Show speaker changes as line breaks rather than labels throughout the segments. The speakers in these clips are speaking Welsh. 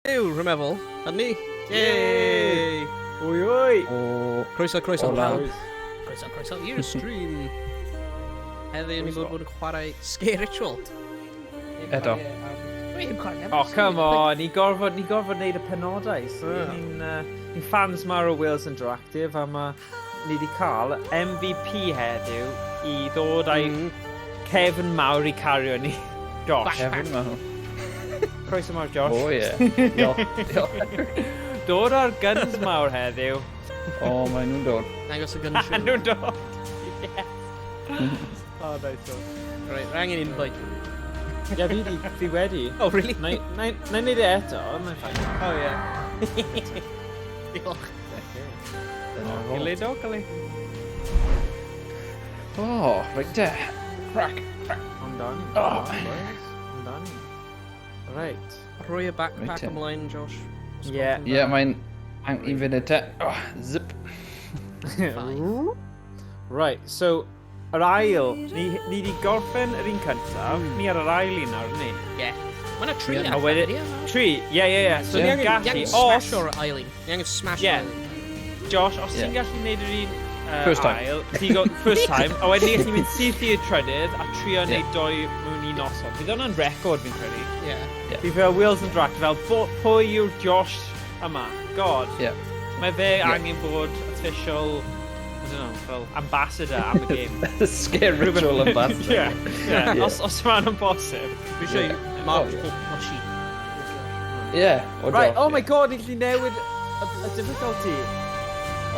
Heddiw, rwy'n meddwl. Hynny. Yay!
Wy wy!
O,
Croeso, croeso.
o
pawb.
lawr.
Croeso i'r stream. Heddiw, ni bod yn chwarae Sker Ritual.
Eto.
Oh, come on, ni gorfod neud y penodau. So ni'n fans mawr o Wales Interactive a ni wedi cael MVP heddiw i ddod â'i cefn mawr i cario ni. Josh.
Hefyd ma.
Croeso mawr, Josh.
O ie. Diolch.
Dod ar guns mawr heddiw.
O, mae nhw'n dod.
Dangos y gun show.
Nhw'n dod. Oh, nice one.
Right, rhaid i'n invite.
Ie, fi wedi.
Oh, really?
Na i neud e eto, mae'n ffain. Oh, ie.
Diolch.
Gilydd o, gilydd.
O, reit te. Crack.
Amdani.
Oh.
Amdani. Right.
Rwy y backpack
Right,
ymlaen, Josh.
Ie.
Ie, mae'n i fynd te. O, zip.
Right, so, yr ail, ni wedi gorffen yr un cyntaf, ni ar yr ail un nawr, ni.
Ie. Mae'n tri
Ie.
ar
A wedyn, tri, ie. So
Ni
ni'n
angen
gallu,
smash
os,
o'r ailing. Ni angen smash
Ie.
o'r ailing.
Josh, os
Ie.
ti'n gallu neud yr un
First time.
ail, ti'n go, first time, a wedyn ni gallu mynd syth i'r trydydd, a trio
Ie.
neud doi mewn un noson. Fydd hwnna'n record fi'n credu.
Ie.
Fi fel Wales and Drac, fel pwy yw'r Josh yma? God.
Ie.
Mae fe angen bod official, I don't know, fel ambassador am y game.
Sker Ritual ambassador.
Ie. Os mae'n yn bosib.
Fi eisiau
Ie.
mark
O, ie.
o chi.
Ie. O,
Right,
diolch,
oh my
ie.
god, ni'n gallu newid y difficulty.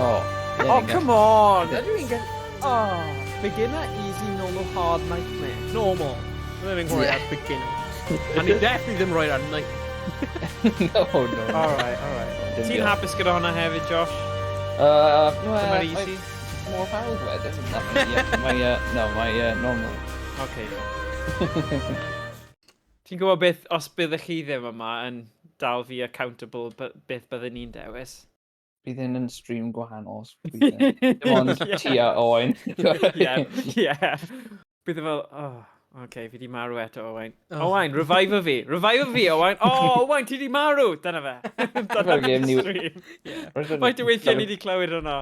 O. ie,
Oh,
ni'n
come on! Ydw i'n gael... Oh, beginner, easy, normal, hard, nightmare.
Normal. Dwi'n mynd rhoi ar beginner. A ni definitely ddim rhoi ar night.
gallu. No.
Alright.
Dim
Ti'n
diolch.
hapus gyda hwnna hefyd, Josh?
Dyma'r
Dyma'r easy?
More hawdd wedyn. Mae normal.
Okay. Ti'n gwybod beth, os byddech chi ddim yma yn dal fi accountable, beth byddwn ni'n dewis?
Bydd hyn yn stream gwahanol. Dim ond ti a Owain.
Ie. Bydd e fel, okay, fi di marw eto, Owain. Owain, revive fi, Owain. Oh, Owain, ti di marw! Dyna fe. Dyna
game ni-
stream. Faint o weithiau ni di clywed hwnna.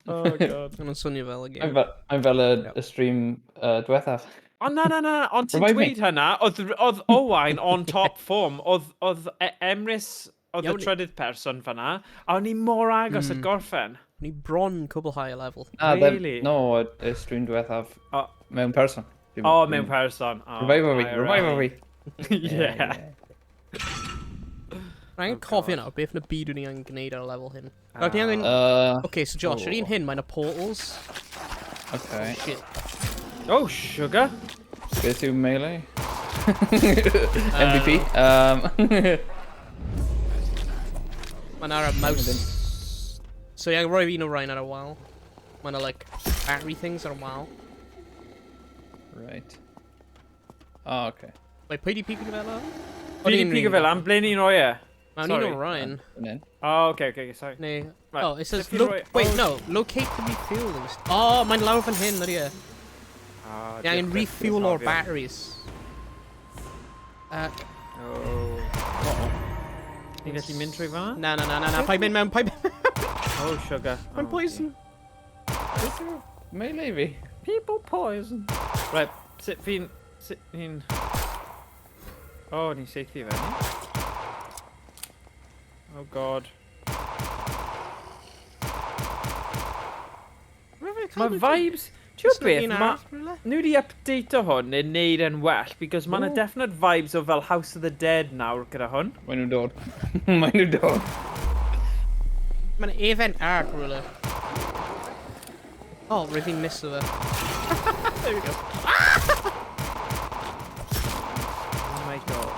Oh, god.
Mae'n swnio fel y game.
I'm fel y stream diwethaf.
O, na, ond ti'n
Revive me.
dweud hynna, oedd Owain on top form, oedd Emrys, oedd y
Iawn.
trydydd person fanna, a o'n i mor agos at gorffen.
Ni bron cwblhau y lefel.
Really?
No, y stream diwethaf.
O,
Mewn person.
mewn person.
Revive fi.
Yeah.
Rhaid cofio nawr beth yn y byd o'n i angen gwneud ar y lefel hyn. Rhaid ni angen... Okay, so Josh, yr un hyn, mae'n y portals.
Okay.
Shit.
Oh, sugar.
Beth yw melee? MVP.
Mae'n ar y mouse. So ie, rhoi un o rhain ar y wal. Mae'n like battery things ar y wal.
Right. Oh, okay.
Wait, pwy di pigo fel o?
Fi di pigo fel am ble ni'n rhoi e?
Mae'n un o rhain.
Oh, okay, sorry.
Nee.
Right.
Oh, it says...
If you roi-
Wait,
oh.
no. Locate the refuel. Oh, mae'n lawr fan hyn, ydy e. Ni angen refuel o'r batteries.
Oh. Ni'n gallu mynd trwy fanna?
Na. Pa'i mynd mewn,
Oh, sugar.
Mae'n poison.
Melee fi.
People poison. Right, sut fi'n... Oh, ni'n seithi fe, ni? Oh, god. Mae vibes... Ti'n beth, nhw wedi update o hwn neu neud yn well, because mae'n definite vibes o fel House of the Dead nawr gyda hwn.
Mae nhw'n dod. Mae nhw'n dod.
Mae'n event arc, rhywle. Oh, rwy'n fi'n miso fe. There we go.
Oh my god.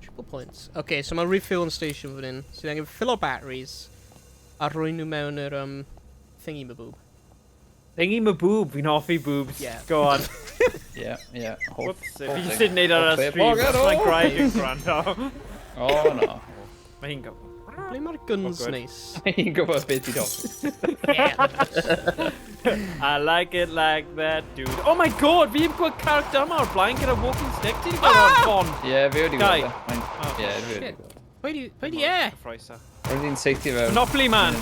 Triple points. Okay, so mae refueling station fan hyn. So ni angen fill o batteries. A rhoi nhw mewn yr thingy my boob.
Thingy my boob, fi'n hoffi boobs.
Yeah.
Go on.
Yeah.
Whoops, fi'n sydd wneud ar y stream.
Bogad o!
Mae Craig yn gwrando.
Oh, no.
Mae hi'n go.
Ble mae'r guns
good.
neis?
Hi'n gwybod beth i dod.
I like it like that, dude. Oh my god, fi heb gweld character yma o'r blaen gyda walking stick. Ti wedi gweld o'r ffon?
Ie, fi wedi
Guy.
gweld e. Ie, fi wedi
Shit.
gweld.
Pwy di e?
Roedd hi'n seithi fewn.
Monopoly man.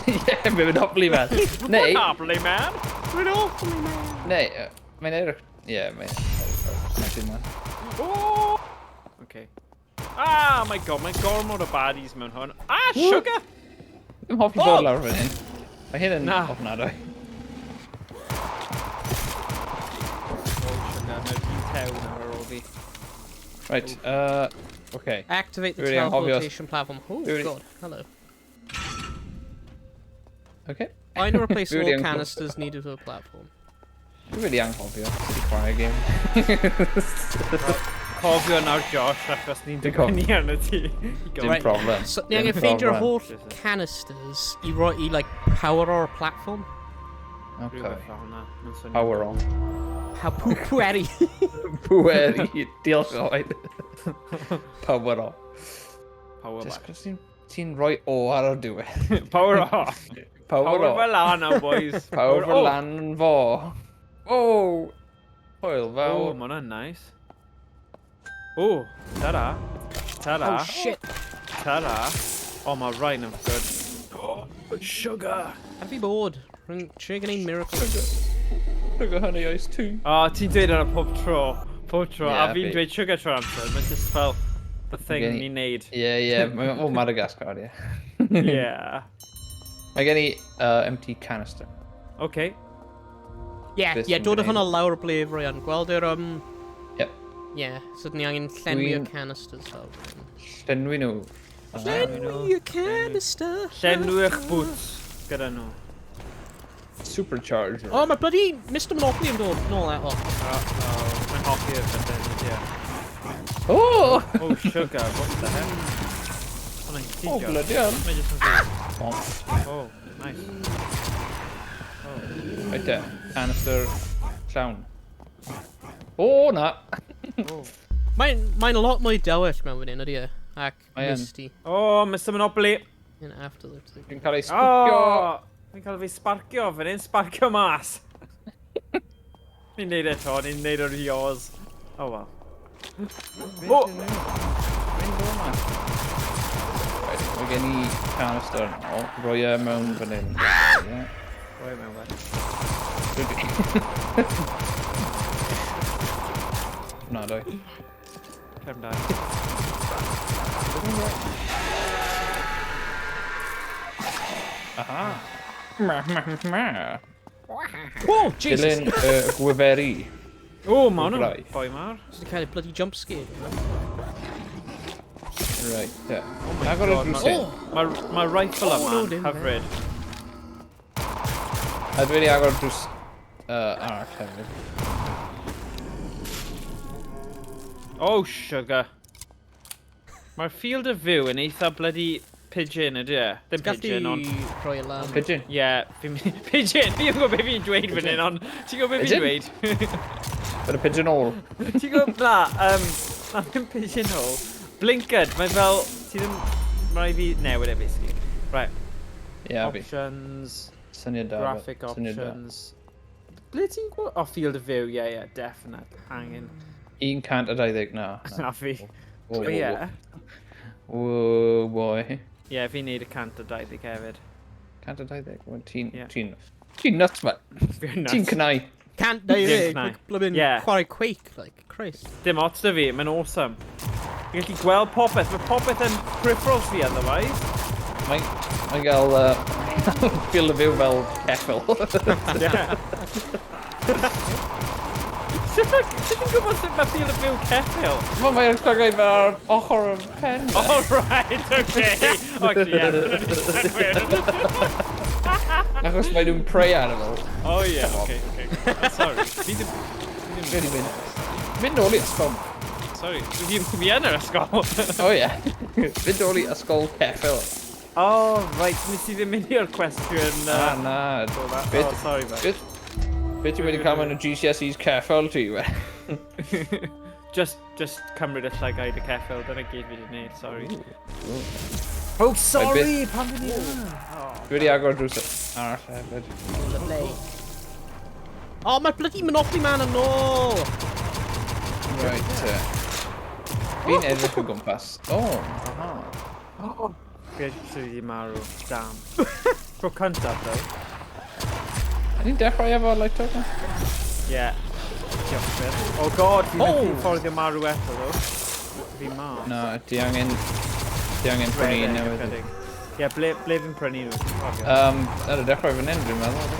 Ie, mae'n Monopoly man. Neu,
Monopoly man.
Monopoly man.
neu, mae'n edrych... Ie, mae'n...
Oh! Okay. Ah, my god, mae gormod o baddies mewn hwn. Ah, sugar!
Dwi'n hoffi bod lawr fan hyn. Mae hyn yn
Na.
ofnadwy.
Oh, sugar, mewn un tewn ar ôl fi.
Right, okay.
Activate the
Really obvious.
teleportation platform. Oh,
Really-
God. Hello.
Okay.
Find and replace
Really
all
uncomfortable.
canisters needed for the platform.
Dwi'n wedi anghofio sydd i chwarae game.
Cofio nawr Josh, achos ni'n dibynnu arno ti.
Dim problem.
So, ni angen
Dim
ffeindio'r
problem.
holl canisters i roi i, like, power o'r platform.
Okay. Power on.
How pweri.
Pweri, diolch Owain. Power on.
Power
Just
back.
cos ti'n rhoi o ar y diwedd.
Power off.
Power
Power
on.
fel lan o, boys.
Power
oh.
lan fo. Oh! Hwyl
Oh,
fawr.
ma' hwnna'n nice. Oh, ta-da. Ta-da.
Oh, shit.
Ta-da. Oh, mae Ryan yn good. Oh, sugar.
Have fi bod? Rwy'n trio gwneud miracle.
Look at honey ice too.
Oh, ti'n dweud yna pob tro. Pob tro.
Yeah,
A fi'n
fi-
dweud sugar tro amser. Mae'n just fel the thing
Gen i-
ni'n neud.
Ie. O, Madagascar, ie.
Yeah.
Mae gen i empty canister.
Okay.
Beth
Ie,
sy'n
dod o
gwneud?
hwnna lawr y blef ryan. Gweld yr,
Yep.
Ie, so ni angen llenwi'r
Dwi'n-
canisters fel.
Llenwi nhw.
Llenwi'r canister.
Llenwych boots gyda nhw.
Supercharger.
Oh, mae bloody Mr Monopoly yn dod nôl eto.
Mae'n hoffi'r bethau, yeah.
Oh!
Oh, sugar, what the heck? Oh, mae'n
Oh,
tigio.
bloody hell.
Mae'n just yn fyr.
Oh,
Oh, nice.
right there. Canister llawn. Oh, na.
Oh.
Mae'n lot mwy dywyll mewn fan hyn, ydy e? Ac
Mae yn.
misty.
Oh, Mr Monopoly.
In after the thing.
Dwi'n cael ei sbwcio.
Oh, fi'n cael fi sparcio fan hyn, sparcio mas. Ni'n neud eto, ni'n neud o'r yours. Oh, well. Oh!
Right, mae gen i canister no. Roi e mewn fan hyn. Ie.
Roi mewn fe.
Na, doi.
Cefn da.
Aha.
Oh, Jesus!
Dilyn gweferi.
Oh, ma' hwnnw'n
Right.
boi mawr.
Just a kind of bloody jump scare.
Right, yeah.
Oh my
Agor y
god,
drws
ma-
hyn.
Mae rifle
Oh, no,
yma'n
dim
hyfryd.
A dwi wedi agor drws arall hefyd.
Oh, sugar. Mae'r field of view yn eitha bloody pigeon, ydy e? Ddim pigeon, ond...
rhoi y lan.
Pigeon.
Ie, pigeon! Fi'n gwybod beth fi'n dweud fan hyn, ond... Ti'n gwybod beth fi'n dweud?
But a pigeon hole.
Ti'n gwybod... Na, na ddim pigeon hole. Blinked, mae fel... Ti ddim... Mae fi newid e, basically. Right.
Yeah, fi.
Options...
Syniad da.
Graphic
Syniad da.
options... Ble ti'n gwybod? Oh, field of view, yeah, definitely. Hanging.
120, na.
Na fi.
Oh,
Oh, yeah.
Oh, boy.
Ie, fi'n neud y 120 hefyd.
120.
Ie.
Ti'n nuts, man.
Fi'n
Ti'n
nuts.
cnau.
Can't do
Dim
it.
cnau.
Blymyn
Yeah.
chwarae Quake, like, Christ.
Dim ots da fi, mae'n awesome. Fi'n gallu gweld popeth, mae popeth yn peripherals fi otherwise.
Mae'n gael ffil y fyw fel ceffil.
Sut ti'n gwybod sut mae field of view ceffil?
Mae'n llygau fel ar ochr y pen.
Oh, right, okay. Actually, yeah.
Achos mae nhw'n prey arno fel.
Oh, yeah, okay. Sorry. Fi ddim...
Wedi mynd. Mynd nôl i ysgol.
Sorry, fi yn yr ysgol.
O ie. Mynd nôl i ysgol ceffil.
Oh, right, nes i ddim mynd i'r cwestiwn...
Na.
Oh, sorry, man.
Beth ti'n wedi cael mewn y GCSE's ceffil ti?
Just cymryd y llygau dy ceffil, dyna gyd fi wedi gwneud, sorry. Oh, sorry! Pan fi ni hwnna?
Dwi wedi agor drws arall hefyd.
Lovely. Oh, mae'r bloody Monopoly Man yn ôl!
Right, fi'n edrych o gwmpas. Oh, aha.
Fi wedi marw. Damn. Tro cyntaf, though.
Ni'n dechrau efo light token?
Yeah. Diolch byr. Oh god, fi'n methu fforddio marw eto, though. Fi ma.
No, di angen prynu un newydd.
Ie, ble fi'n prynu nhw?
Ar y dechrau fan hyn, dwi'n meddwl.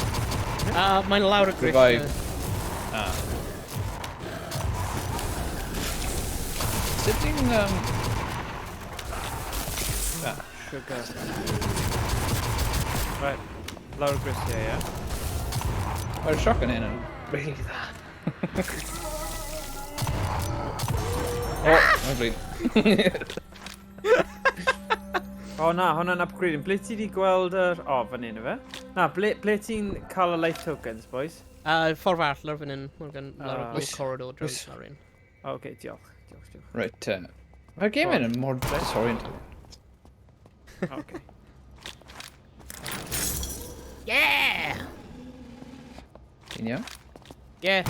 Mae'n lawr y grip.
Revive. Sut ti'n...
Sugar. Right, lawr y grisiau, ie?
Mae'r sioc yn hyn yn really dda. Mae'n blid.
O na, hwnna'n upgrading. Ble ti di gweld yr... O, fan hyn, efe? Na, ble ti'n cael y light tokens, boys?
Ffordd arall lawr fan hyn. Mae'n lawr y corridor draws lawr un.
Oce, diolch.
Right, mae'r game yn mor disoriented.
Oce.
Yeah!
Ti'n iawn?
Yeah.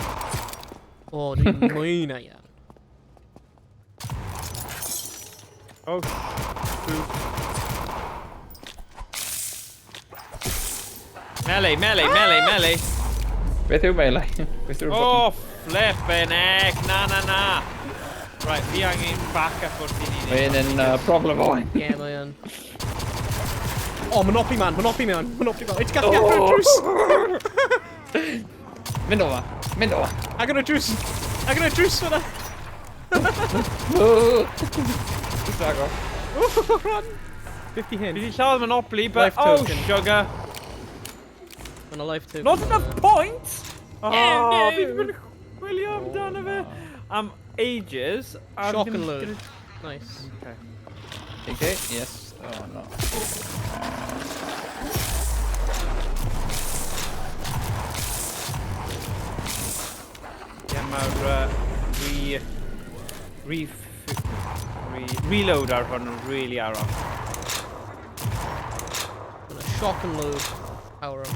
O, dwi'n mwyn a iawn.
Oh, Melee!
Beth yw melee? Beth yw'r
Oh, flippin' heck! Na! Right, fi angen backup wrth i ni.
Mae'n yn problem Owain.
Yeah, mae yn. O, Monopoly Man! Eit gallu agor y drws!
Mynd o fa.
Agor y drws fyna!
Just agor.
Run! 50 hyn.
Fi di lladd Monopoly, but
Life
oh,
token.
sugar.
Mae'n a life token.
Not enough points! Oh,
No.
fi di mynd chwilio amdano fe. Am ages. a
Shock
ddim
and load.
gyda-
Nice.
Okay, yes. Oh, no.
Ie, mae'r reload ar hwn yn really aros.
Mae'n a shock and load power up.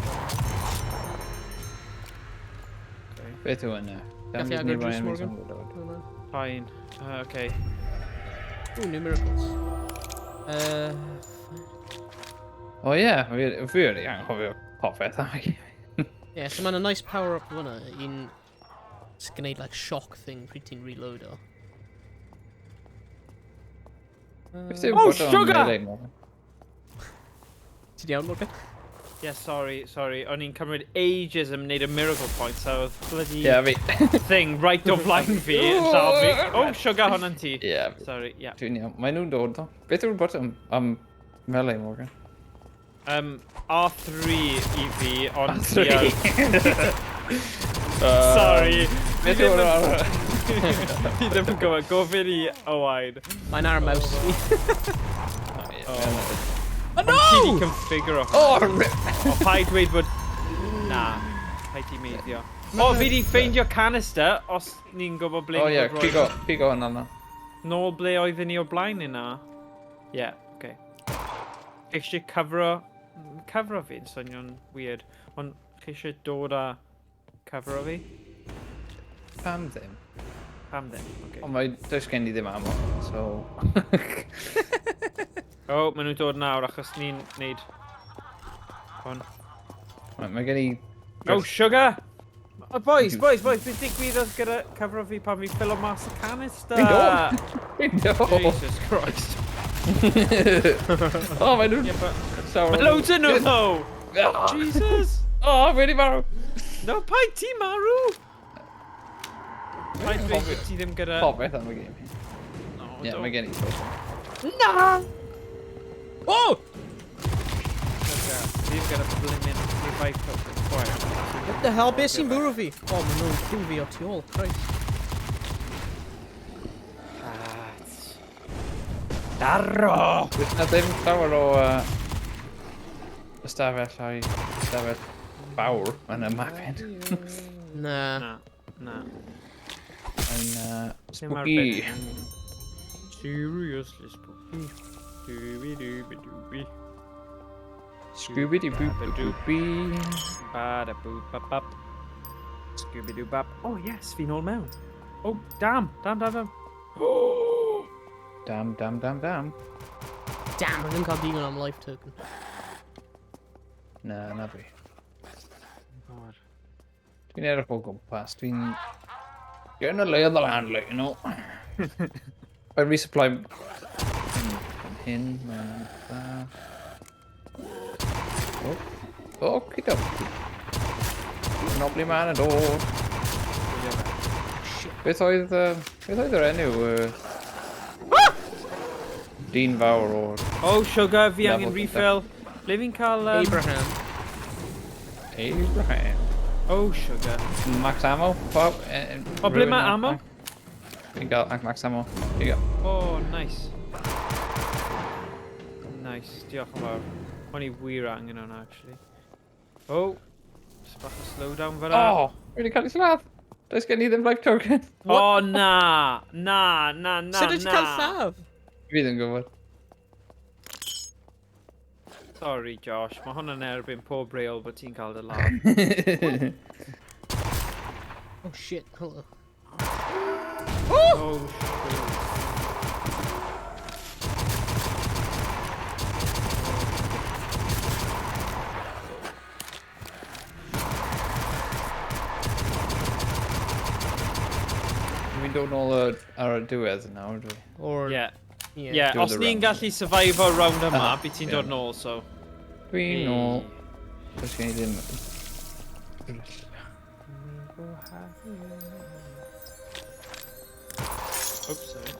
Beth yw yna?
Gallu agor drws, Morgan?
Fine. Okay.
Ooh, new miracles.
O ie, fi wedi anghofio popeth am i.
Yeah, so mae'n a nice power up fyna. Un sy'n gwneud like shock thing pryd ti'n reload o.
Oh, sugar!
Ti'n iawn, Morgan?
Yeah, sorry. O'n i'n cymryd ages yn wneud y miracle point, so bloody
Ie, fi.
thing right o flaen fi yn lladd fi. Oh, sugar, hwnna'n ti.
Ie,
Sorry, yeah.
dwi'n iawn. Mae nhw'n dod o. Beth yw'r bottom am melee, Morgan?
R3 i fi, ond...
R3.
Sorry.
Beth yw'r ar...
Fi ddim yn gwybod, gofyn i Owain.
Mae'n ar y mouse fi.
Oh no! Ti di configure o.
rip!
O, paid dweud bod... Na, paid ti meiddio. O, fi di ffeindio canister, os ni'n gwybod ble
O
ni'n
ie,
gwybod
pigo hwnna na.
Nôl ble oedden ni o blaen yna. Ie, oce. Eisiau cyfro fi'n swnio'n weird. Ond chi eisiau dod a cyfro fi?
Pam ddim?
Pam ddim, oce.
Ond mae does gen i ddim am o, so...
O, maen nhw'n dod nawr achos ni'n neud... Hwn.
Mae gen i...
Oh, sugar! Oh, boys, beth digwyddodd gyda cyfro fi pan fi ffilo mas y canister?
Fideo!
Jesus Christ.
O, mae nhw'n...
Mae loads yn nhw, though! Jesus!
O, wedi marw!
No, paid ti marw! Paid dweud bod ti ddim gyda...
Popeth am y game. Ie, mae gen i.
Na!
Oh!
Fi ddim gyda blimmin revive token.
What the hell? Beth sy'n bwrw fi? O, maen nhw'n criw fi o tu ôl. Christ.
Darro!
Does na ddim llawer o ystafell fawr yn y map hyn.
Na.
Mae'n spooky.
Seriously spooky. Scooby-Dooby-Dooby.
Scooby-Doo-boop-boop-boopy.
Ba-da-boop-bop-bop. Scooby-Doo-bop. Oh yes, fi'n ôl mewn. Oh, damn.
Damn.
Damn, I ddim cael digon am life token.
Na fi.
God.
Dwi'n edrych o gwmpas. Dwi'n... Getting a lay of the land, like, you know. I resupply... Hyn, mae'n... Oh, okie-dokie. Nobly man yn dod. Beth oedd yr enw? Dyn fawr o'r...
Oh, sugar, fi
Level
angen
to
refill. Ble fi'n cael...
Abraham.
Oh, sugar.
Max ammo? Bob?
O, ble mae ammo?
Fi'n gael max ammo. Here you go.
Oh, nice. Nice, diolch yn fawr. O'n i wir angen hwnna, actually. Oh, just bach o slowdown fyna.
Oh! Wedi cael ei lladd! Does gen i ddim life token.
Oh, na! Na!
Sut wyt ti'n cael lladd?
Fi ddim yn gwybod.
Sorry, Josh. Mae hwnna'n erbyn pob reol bod ti'n cael dy ladd.
Oh shit, hello.
Oh, shit.
Fi'n dod nôl ar y diwedd nawr, dwi.
Or...
Yeah.
Yeah.
Yeah,
Do
os
the
ni'n
round.
gallu survive o'r round yma,
Ah,
bydd ti'n
yeah.
dod nôl, so...
Dwi'n nôl. Does gen i ddim...
Oops, sorry.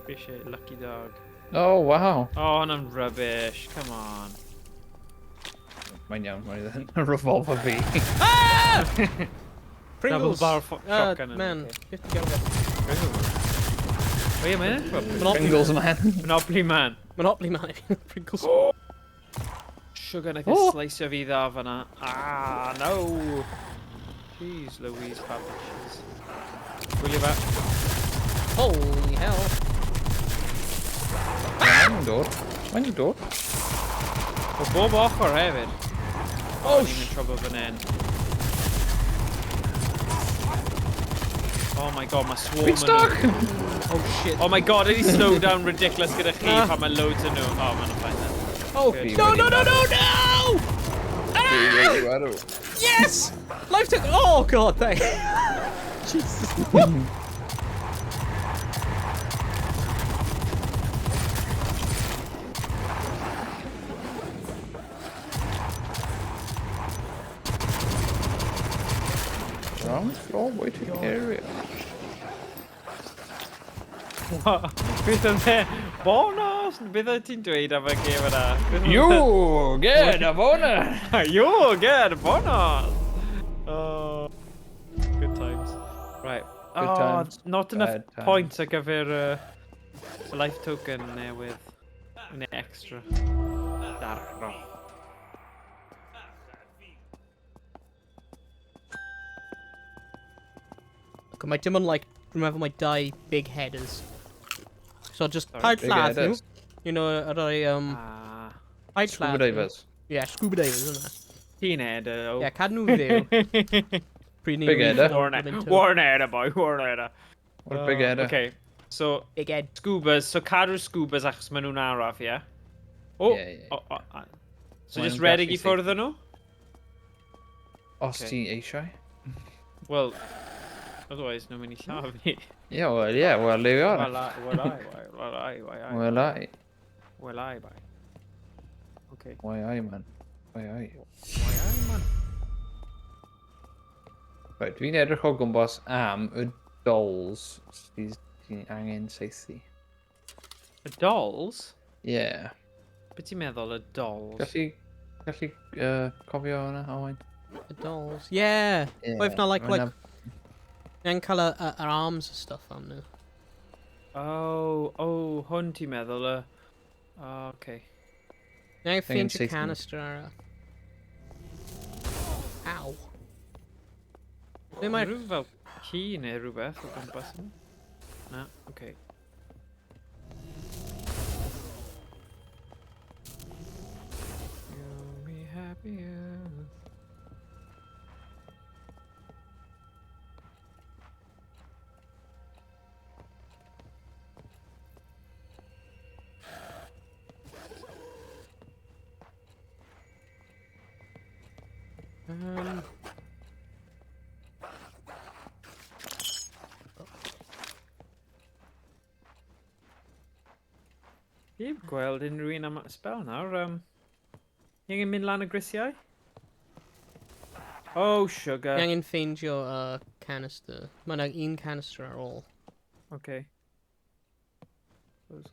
Fishy, lucky dog.
Oh, wow.
Oh, hwnna'n rubbish. Come on.
Mae'n iawn, mae'n revolver fi.
Ah!
Double
Pringles!
barrel shotgun.
Man, 50 gallon.
Wait a minute.
Pringles, man.
Monopoly man.
Monopoly man, Pringles.
Sugar naeth
Oh.
sliceio fi dda fyna. Ah, no. Jeez Louise, Papishes. Gwylio fe.
Holy hell.
Mae'n dod. Mae'n dod.
O bob ochr hefyd.
Oh,
ni'n yn trouble fan hyn. Oh my god, mae swarm
Fi'n stuck!
Oh shit.
Oh my god, ydi slow down ridiculous gyda chi pan mae loads yn nhw. Oh, ma'n ffain then.
Oh,
Good.
no, no, no, no, no! Ah! Yes! Life took. Oh god, thank. Jesus.
Ground floor waiting area.
Beth yn e? Bonus! Beth oedd ti'n dweud am y gêm yna?
You get a bonus!
You get a bonus! Oh, good times. Right.
Good times,
Not enough
bad times.
points ar gyfer life token newydd. Neu extra. Darro.
Look, I dim ond like remember my die big headers. So just
Sorry,
paid
big
lladd nhw.
headers.
You know, ar I paid
Scuba
lladd nhw.
divers.
Yeah, scuba divers, isn't it?
Ti'n ed o.
Yeah, cad nhw fyw. Pryd ni
Big header.
Warren Eda, boy. Warren Eda.
What a big header.
Okay, so
Big head.
scubas. So cadw'r scubas achos maen nhw'n araf, ie? Oh,
Yeah, yeah.
So
Maen
just
nhw'n
redig
gallu
i ffwrdd nhw?
Os
Okay.
ti eisiau?
Well, otherwise nhw'n mynd i lladd fi.
Yeah, well, there we are.
Well, I.
Well, I.
Okay.
Why I, man? Why I?
man?
Right, dwi'n edrych o gwmpas am y dolls sydd ti'n angen seithi.
Y dolls?
Yeah.
Be ti'n meddwl y dolls?
Gallu cofio hwnna, Owain?
The dolls. Yeah.
Yeah,
Well, if not like,
mae'n
Then colour our arms and stuff on there.
Oh, hwn ti'n meddwl y... Oh, okay.
Now
Thing in
find your
safety.
canister. Ow. Ble
Mae
mae'r...
rhyw fel ci neu rhywbeth o gwmpas yma? Na, okay. Fi'n gweld unrhyw un am y spel nawr. Ni angen mynd lan y grisiau? Oh, sugar.
Ni angen ffeindio canister. Mae yna un canister ar ôl.
Okay. Look.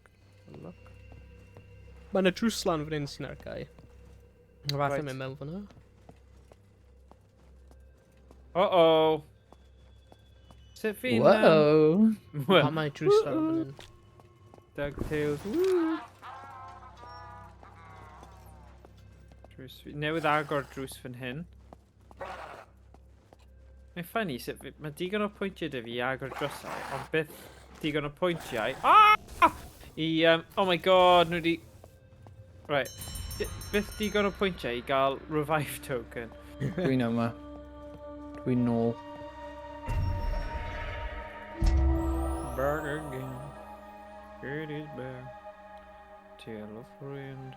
Mae yna drws lan fan hyn sy'n argau. Falle
Right.
mynd mewn fan'na.
Uh-oh. Sut fi'n...
Whoa.
Pa mae drws lan fan hyn.
DuckTales. Woo! Newydd agor drws fan hyn. Mae'n ffynnu sut mae digon o pwyntiau dy fi i agor drysau, ond byth digon o pwyntiau. Ah! Oh my god, nhw di... Right. Byth digon o pwyntiau i gael revive token.
Dwi'n yma. Dwi'n nôl.
Back again. It is back. Tale of friend.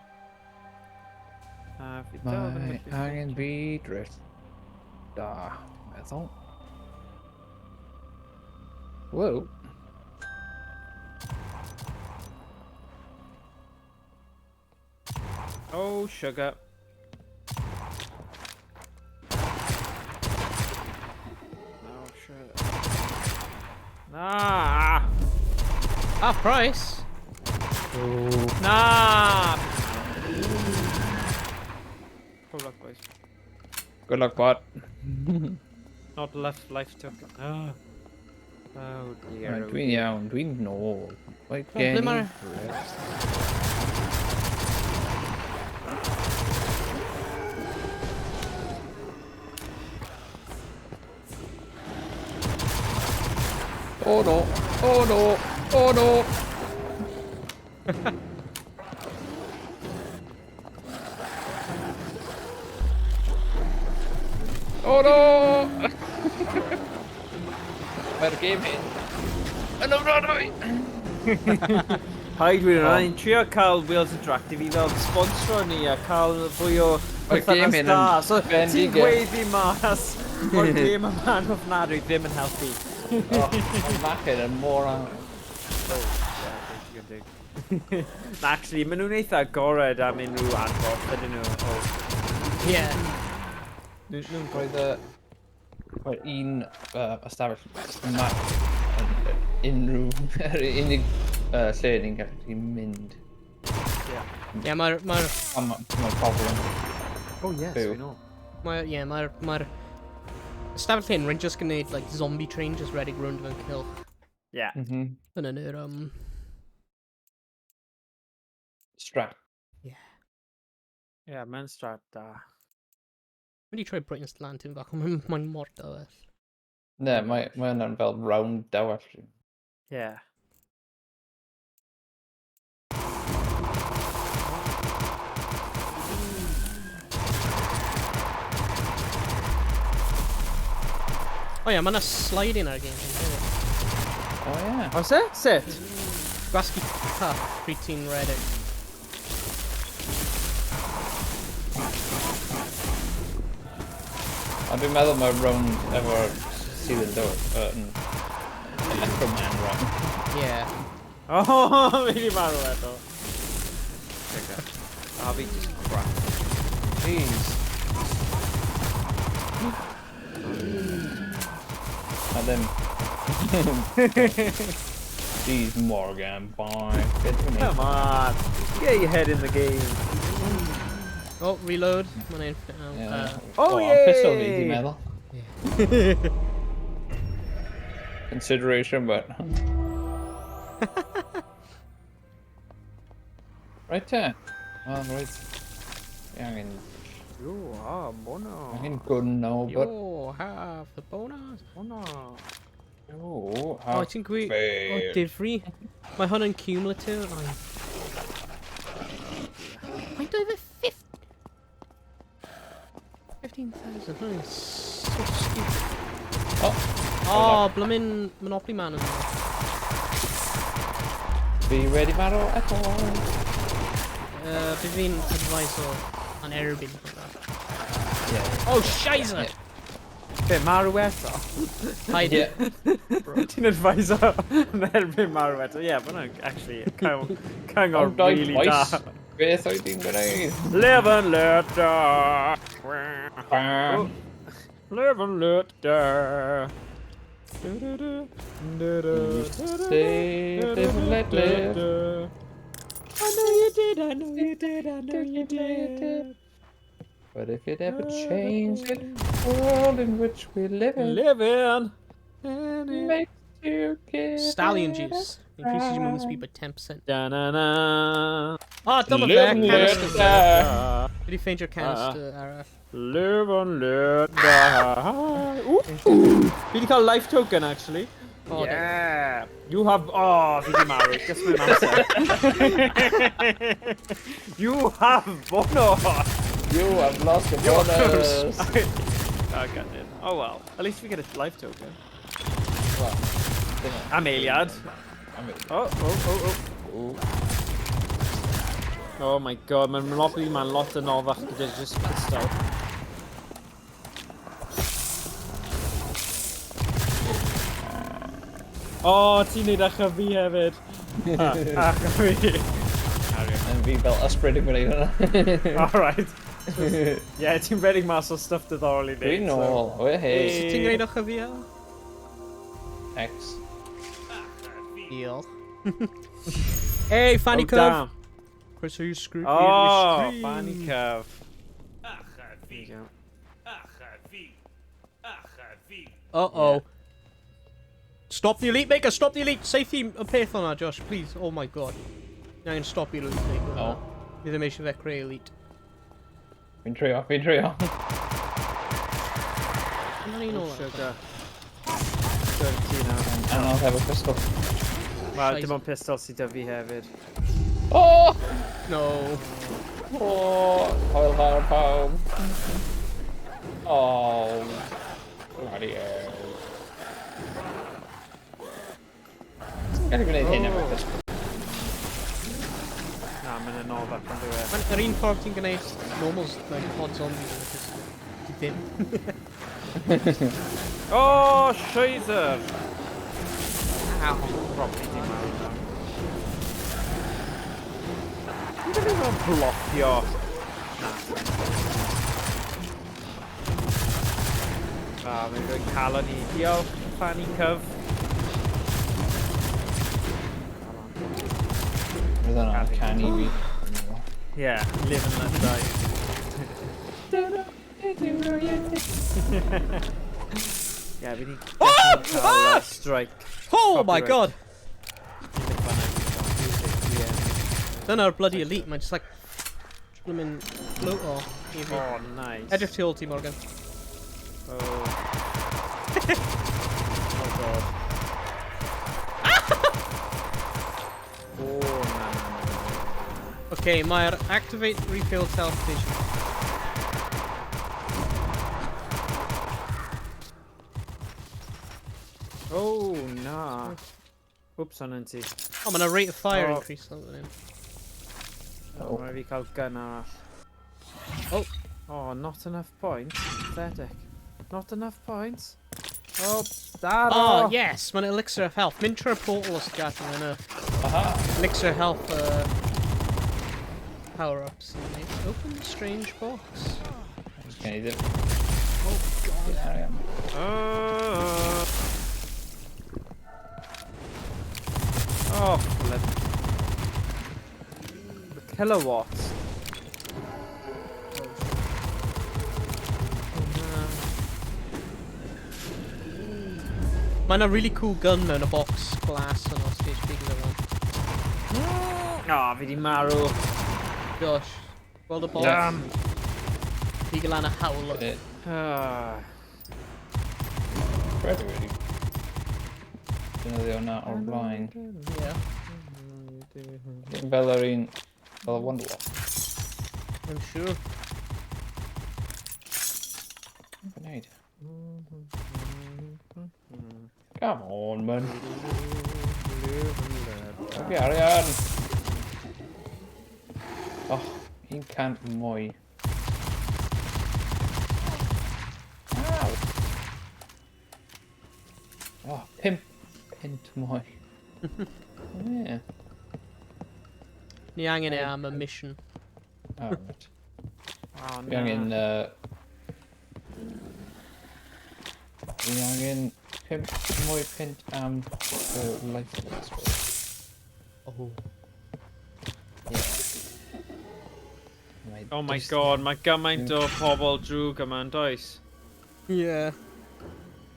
Mae angen fi dris. Da, meddwl. Whoa.
Oh, sugar. No, sugar. Nah!
Half price!
Oh.
Nah! Good luck, boys.
Good luck, bot.
Not left life token. Oh, oh dear.
Right, dwi'n iawn, dwi'n nôl. Mae
ble
gen i
ma'r-
dris. Oh no! Oh no! Oh no! Oh no! Mae'r game hyn. Yn ofnadwy!
Hi, dwi'n rhaid trio cael Wheels Interactive i fel sponsor ni a cael fwy o
Mae'r game
perthynas
hyn
da.
yn
So ti'n
bendigedig.
gweiddi mas o'r game yma'n ofnadwy ddim yn helpu.
Mae'r macen yn mor an...
Actually, maen nhw'n eitha agored am unrhyw adborth, ydyn nhw. Oh.
Ie.
Roedd roedd un ystafell yma yn unrhyw... yr unig lle ni'n gallu mynd.
Ie, mae'r...
A mae'r pobl yn...
Oh yes,
Byw.
we know.
Mae'r ystafell hyn, rwy'n just gwneud, like, zombie train just redig rownd fe'n cylch.
Yeah.
Yn yr,
Strap.
Yeah, mae'n strat da.
Mynd i troi brightness lan ti'n bach, ond mae'n mor dawel.
Ne, mae yna'n fel round dawell.
Yeah.
O ie, mae yna sliding ar game hyn hefyd.
O ie.
Oes e? Sut?
Gwasgu cup, pryd ti'n redig.
A dwi'n meddwl mae round efo'r sydd yn dod yn Electroman round.
Ie.
Oh, fi di marw eto. A fi just crap.
Jeez. A ddim. Jeez, Morgan, bye.
Come on. Get your head in the game.
Oh, reload. Mae'n infinite now.
Yeah.
Oh,
pistol fi,
yay!
dwi'n meddwl. Consideration, but... Right there. Oh, right. Angen...
Bono.
Angen gun now, but...
Yo, half the bonus.
Bono.
Oh,
O, ti'n gwy... O, difri. Mae hwn yn cumulative. Mae'n dweud fe 15,000. Hwn yn so stupid.
Oh,
O, blymin Monopoly Man yn...
Fi wedi marw eto.
Bydd fi'n advice o an erbyn hwnna. Oh, scheisse!
Be, marw eto?
Paid.
Ti'n advisor yn erbyn marw eto? Ie, mae hwnna'n actually cyngor really da.
Beth oedd hi'n gwneud?
Live and let die. Live and let die.
Live and let live.
I know you did, I know you did, I know you did.
But if you'd ever change it, the world in which we live in
Live in.
makes you give
Stallion juice. Increases your movement speed by 10%.
Da-na-na.
Oh, double
Live
back
and
canister.
let die.
Did you faint your canister, Ara?
Live and let die. Fi di cael life token, actually.
Oh,
Yeah. You have... Oh, fi di marw. Just mewn amser. You have bonus.
You have lost your bonus.
Oh, God. Oh, well. At least we get a life token.
Well,
Am eiliad. Oh.
Ooh.
Oh my god, mae'n Monopoly ma'n lot yn ofach gyda just pistol. Oh, ti'n neud ach a fi hefyd. Ach a fi.
And fi fel ysbryd yn gwneud hwnna.
Alright. Yeah, ti'n berig mas o stuff diddorol i neud.
Dwi'n ôl, we hei.
Sut ti'n gwneud o'ch fi?
X.
Diolch. Hey, Fanny Cove! Croeso i screw.
Oh, Fanny Cove.
Uh-oh. Stop the elite maker, stop the elite! Safe y peth o'na, Josh, please. Oh my god. Ni angen stop i'r elite maker.
O.
Ni ddim eisiau fe creu elite.
Fi'n trio.
Yna ni'n ôl.
Sugar. Dirty now.
Anodd hefo pistol.
Wel, dim ond pistol sydd dy fi hefyd.
Oh!
No.
Oh! Hoel har pawb. Oh. Bloody hell. Gallai gwneud hyn efo pistol.
Na, mae'n yn ofach yn dweud.
Yr un ffordd ti'n gwneud normals, like pod zombies, ti ddim.
Oh, Scheißer!
Ow.
Probably di marw na. Dwi'n ddim yn blocio. Na. Mae'n rhoi calon i. Diolch, Fanny Cove.
Fydd yna'n canu fi.
Yeah, live and let die. Yeah, we need cael strike.
Oh my
Copyright.
god! Dyna'r bloody elite, mae'n just like... Bloomin' float off.
Oh, nice.
Edrych tu ôl ti, Morgan.
Oh. Oh god. Oh, na.
Okay, mae'r activate refill teleportation.
Oh, na. Oops, on ti.
Oh, mae'na rate of fire
Oh.
increase on fan hyn.
Oh. Mae fi cael gun arall.
Oh.
Oh, not enough points. Pathetic. Not enough points. Oh, dad.
Oh, yes! Mae'n elixir of health. Mynd trwy'r portal os gall yn yna.
Aha!
Elixir of health power-ups. Open the strange box.
Gen i ddim.
Oh god.
Arian.
Oh, flip. Kilowatts.
Mae'n a really cool gun mewn y box glass yn os geis big yn yma.
Oh, fi di marw.
Gosh. Gweld y box.
Damn.
Big lan y hawl.
Ah.
Rhaid i wedi. Dynyddio hwnna o'r blaen.
Yeah.
Dim fel yr un... fel y Wonderlock.
I'm sure.
Yn gwneud. Come on, man. Okay, Arian. Oh, 100 mwy. Oh, 5 punt mwy. Ie.
Ni angen e am y mission.
Oh, right.
O,
Fi angen, fi angen 5 mwy punt am y lifeboat.
Oh.
Oh my god, mae gymaint o pobl drwg yma yn does.
Yeah.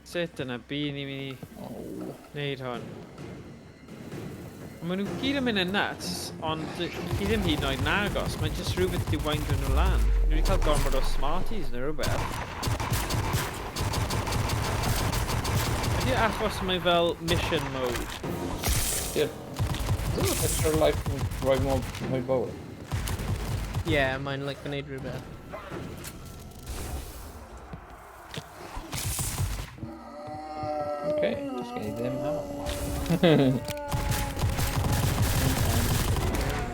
Sut yna bu ni mynd i
Oh.
wneud hwn? Maen nhw gyd yn mynd yn nuts, ond i ddim hyd yn oed yn agos. Mae jyst rhywbeth di waindio nhw lan. Nhw wedi cael gormod o smarties neu rhywbeth. Ydy achos mae fel mission mode?
Yeah. Extra life yn rhoi mwy bywyd.
Yeah, mae'n like gwneud rhywbeth.
Okay, just gen I ddim hammer.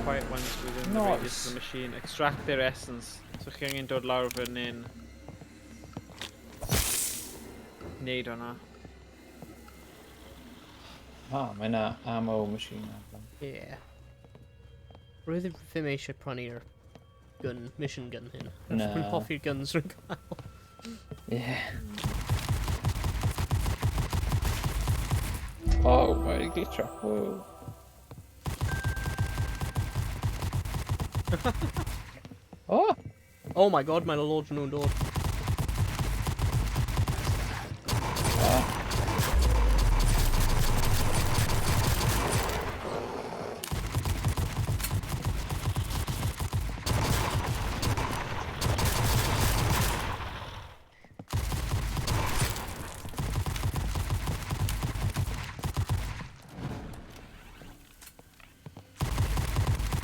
Quiet ones within the radius of the machine. Extract their essence. So chi angen dod lawr fan hyn. Neud hwnna.
Mae yna ammo machine.
Yeah. Roedd ddim eisiau prynu'r gun, mission gun hyn.
Na.
Rwy'n hoffi'r guns rwy'n cael.
Yeah. Oh, mae'n glitcho. Whoa. Oh!
Oh my god, mae'n loads nhw'n dod.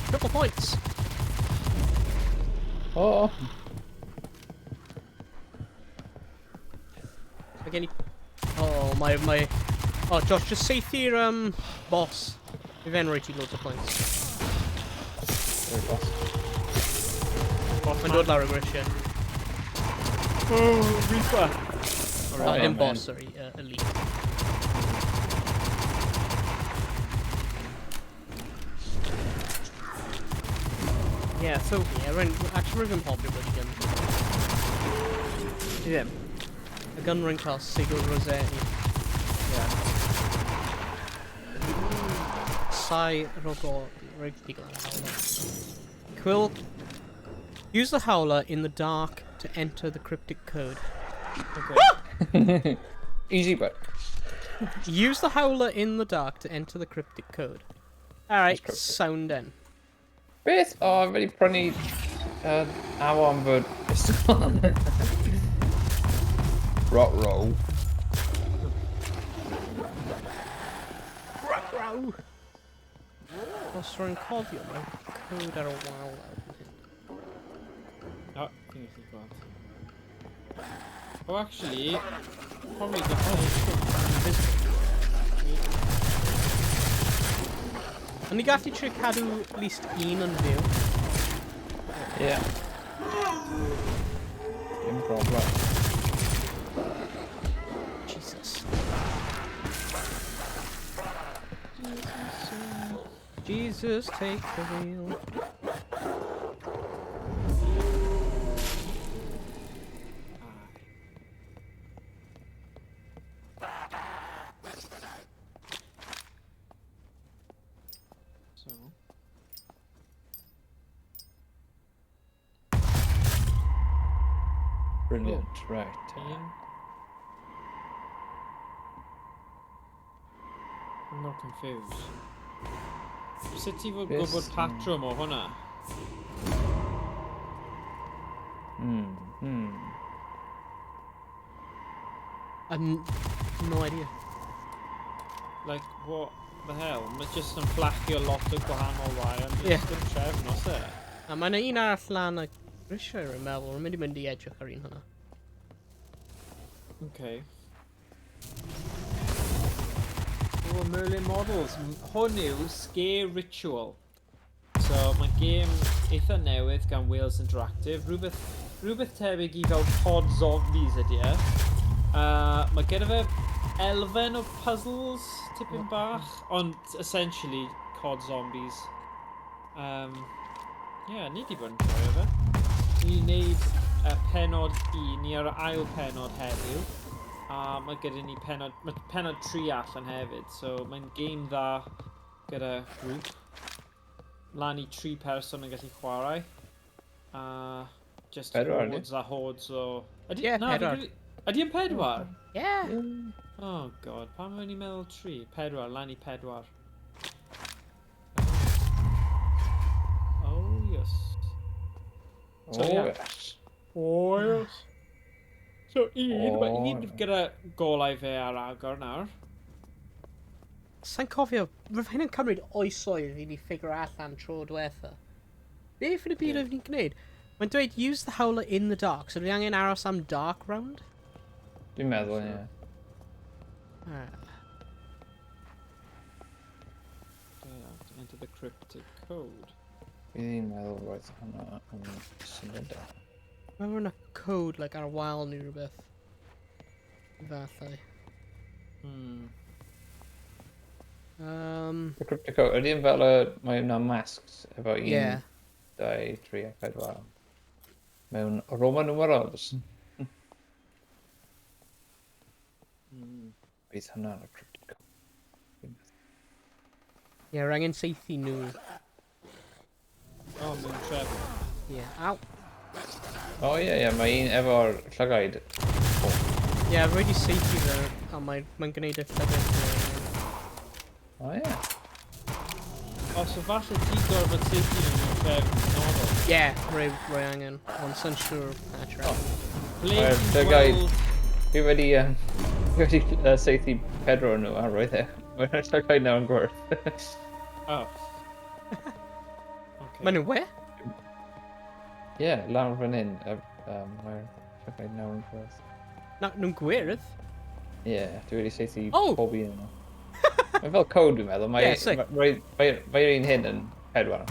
Triple points!
Oh!
Again, oh, my... Oh, Josh, just saethi'r, boss. We've generated loads of points.
Very boss.
Mae'n dod lawr y grisiau.
Oh, Reaper!
Oh, dim boss, sorry, elite.
Yeah, so...
Yeah, actually, rwy'n hoffi'r bloody gun.
Ti ddim?
Y gun rwy'n cael Sigil Rossetti.
Yeah.
Sai rogo regular howler. Quill. Use the howler in the dark to enter the cryptic code.
Okay.
Easy but.
Use the howler in the dark to enter the cryptic code. Alright,
cryptic.
sound then.
Beth? Oh, I've already prynu ammo am fod pistol. Rot roll.
Row. Os rwy'n cofio, mae'n code ar y wal nawr.
Oh, thing is got. Oh, actually, probably the whole.
Ond ni gallu trio cadw at least un yn fyw.
Yeah. Dim problem.
Jesus. Jesus, take the wheel.
So.
Brilliant, right.
I'm not confused. Sut ti fod gwybod patrwm o hwnna?
No idea.
Like, what the hell? Mae jyst yn fflachio lot o gwahanol rai, ond
Yeah.
dim trefn os e.
A mae yna un arall lan y grisiau rwy'n meddwl. Rwy'n mynd i edrych ar un hwnna.
Okay. Oh, Merlin Models. Hwn yw Sker Ritual. So, mae'n gêm eitha newydd gan Wales Interactive. Rhywbeth tebyg I fel pod zombies ydy e. Mae gyda fe elfen o puzzles, tipyn bach, ond essentially cod zombies. Ni di bod yn joio fe. Ni'n neud penod 1 ni ar y ail penod heddiw. A mae gyda ni penod 3 allan hefyd, so mae'n game dda gyda grŵp. Lan i 3 person yn gallu chwarae. A just hordes a hordes o...
Pedwar.
Ydy yn 4?
Yeah.
Oh god, pam o'n i'n meddwl 3? 4, lan i 4. Oh yes. So,
yes.
Oh yes. So un gyda golau fe ar agor nawr.
Sa'n cofio, roedd hyn yn cymryd oesoedd i ni ffigur allan tro diwetha. Beth yn y byd oedd ni'n gwneud? Mae'n dweud, use the howler in the dark, so dwi angen aros am dark round?
Dwi'n meddwl, ie.
Enter the cryptic code.
Fi'n meddwl roedd hwnna yn symud da.
Mae hwnna code like, ar y wal neu rhywbeth. Fathau.
The cryptic code, ydy'n fel mae yna masks efo 1, 2, 3 a 4. Mewn Roman numerals. Bydd hwnna yn y cryptic code.
Rwy'n angen seithi nhw.
Oh, mewn trefn.
Aw.
O ie, mae un efo'r llygaid.
Rwy'n wedi seithi fe, a mae'n gwneud y llygad.
O ie.
O, so falle ti gorfod safety mewn trefn penodol.
Rwy angen, ond sy'n siŵr na trefn.
Mae'r llygaid... Fi wedi seithi 4 nhw ar roedd e. Mae'r llygaid nawr yn gwrth.
Oh.
Mae nhw we?
Ie, lawr fan hyn. Mae'r llygaid nawr yn gwrth.
Nhw'n gwyrdd?
Ie, dwi wedi seithi
Oh!
pob un nhw. Mae fel code dwi'n meddwl. Mae'r un hyn yn 4.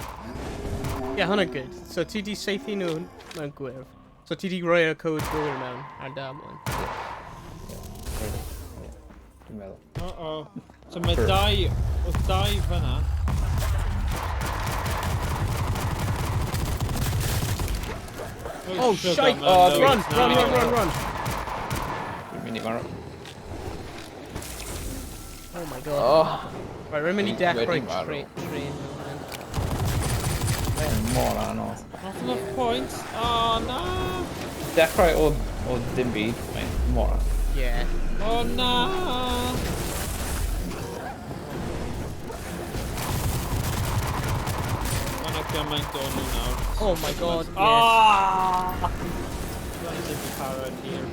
Hwnna good. So ti di seithi nhw mewn gwyrdd. So ti di rhoi y code gywir mewn ar damwain.
Dwi'n meddwl.
Uh-oh. So mae 2 fyna.
Oh, shite! Run!
Dwi'n mynd i marw.
Oh my god. Right, rwy'n mynd i
Wedi
dechrau
marw.
train.
Mor anodd.
Not enough points. Oh no!
Dechrau o dim byd, mae'n mor anodd.
Oh no! Mae'n gymaint o nhw nawr.
Oh my god,
Right in the parrot here.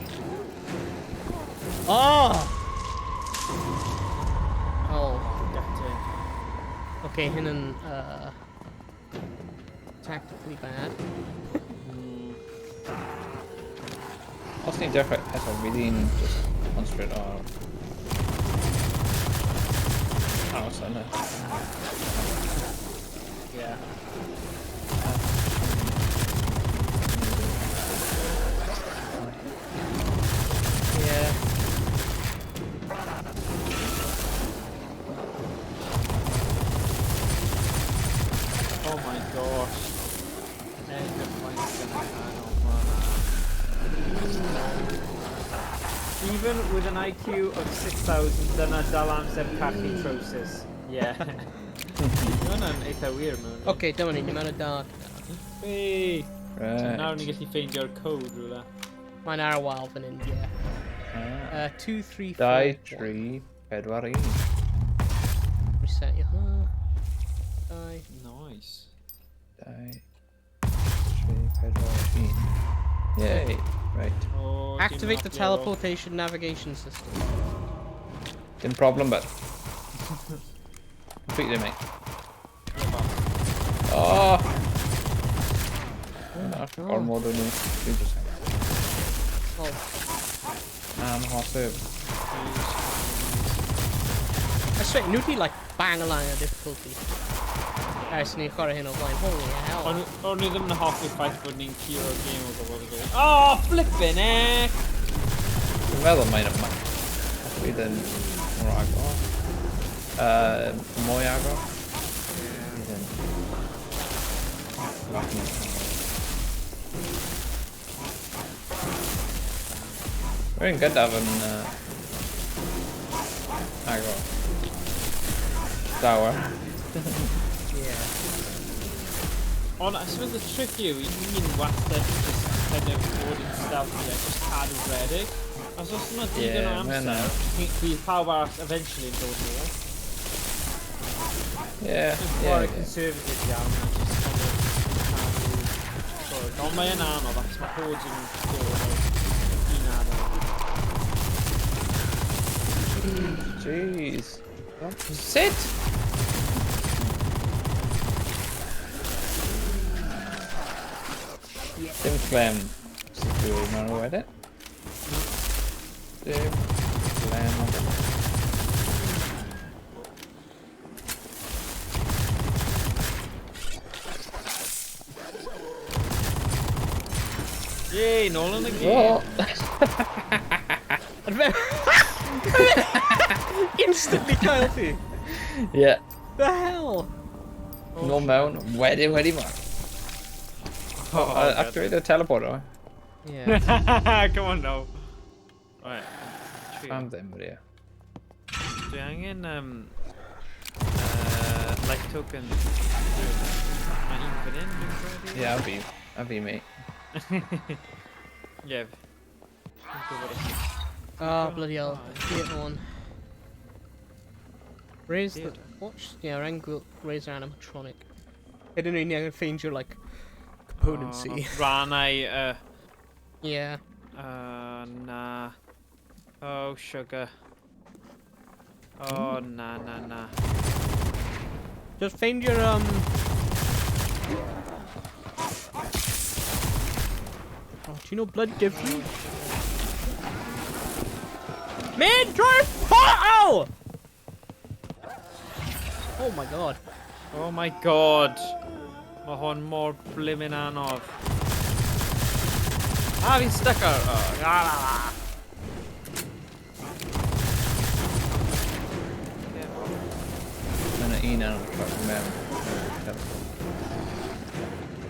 Gutting.
Okay, hyn yn tactically bad.
Os ni'n dechrau eto, fydd hi'n just concentrate ar... aros yna.
Oh my gosh. Even with an IQ of 6,000, dyna dal amser cachu trowsus. Hwna'n eitha wir mewn.
Okay, dyma ni mewn y dark.
Hey!
Right.
Nawr ni'n gallu ffeindio'r code rhywle.
Mae'n ar y wal fan hyn, 2, 3, 4.
2, 3, 4, 1.
Reset your heart.
Nice.
2, 3, 4, 1. Yay. Right.
Oh,
Activate the teleportation navigation system.
Dim problem, but... Completely, mate. Oh! Gormod o nhw. Dwi'n just... Am hosib.
I swear, nhw di like bang a line o difficulty. Ers ni'n chwarae hyn o blaen, holy hell.
O'n ni ddim yn hoffi'r ffaith bod ni'n curo'r game o gofod o gweud. Oh, flippin' heck!
Dwi'n meddwl mae'n yma. Fydd yn mor agor. Mwy agor. Fydd yn... Rwy'n gyntaf yn agor. Dawr.
Ond, I suppose the trick yw, i'n wastad just kind of bod yn stealthy a just cadw redig. Os oes yma digon o amser, bydd pawb arall eventually yn dod nôl. Just more conservative iawn, a just kind of cadw... Ond mae yn anodd, achos mae hordes yn dod o un anodd.
Jeez. Sit! Dim clem sy'n dwi'n marw wedyn. Dim clem.
Yay, nôl yn y gêm.
Instantly cael ti?
Yeah.
The hell?
Nôl mewn, wedi marw. Activate the teleporter.
Yeah.
Come on now. Right.
Am ddim wedi.
Dwi angen life token. Mae un fan hyn, dwi'n credu.
Yeah, a fi mate.
Yeah.
Oh, bloody hell. Theatre one. Raise the... Watch... Yeah, raise our animatronic. I don't know, you can find your, like, componency.
Rannau,
Yeah.
Nah. Oh, sugar. Oh, nah.
Just find your, Oh, do you know blood different? Man, drive! Oh! Oh my god.
Oh my god. Mae hwn mor blimmin anodd. Fi'n stuck ar...
Mae yna un arall mewn.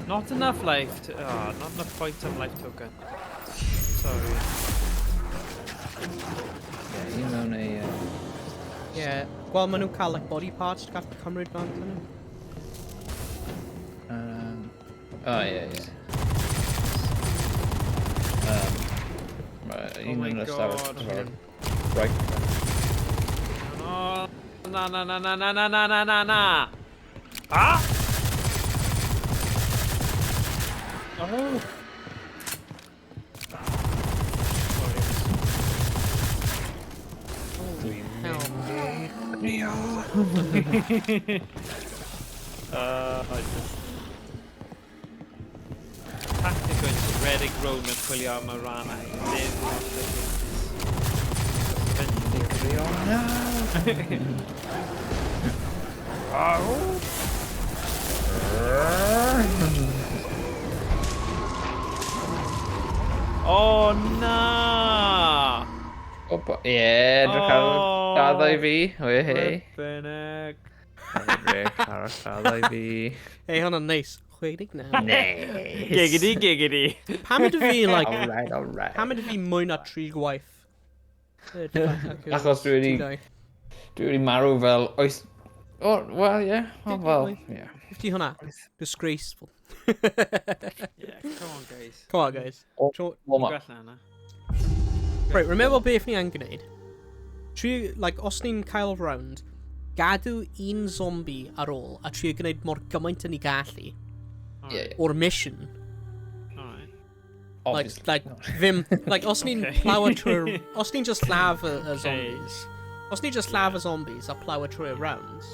Not enough life to... not enough point on life token. Sorry.
Yeah, un mewn ei...
Yeah. Well, maen nhw'n cael, like, body parts gall cymryd fan dyn nhw.
Oh, yeah. Right, un mewn ystafell. Right.
Oh, na. Ah! Oh! I just... Tactical redig rown yn chwilio am y rannau. Oh, na!
Ie, drach ar lladdau fi. Oe, hei.
Bynnag.
Drach ar lladdau fi.
Hey, hwnna'n neis. 69.
Nice.
Giggity.
Pam ydy fi, like...
Alright.
Pam ydy fi mwy na 3 gwaith?
Achos dwi wedi marw fel oes... Oh, well, yeah. Oh, well, yeah.
Fifty hwnna. Disgraceful.
Yeah, come on, guys.
Come on, guys.
Warm up.
Gwella hwnna.
Right, remember beth ni yn gwneud? Like, os ni'n cael round, gadw un zombie ar ôl, a trio gwneud mor gymaint yn ei gallu, o'r mission.
Alright.
Like, ddim, like, os ni'n plower trwy'r, os ni'n just laf y zombies, os ni'n just laf y zombies a plower trwy'r rounds,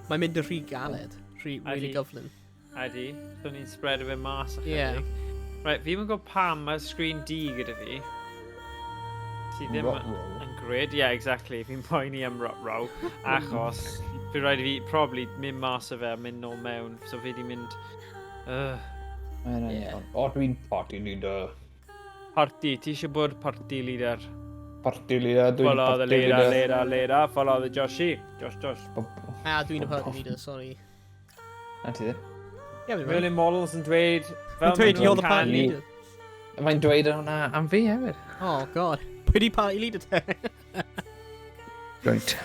mae'n mynd yn rhy galed, really gyflym.
Ydy, so ni'n spread o fe mas a
Yeah.
Right, fi mae'n gwybod pam mae screen D gyda fi. Ti ddim yn grid. Yeah, exactly. Fi'n poeni am row. Achos, fi rhaid i fi probably mynd mas o fe a mynd nôl mewn. So fi di mynd...
O, dwi'n party leader.
Party. Ti eisiau bod party leader?
Parti leader, dwi'n
Follow the
parti
leader, follow the Joshi. Josh.
Dwi'n y party leader, sorry.
Na ti dde.
Ie, fi'n
Merlin Models yn dweud...
Dwi'n dweud you're the party
canu.
leader.
Mae'n dweud hwnna am fi hefyd.
Oh, god. Pwy di party leader te?
Joint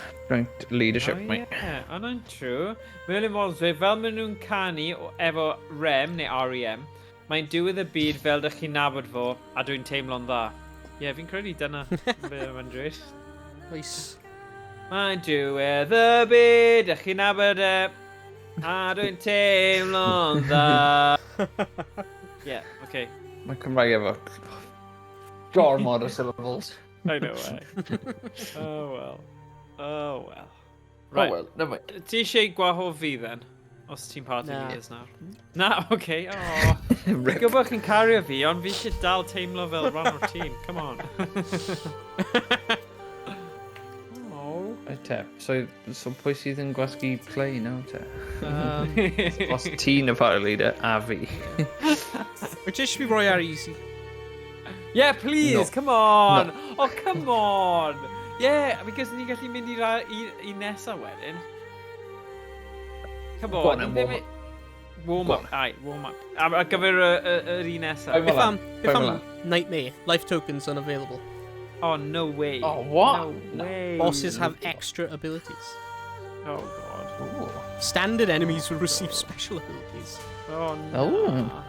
leadership, mate.
Ie, hwnna'n true. Merlin Models dweud, fel maen nhw'n canu efo REM neu REM, mae'n diwedd y byd fel ydych chi'n nabod fo, a dwi'n teimlo'n dda. Ie, fi'n credu dyna beth mae'n dweud.
Oes.
Mae'n diwedd y byd, ydych chi'n nabod e, a dwi'n teimlo'n dda. Ie, oce.
Mae Cymraeg efo gormod o syllables.
I know, right. Oh well. Oh well.
Right. Oh well, never mind.
Ti eisiau gwahodd fi then? Os ti'n party
Na.
leaders nawr? Na, oce. Oh.
Rip.
Gwybod chi'n cario fi, ond fi eisiau dal teimlo fel rhan o'r tîm. Come on. Oh.
Te, so pwy sydd yn gwasgu play nawr te?
Um,
Os ti'n y party leader a fi.
Which should be roi ar easy.
Yeah, please,
No.
come on. No. Oh, come on. Yeah, because ni'n gallu mynd i nesa wedyn. Come
Go
on.
on then,
Warm up. Aye, warm up. Ar gyfer yr un nesa.
Bye, Milan.
If I'm
Milan.
Nightmare, life tokens unavailable.
Oh, no way.
Oh, what?
No way.
Bosses have extra abilities.
Oh, God.
Ooh.
Standard enemies will receive special abilities.
Oh, no.
Oh.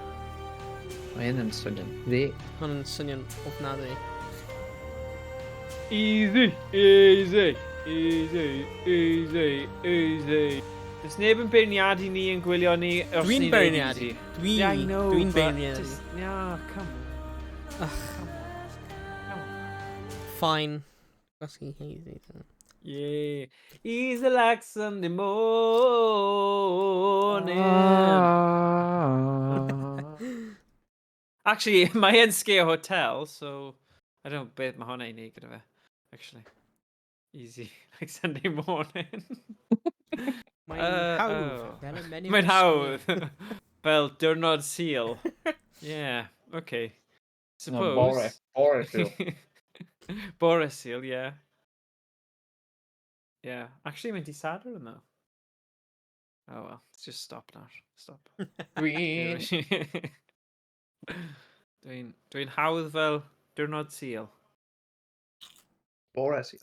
Mae hyn yn swnio'n ddi.
Mae'n swnio'n ofnadwy.
Easy, easy, easy, easy, easy. Does neb yn beirniadu ni yn gwylio ni os
Dwi'n
ni
beirniadu.
Yeah, I know,
Dwi'n
but
beirniadu.
just- Yeah, come on.
Ugh.
Come on.
Fine. Gwasgu hazy.
Yeah. Easy like Sunday morning. Actually, mae yn Sker Hotel, so I don't know beth mae hwnna i wneud gyda fe, actually. Easy, like Sunday morning.
Mae'n hawdd.
oh.
Fel y menyn
Mae'n
ysgol.
hawdd. Fel diwrnod Sul. Yeah, okay.
No,
Suppose.
Bore Sul.
Bore Sul, yeah. Yeah, actually mae'n di sadwr yno. Oh well, let's just stop now. Stop.
Dwi'n...
Dwi'n hawdd fel diwrnod Sul.
Bore Sul.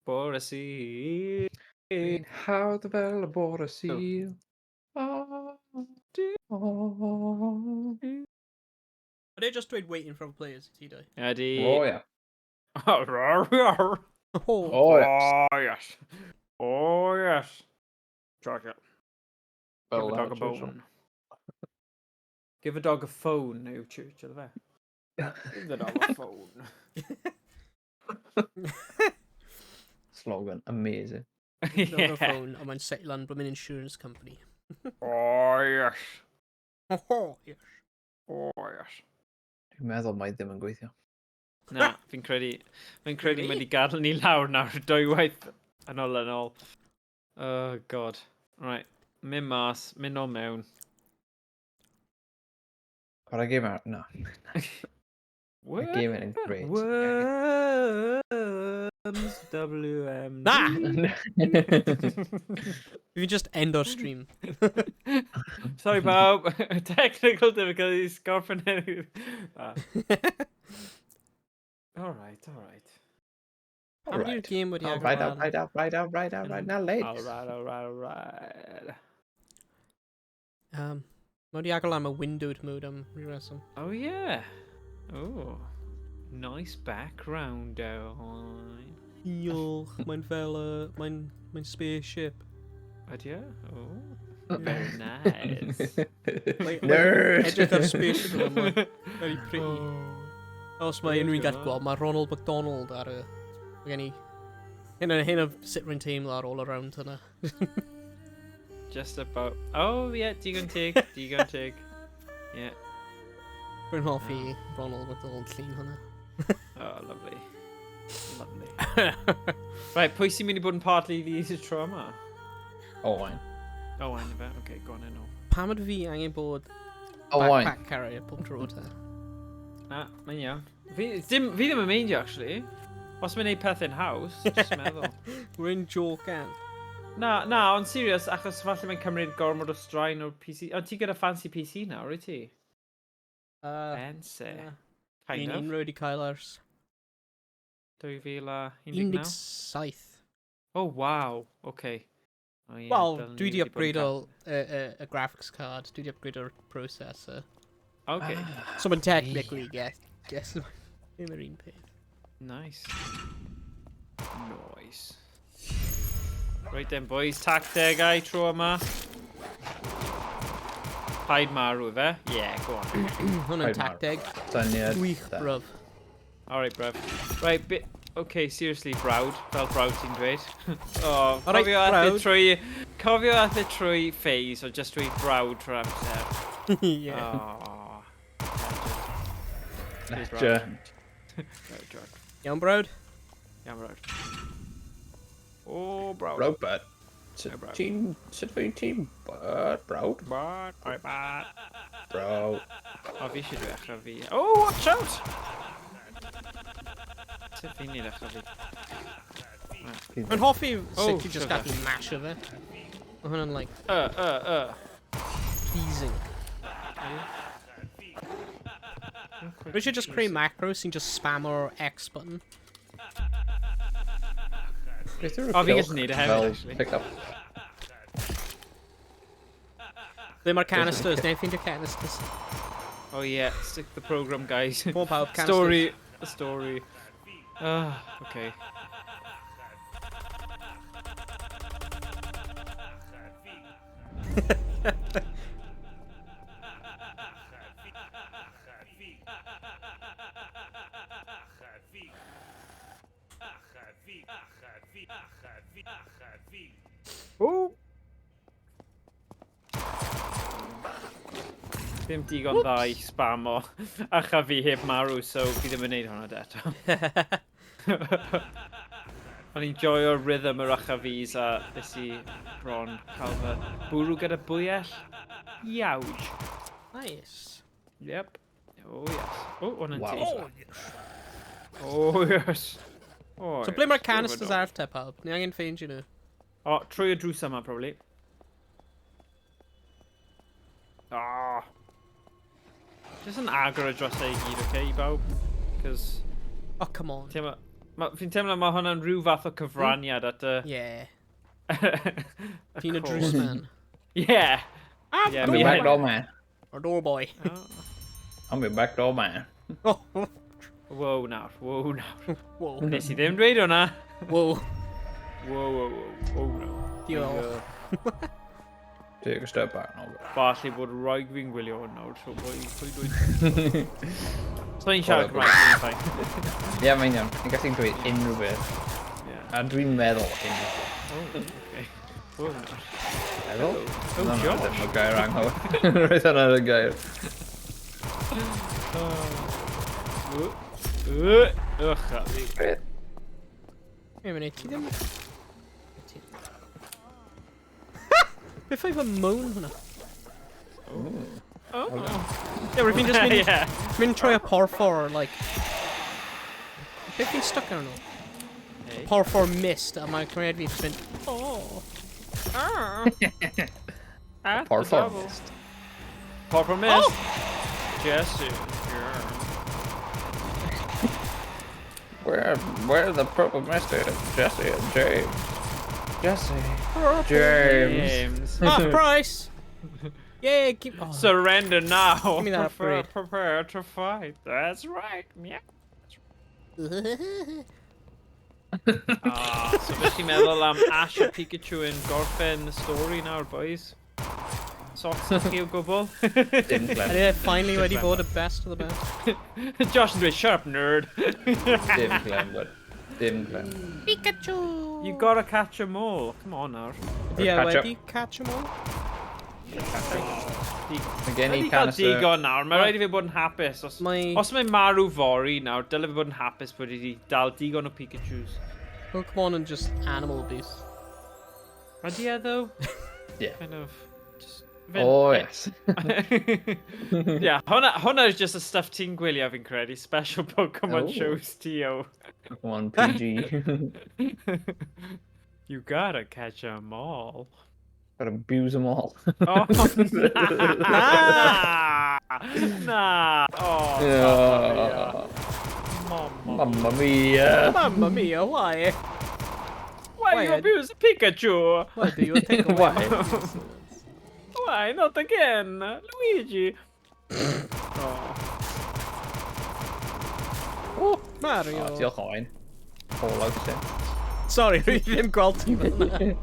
Bore Sul.
Dwi'n hawdd fel y bore Sul. Oh.
Are they just dweud waiting for players, ti dweud?
Ydy.
Oh, yeah.
Oh, rar, rar.
Oh,
Oh, yeah.
Oh, yes. Oh, yes. Chocolate. Give
Fel
a dog a
Churchill.
bone. Give a dog a phone, no Churchill, fe. Give the dog a phone.
Slogan, amazing.
Dog a phone, ond mae'n setlan bod mae'n insurance company.
Oh, yes.
Oh, yes.
Oh, yes.
Dwi'n meddwl mae ddim yn gweithio.
Na, fi'n credu
Really?
mynd i gadael ni lawr nawr dwywaith yn ôl. Oh, God. Right, mynd mas, mynd o mewn.
Chwarae game out? No.
What?
Game in great.
Worms, WM.
Na! We can just end our stream.
Sorry, Bob. Technical difficulties. Gorffen Alright.
How many game would you have?
Right out, now late.
Alright.
Mae di agor am y windowed mode am rhyw reswm.
Oh, yeah. Oh. Nice background, Owain.
Diolch, mae'n fel, mae'n spaceship.
Ydy e? Oh. Very nice.
Nerd!
Edrych ar spaceship yma, mae'n very pretty. Os mae unrhyw'n gallu gweld, mae Ronald McDonald ar y... Mae gen i... Hyn o sut rwy'n teimlo ar all around hynna.
Just about... Oh, yeah, digon tig. Yeah.
Rwy'n hoffi Ronald McDonald llun hynna.
Oh, lovely. Right, pwy sy'n mynd i bod yn partly leader tro yma?
Owain.
Owain, yfe? Okay, go on in o.
Pam ydw fi angen bod
Owain.
backpack carrier pob tro te?
Na, mae'n iawn. Fi ddim yn meindio, actually. Os mae'n neud pethau'n haws, just meddwl.
Rwy'n jocan.
Na, ond serious, achos falle mae'n cymryd gormod o straen o'r PC. Ond ti gyda fancy PC nawr, wyt ti? Pense. Kind of.
Un rwy wedi cael ers
2019?
17.
Oh, wow. Okay. Oh, yeah,
Wel,
fel
dwi
ni
wedi
bod yn
upgrade y graphics card, dwi wedi upgrade o'r processor.
Okay.
So mae'n technically, yes, ddim yr un peth.
Nice. Nice. Right then, boys. Tactegau tro yma. Paid marw fe. Yeah, go on.
Hwna'n tacteg.
Syniad.
Gwych, bruv.
Alright, bruv. Right, okay, seriously, brawd. Fel brawd ti'n dweud. Oh,
Alright,
cofio ath y trwy phase o just dweud brawd trwy amser.
Yeah.
Oh.
Legend.
Iawn, brawd?
Iawn, brawd. Oh, brawd.
Brawd, bud.
Brawd.
Sut fi'n team? Brawd.
Brawd. Alright, bad.
Brawd.
O, fi eisiau dechrau fi. Oh, watch out! Sut fi'n ei dechrau fi?
Mae'n hoffi
Oh,
sut ti just
sugar.
gallu masho fe. Mae hwnna'n, like, pleasing. We should just create macros sy'n just spam o'r X button.
Oh, fi gallu neud e hefyd, actually.
Pick up.
Ble mae'r canisters, neu'n ffeindio canisters.
Oh yeah, stick the program, guys.
Pob pawb, canisters.
Story. Okay. Ooh. Dim digon dda i spamo acha fi heb marw, so fi ddim yn neud hwnna eto. O'n i'n joio'r rhythm yr acha fis a beth i bron cael fy bwrw gyda bwyell. Iawj.
Nice.
Yep. Oh yes. Oh, hwnna'n
Wow.
ti. Oh yes. Oh,
So ble mae'r canisters ar te, pawb? Ni angen ffeindio nhw.
O, trwy y drws yma, probably. Ah. Just yn agor y drosau i gyd, okay, bawb? Cos...
Oh, come on.
Fi'n teimlo mae hwnna'n rhyw fath o cyfraniad at y...
Yeah. Ti'n y drws man.
Yeah.
I'm the back door man.
Or door boy.
I'm the back door man.
Oh.
Whoa nawr.
Whoa.
Nes i ddim dweud hwnna.
Whoa.
Whoa no.
Diolch.
Take a step back now.
Falle bod rhaid fi'n gwylio hwn nawr, so pwy dweud. So ni'n siarad Cymraeg, fine.
Ie, mae'n iawn. Ni'n gallu'n dweud unrhyw beth. A dwi'n meddwl unrhyw beth.
Oh, okay. Whoa no.
Meddwl?
Oh,
No,
Josh.
ddim o gair anghywir. Roedd hwnna'n y gair.
Ych, a fi.
Greit.
Wait a minute, ti ddim... Beth oedd fy mown hwnna?
Oh.
Yeah, fi'n just mynd...
Yeah.
Mynd trwy y porffor, like... Beth fi'n stuck ar nhw?
Hey.
Porffor mist, a mae'n cymryd fi'n just mynd... Oh.
Performance.
Porffor mist. Jesse.
Where the purple mist is? Jesse and James. Jesse. James.
Half price! Yeah, keep... Oh.
Surrender now.
Give me that upgrade.
Prepare to fight. That's right. Yeah. So beth ti'n meddwl am Ash a Pikachu yn gorffen y stori nawr, boys? Socks yn chi o gwbl?
Dim
And
clem.
yeah, finally wedi bod y best of the best.
Josh yn dweud, shut up, nerd.
Dim clem, bud. Dim clem.
Pikachu!
You gotta catch 'em all. Come on nawr.
Yeah,
catch up.
wedi catch 'em all?
Mae gen i
Wedi cael
canister.
digon nawr. Mae rhaid i fi bod yn hapus. Os mae marw fori nawr, dyle fi bod yn hapus bod wedi dal digon o Pikachus.
Pokemon and just animal abuse.
Ydy e, though?
Yeah.
Kind of, just
Oh, yes.
Yeah, hwnna is just y stuff ti'n gwylio fi'n credu. Special Pokemon
Oh.
shows T.O.
Come on, PG.
You gotta catch 'em all.
Gotta abuse them all.
Oh, nah! Nah! Oh,
Yeah.
Mamma mia.
Mamma mia.
Mamma mia, why?
Why you abuse Pikachu?
Why do you take away
Why?
my innocence?
Why not again? Luigi. Oh.
Oh, Mario.
Oh, diolch Owain. Fallout sen.
Sorry, dwi ddim gweld ti fel yna.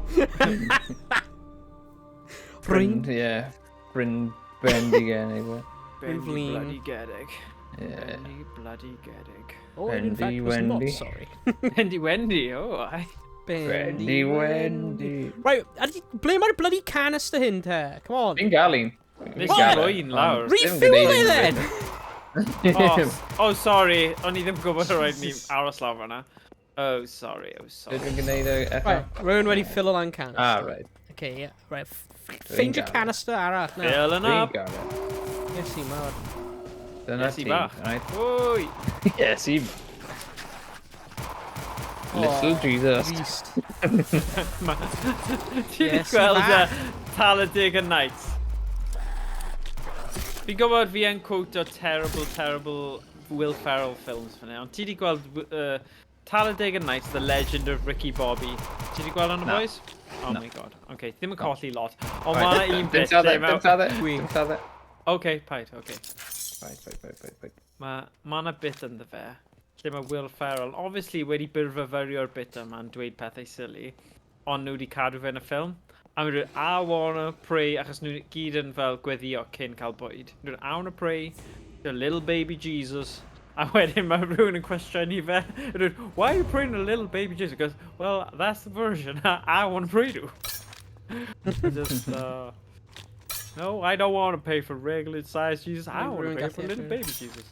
Bryn, yeah. Bryn bendigenig.
Bendy
Flint.
bloody Geddig.
Yeah.
Bendy bloody Geddig.
Oh, in fact,
Wendy,
was not
Wendy.
sorry.
Bendy Wendy, oh I.
Bendy Wendy.
Right, ble mae'r bloody canister hyn te? Come on.
Fi'n gael un.
Nes i roi un lawr.
Refuel it then!
Oh, sorry. O'n i ddim gwybod o rhaid ni aros lawr fan'na. Oh, sorry, oh, sorry.
Dwi'n gwneud y echo.
Right, rwy'n wedi fill o lan canister.
Ah, right.
Okay, yeah, right. Find your canister arall. No.
Filling
Fi'n
up.
gael e.
Yes, i mawr.
Dyna
Yes, i
ti.
bach.
Right.
Wy.
Yes, i. Little Jesus.
Beast.
Ti wedi
Yes, i
gweld
bach.
Talladega Nights? Fi'n gwybod fi yn quote o terrible Will Ferrell films fan hyn, ond ti wedi gweld Talladega Nights, The Legend of Ricky Bobby. Ti wedi gweld hwnna,
Na.
boys? Oh
Na.
my god. Okay, ddim yn colli lot. Ond mae yna un bit.
Dim tadde.
Okay, paid, okay.
Paid.
Mae yna bit ynddo fe. Lle mae Will Ferrell, obviously wedi byrfyfyrio'r bit yma'n dweud pethau silly, ond nhw wedi cadw fe yn y ffilm. A mae'n dweud, I wanna pray, achos nhw gyd yn fel gweddio cyn cael bwyd. Nhw'n dweud, I wanna pray to little baby Jesus. A wedyn mae rhywun yn cwestiynu fe. Nhw'n dweud, why are you praying to little baby Jesus? He goes, well, that's the version I wanna pray to. Just, no, I don't want to pay for regular size Jesus. I want to pay for little baby Jesus.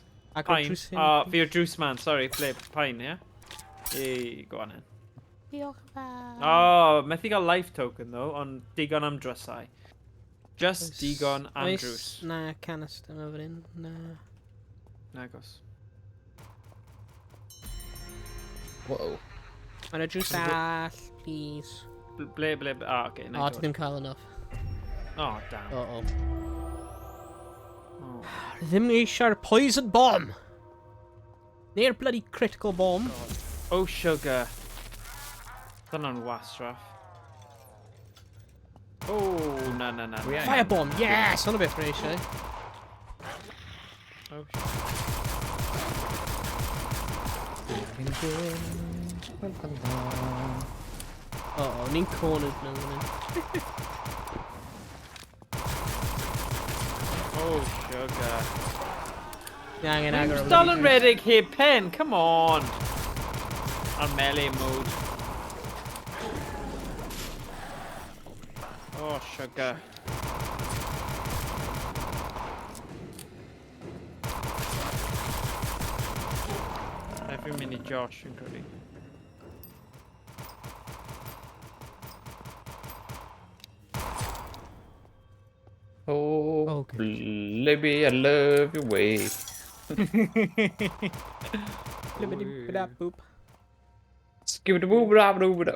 Pine. For your juice man. Sorry, Flip. Pine, yeah? Hey, go on then.
Diolch yn fawr.
Oh, methu gael life token though, ond digon am drysau. Just digon am drws.
Na canister yma fan hyn. Na.
Nagos.
Whoa.
Mae'n y drws arall, please.
Ble, okay.
O, ti ddim cael enough.
Oh, damn.
O.
Oh.
Ddim eisiau'r poison bomb. Neu'r bloody critical bomb.
Oh, sugar. Dyna'n wastraff. Oh, na.
Fire bomb, yes! Hwnnw beth rhaid eisiau.
Oh,
O, ni'n cornered na fan
oh, sugar.
Ni angen agor o
Dal yn redig heb pen, come on. Ar melee mode. Oh, sugar. Every minute Josh yn credu.
Oh,
Okay.
baby, I love your way.
Boop.
Skibidi-boo-bra-boo-bra.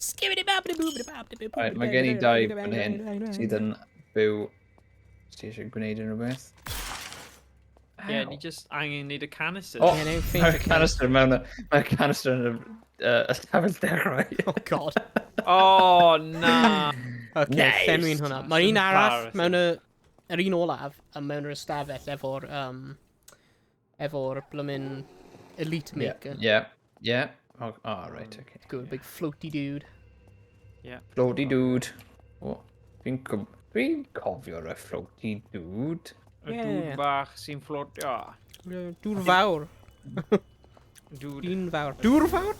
Skibbidi-babbidi-boobidi-babbidi-boop.
Right, mae gen I dau fan hyn sydd yn byw. Ti eisiau gwneud unrhyw beth?
Yeah, ni just angen neud y canisters.
Oh,
Yeah, no,
mae'r canister mewn Mae'r canister yn y stafell dechrau.
Oh god.
Oh, na.
Okay,
Nice.
llenwi'n hwnna. Mae'r un arall
Embarrassing.
mewn yr un olaf a mewn yr ystafell efo'r blymyn elite maker.
Yeah. Oh, right, okay.
Good, big floaty dude.
Floaty dude. Oh, fi'n cofio'r y floaty dude.
Y dŵr bach sy'n fflotio.
Dŵr fawr.
Dŵr.
Dyn fawr. Dŵr fawr?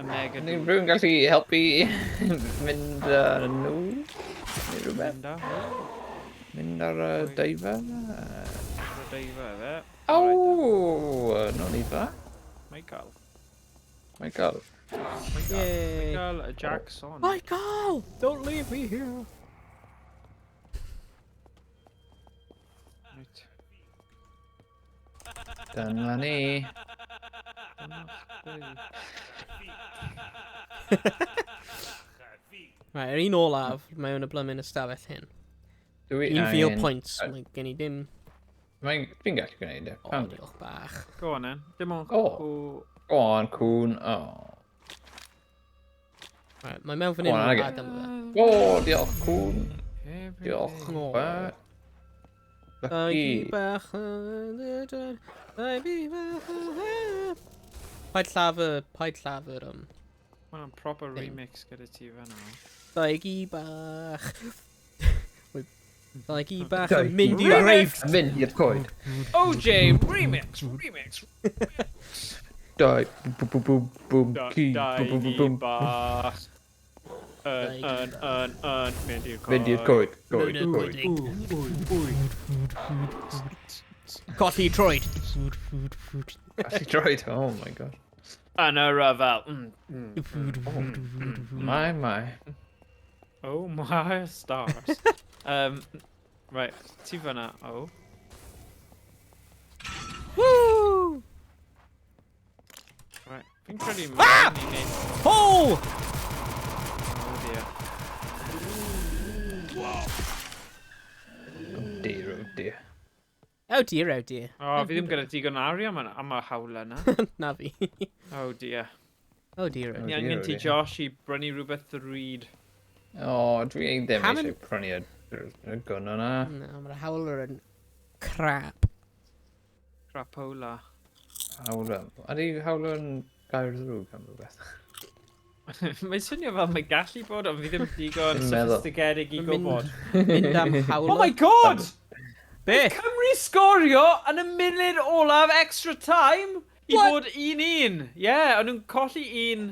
Y mega
Neu
dŵr.
rhywun gallu helpu mynd â nhw? Neu rhywbeth? Mynd ar y deifa?
Deifa, fe.
Aww! Nôl i fa?
Michael.
Michael.
Yay.
Michael Jackson.
Michael! Don't leave me here.
Dyna ni.
Right, yr un olaf mewn y blymyn ystafell hyn. Un fi o pwynt, mae gen i dim...
Fi'n gallu gwneud e.
O, diolch bach.
Go on then. Dim ond.
O. Go on, cwn. O.
Right, mae mewn fan hyn
Go on,
yn
age.
adam o fe.
O, diolch, cwn. Diolch.
O.
Lucky.
bach... Paid llafur,
Mae'n proper remix gyda ti fan o.
Daigi bach... Daigi bach yn mynd i'r reif.
Mynd i'r coed.
OJ, remix.
Dai, boom, key, boom,
bach. Mynd
mynd i'r coed. Coed.
Colli troed.
Gallu droed, oh my god.
Yn y ryfel.
My.
Oh my stars. Right, ti fanna, oh.
Woo!
Right, fi'n credu mae'n i neud.
Oh!
Oh dear.
Oh dear.
Oh dear.
O, fi ddim gyda digon arian am y hawl yna.
Na fi.
Oh dear.
Oh dear.
Ni angen ti Josh I brynu rhywbeth read.
O, dwi ddim
Pam
eisiau prynu y gun o'na.
No, mae'r howler yn crap.
Crapola.
Howler. Ydy howler yn gair ddrwg am rhywbeth?
Mae'n swnio fel mae gallu bod, ond fi ddim digon
Dwi'n meddwl.
sophisticedig I gwybod.
Mynd am howler.
Oh my god!
Be?
Cymru sgorio yn y munud olaf extra time I
What?
bod 1-1. Ie, o'n nhw'n colli 1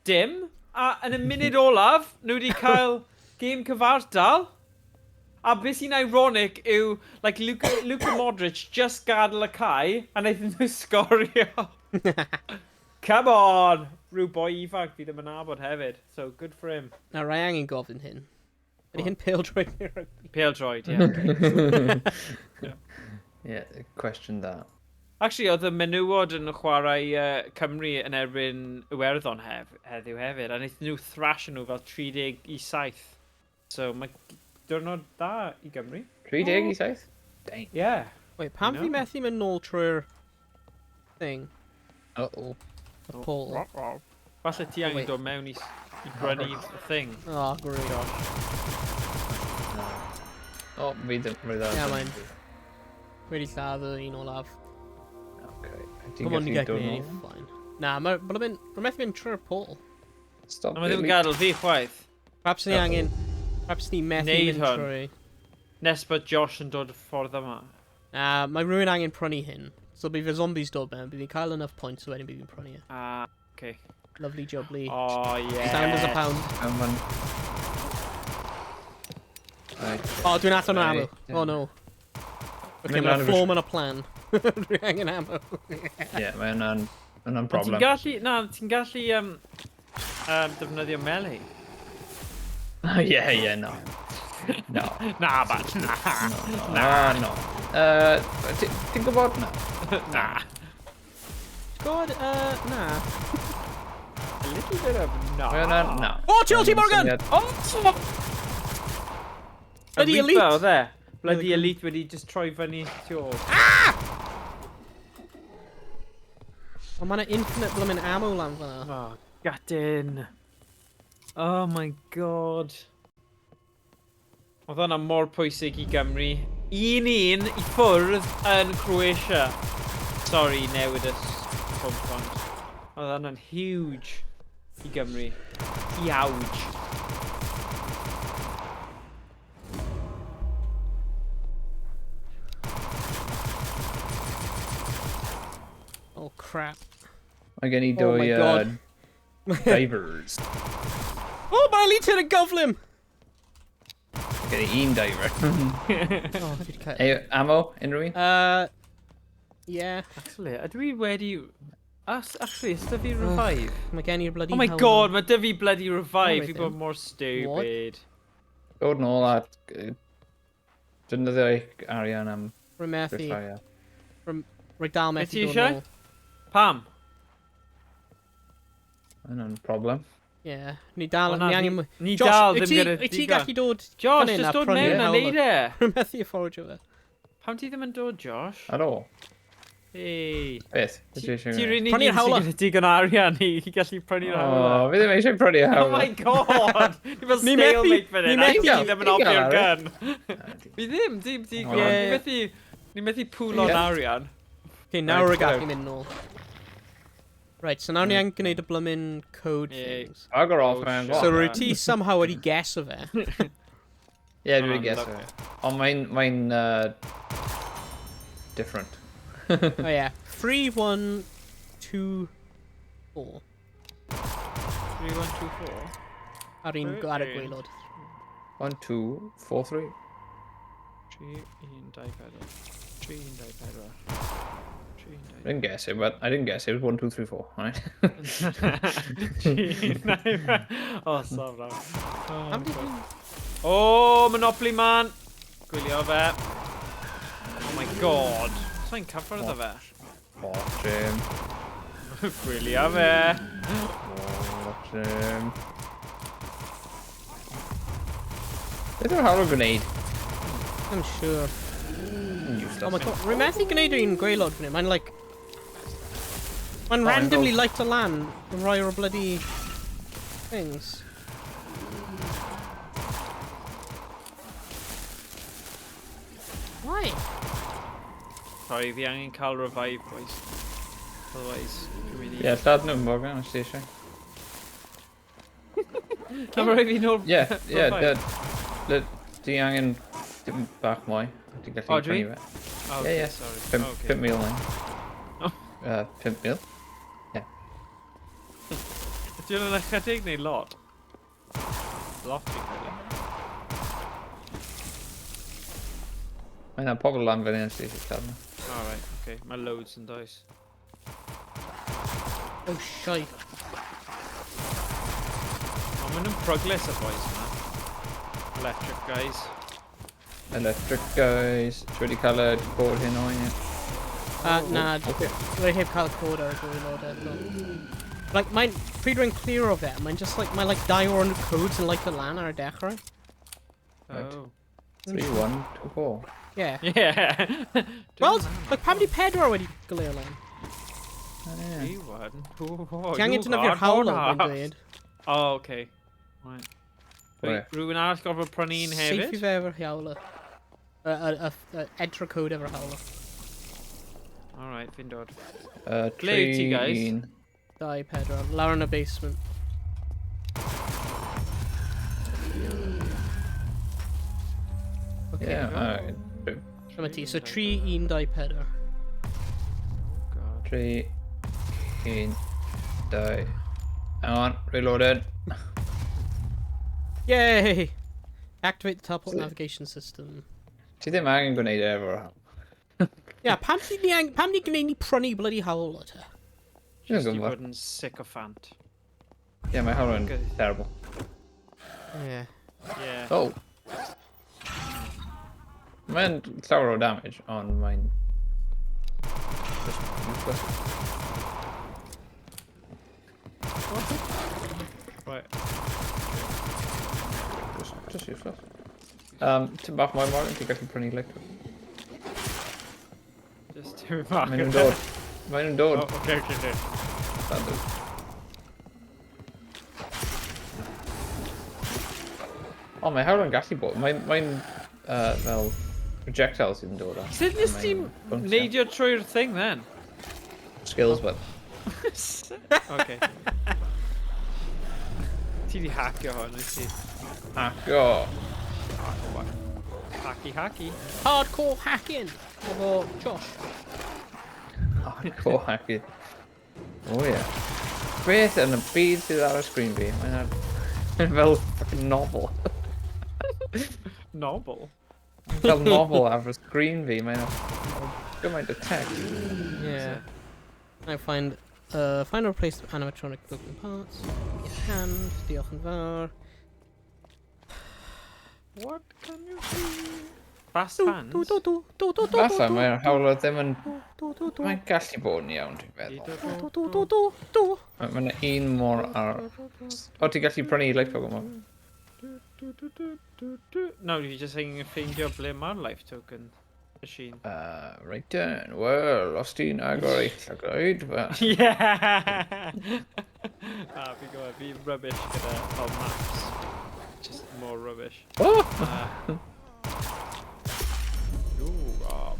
dim, a yn y munud olaf, nhw wedi cael gêm cyfartal. A beth sy'n ironic yw, like, Luka Modric just gadael y cae, a wnaethon nhw sgorio. Come on! Rhyw boi ifanc fi ddim yn nabod hefyd, so good for him.
Na, rai angen gofyn hyn. Ydy hyn pêl-droed neu rygbi?
Pêl-droed, ie.
Yeah, question that.
Actually, oedd y menywod yn chwarae Cymru yn erbyn Iwerddon heddiw hefyd, a wnaethon nhw thrasho nhw fel 37. So, mae diwrnod da I Gymru.
37? Dang.
Yeah.
Wait, pam fi methu mynd nôl trwy'r thing?
Uh-oh.
Y pôl.
Falle ti angen dod mewn I brynu y thing.
Oh, great.
O, fi ddim rhywbeth.
Ie, mae'n wedi lladd un olaf.
Okay.
Come on, you get me. Fine. Na, mae'n methu mynd trwy'r pôl.
Stop.
A mae ddim yn gadael fi chwaith.
Perhaps ni angen... Perhaps ni methu
Neud
mynd
hwn.
trwy...
Nes bod Josh yn dod y ffordd yma.
Na, mae rhywun angen prynu hyn. So bydd y zombies dod mewn, bydd fi'n cael enough points so wedyn bydd fi'n prynu e.
Ah, okay.
Lovely jubbly.
Oh, yeah.
Sound as a pound. Oh, dwi'n allan o ammo. Oh no. Okay, mae'n flaw yn y plan. Dwi'n angen ammo.
Yeah, mae hwnna'n problem.
Ti'n gallu defnyddio melee.
Yeah, no. No.
Na, bach,
No. Ti'n gwybod na?
Na.
God, na.
A little bit of no.
Mae hwnna'n... No.
Oh, Chelsea Morgan!
Oh!
Bloody elite!
O, dde. Bloody elite wedi just troi fyny tu ôl.
Oh, mae'n infinite bloomin' ammo lan fan'na.
Oh, gatyn. Oh my god. Oedd hwnna mor pwysig I Gymru. 1-1 I ffwrdd yn Croatia. Sorry, newid y ffwmpont. Oedd hwnna'n huge I Gymru. Huge.
Oh, crap.
Mae gen I
Oh my
dwy
God.
divers.
Oh, mae'n elite yn y gyflym!
Gen I un diver.
Oh, fi 'di cael...
Ammo, unrhyw un?
Yeah.
Actually, ydw I wedi... Actually, is da fi revive?
Mae gen i'r bloody
Oh my
helmet.
god, mae da fi bloody revive.
Oh,
Fi
right
bod mor stupid.
Dod nôl at... Defnyddio eich arian am
Rwy methu...
Ie.
Rwy dal
Be
methu
ti
dod
isie?
nôl.
Pam?
Yna'n problem.
Ie. Ni dal...
O, na,
Ni angen...
Ni
Josh,
dal
wyt
ddim gyda
ti
digon.
gallu dod...
Josh,
fan hyn
just
a
dod
prynu
mewn a
hawla?
neud e.
Rwy methu affordio fe.
Pam ti ddim yn dod, Josh?
Ar ôl.
Hei.
Beth?
Ti
Ti
rini
Prynu'r
sy'n
hawla.
gyda digon o arian i gallu prynu'r hawla.
O, fi ddim eisiau prynu
Oh
hawla.
my god! Ni fel
Ni
stalemate fan
ni
hyn.
methu-
Ti ddim yn
ni
ofio'r
gael
gun. Fi ddim, dim digon.
Ie.
Ni methu pwlo'n
Ie.
arian.
Okay, nawr
Right,
rwy gallu
so-
mynd nôl. Right, so nawr ni angen gwneud y blymyn code
Ie.
things.
Bugger off,
Oh,
man.
shit.
So rwy ti somehow wedi guess o fe.
Ie, dwi'n
Oh,
guess
look.
it. Ond mae'n different.
Oh yeah. 3, 1, 2, 4.
3, 1, 2, 4.
Ar un ar y gwaelod.
1, 2, 4, 3.
3, 1, 2, 4. 3, 1, 2, 4. 3, 1, 2, 4.
I didn't guess it, but I didn't guess it. It was 1, 2, 3, 4. Right?
Oh, stop now.
Am di dwi'n...
Oh, Monopoly Man! Gwylio fe. Oh my god. Sa'n cyffwrdd o fe?
Watch him.
Gwylio fe.
Watch him. Beth yw'r hawl o gwneud?
I'm sure.
Useless.
Oh my god, rwy methu gwneud un gwaelod fan hyn. Mae'n like... Mae'n
Oh,
randomly
I'm
light o lan yn rhoi o'r bloody... things. Why?
Sorry, fi angen cael revive, boys. Otherwise, dwi'n mynd i...
Ie, llad nhw'n bog gan, os ti eisiau.
Na, mae rhaid fi nôl...
Ie, di angen dim bach mwy. Di gallu
O, dwi?
prynu fe.
Oh,
Ie, ie.
sorry. Okay.
5,000 lan.
Oh.
5,000?
Ydy hwnna'n ychydig neu lot? Lot fi'n credu.
Mae yna pobl lan fan hyn sy'n llad nhw.
Alright, okay. Mae loads yn does.
Oh shite.
O, maen nhw'n progress y boys yma. Electric guys.
Electric guys. Dwi wedi cael y cod hyn o'n ie.
Na, rwy heb cael y cod ar y gwaelod eto. Like, mae'n... Pryd rwy'n clear o fe, mae'n just like... Mae'n like 2 o'r codes yn like o lan ar y dechrau.
Right.
Oh.
3, 1, 2, 4.
Yeah.
Yeah.
Wel, like, pam di 4 wedi gylio lan?
Three, one.
Ti angen dynafio'r hawl o'n dweud.
Oh, okay. Right.
Where?
Rwy'n arall gorfod prynu'n
Seifi
hefyd?
fe efo'r hawla. Edra code efo'r hawla.
Alright, fi'n dod.
Ble
yw ti, guys?
2, 4, lawr yn y basement. Okay.
Yeah, alright.
Lle mae ti? So 3, 1, 2, 4.
Oh, God.
3, 1, 2. Hang on, reloaded.
Yay! Activate the teleport
So-
navigation system.
Ti ddim angen gwneud e efo'r hawl.
Yeah, pam ni gwneud ni prynu bloody hawl o te?
Dwi'n
Just i
gwybod.
fod yn sycophant.
Ie, mae hawl yn
Good.
terrible.
Yeah.
Yeah.
Oh! Mae'n llawer o damage, ond mae'n... just useless.
Right.
Just useless. Ti'n bach mwy Morgan, ti'n gallu prynu electric.
Just do back.
Mae nhw'n dod. Mae nhw'n
Oh,
dod.
okay.
Standard. O, mae hawl yn gallu bod. Mae'n fel projectile sydd yn dod o.
Sut nes ti neidio trwy'r thing then?
Skills, but...
Okay. Ti di hackio hwn, wyt ti?
Hacio!
Hacky.
Hardcore hacking! Efo Josh.
Hardcore hacking. O ie. Beth yn y byd sydd ar y sgrin fi? Mae'n fel fucking novel.
Novel?
Fel novel ar y sgrin fi. Mae'n gymaint o text.
Yeah. I find or replace animatronic broken parts. Your hand, diolch yn fawr.
What can you see? Fast hands?
Fatha, mae'r hawlo ddim yn... Mae'n gallu bod yn iawn, dwi'n meddwl. Mae yna un mor ar... O, ti'n gallu prynu life token yma?
No, fi jyst yn ffeindio ble mae'r life token machine.
Right then, wel, os ti'n agor eitha gwaed,
Yeah! Fi'n gwybod, fi'n rubbish gyda maps. Just more rubbish.
Oh!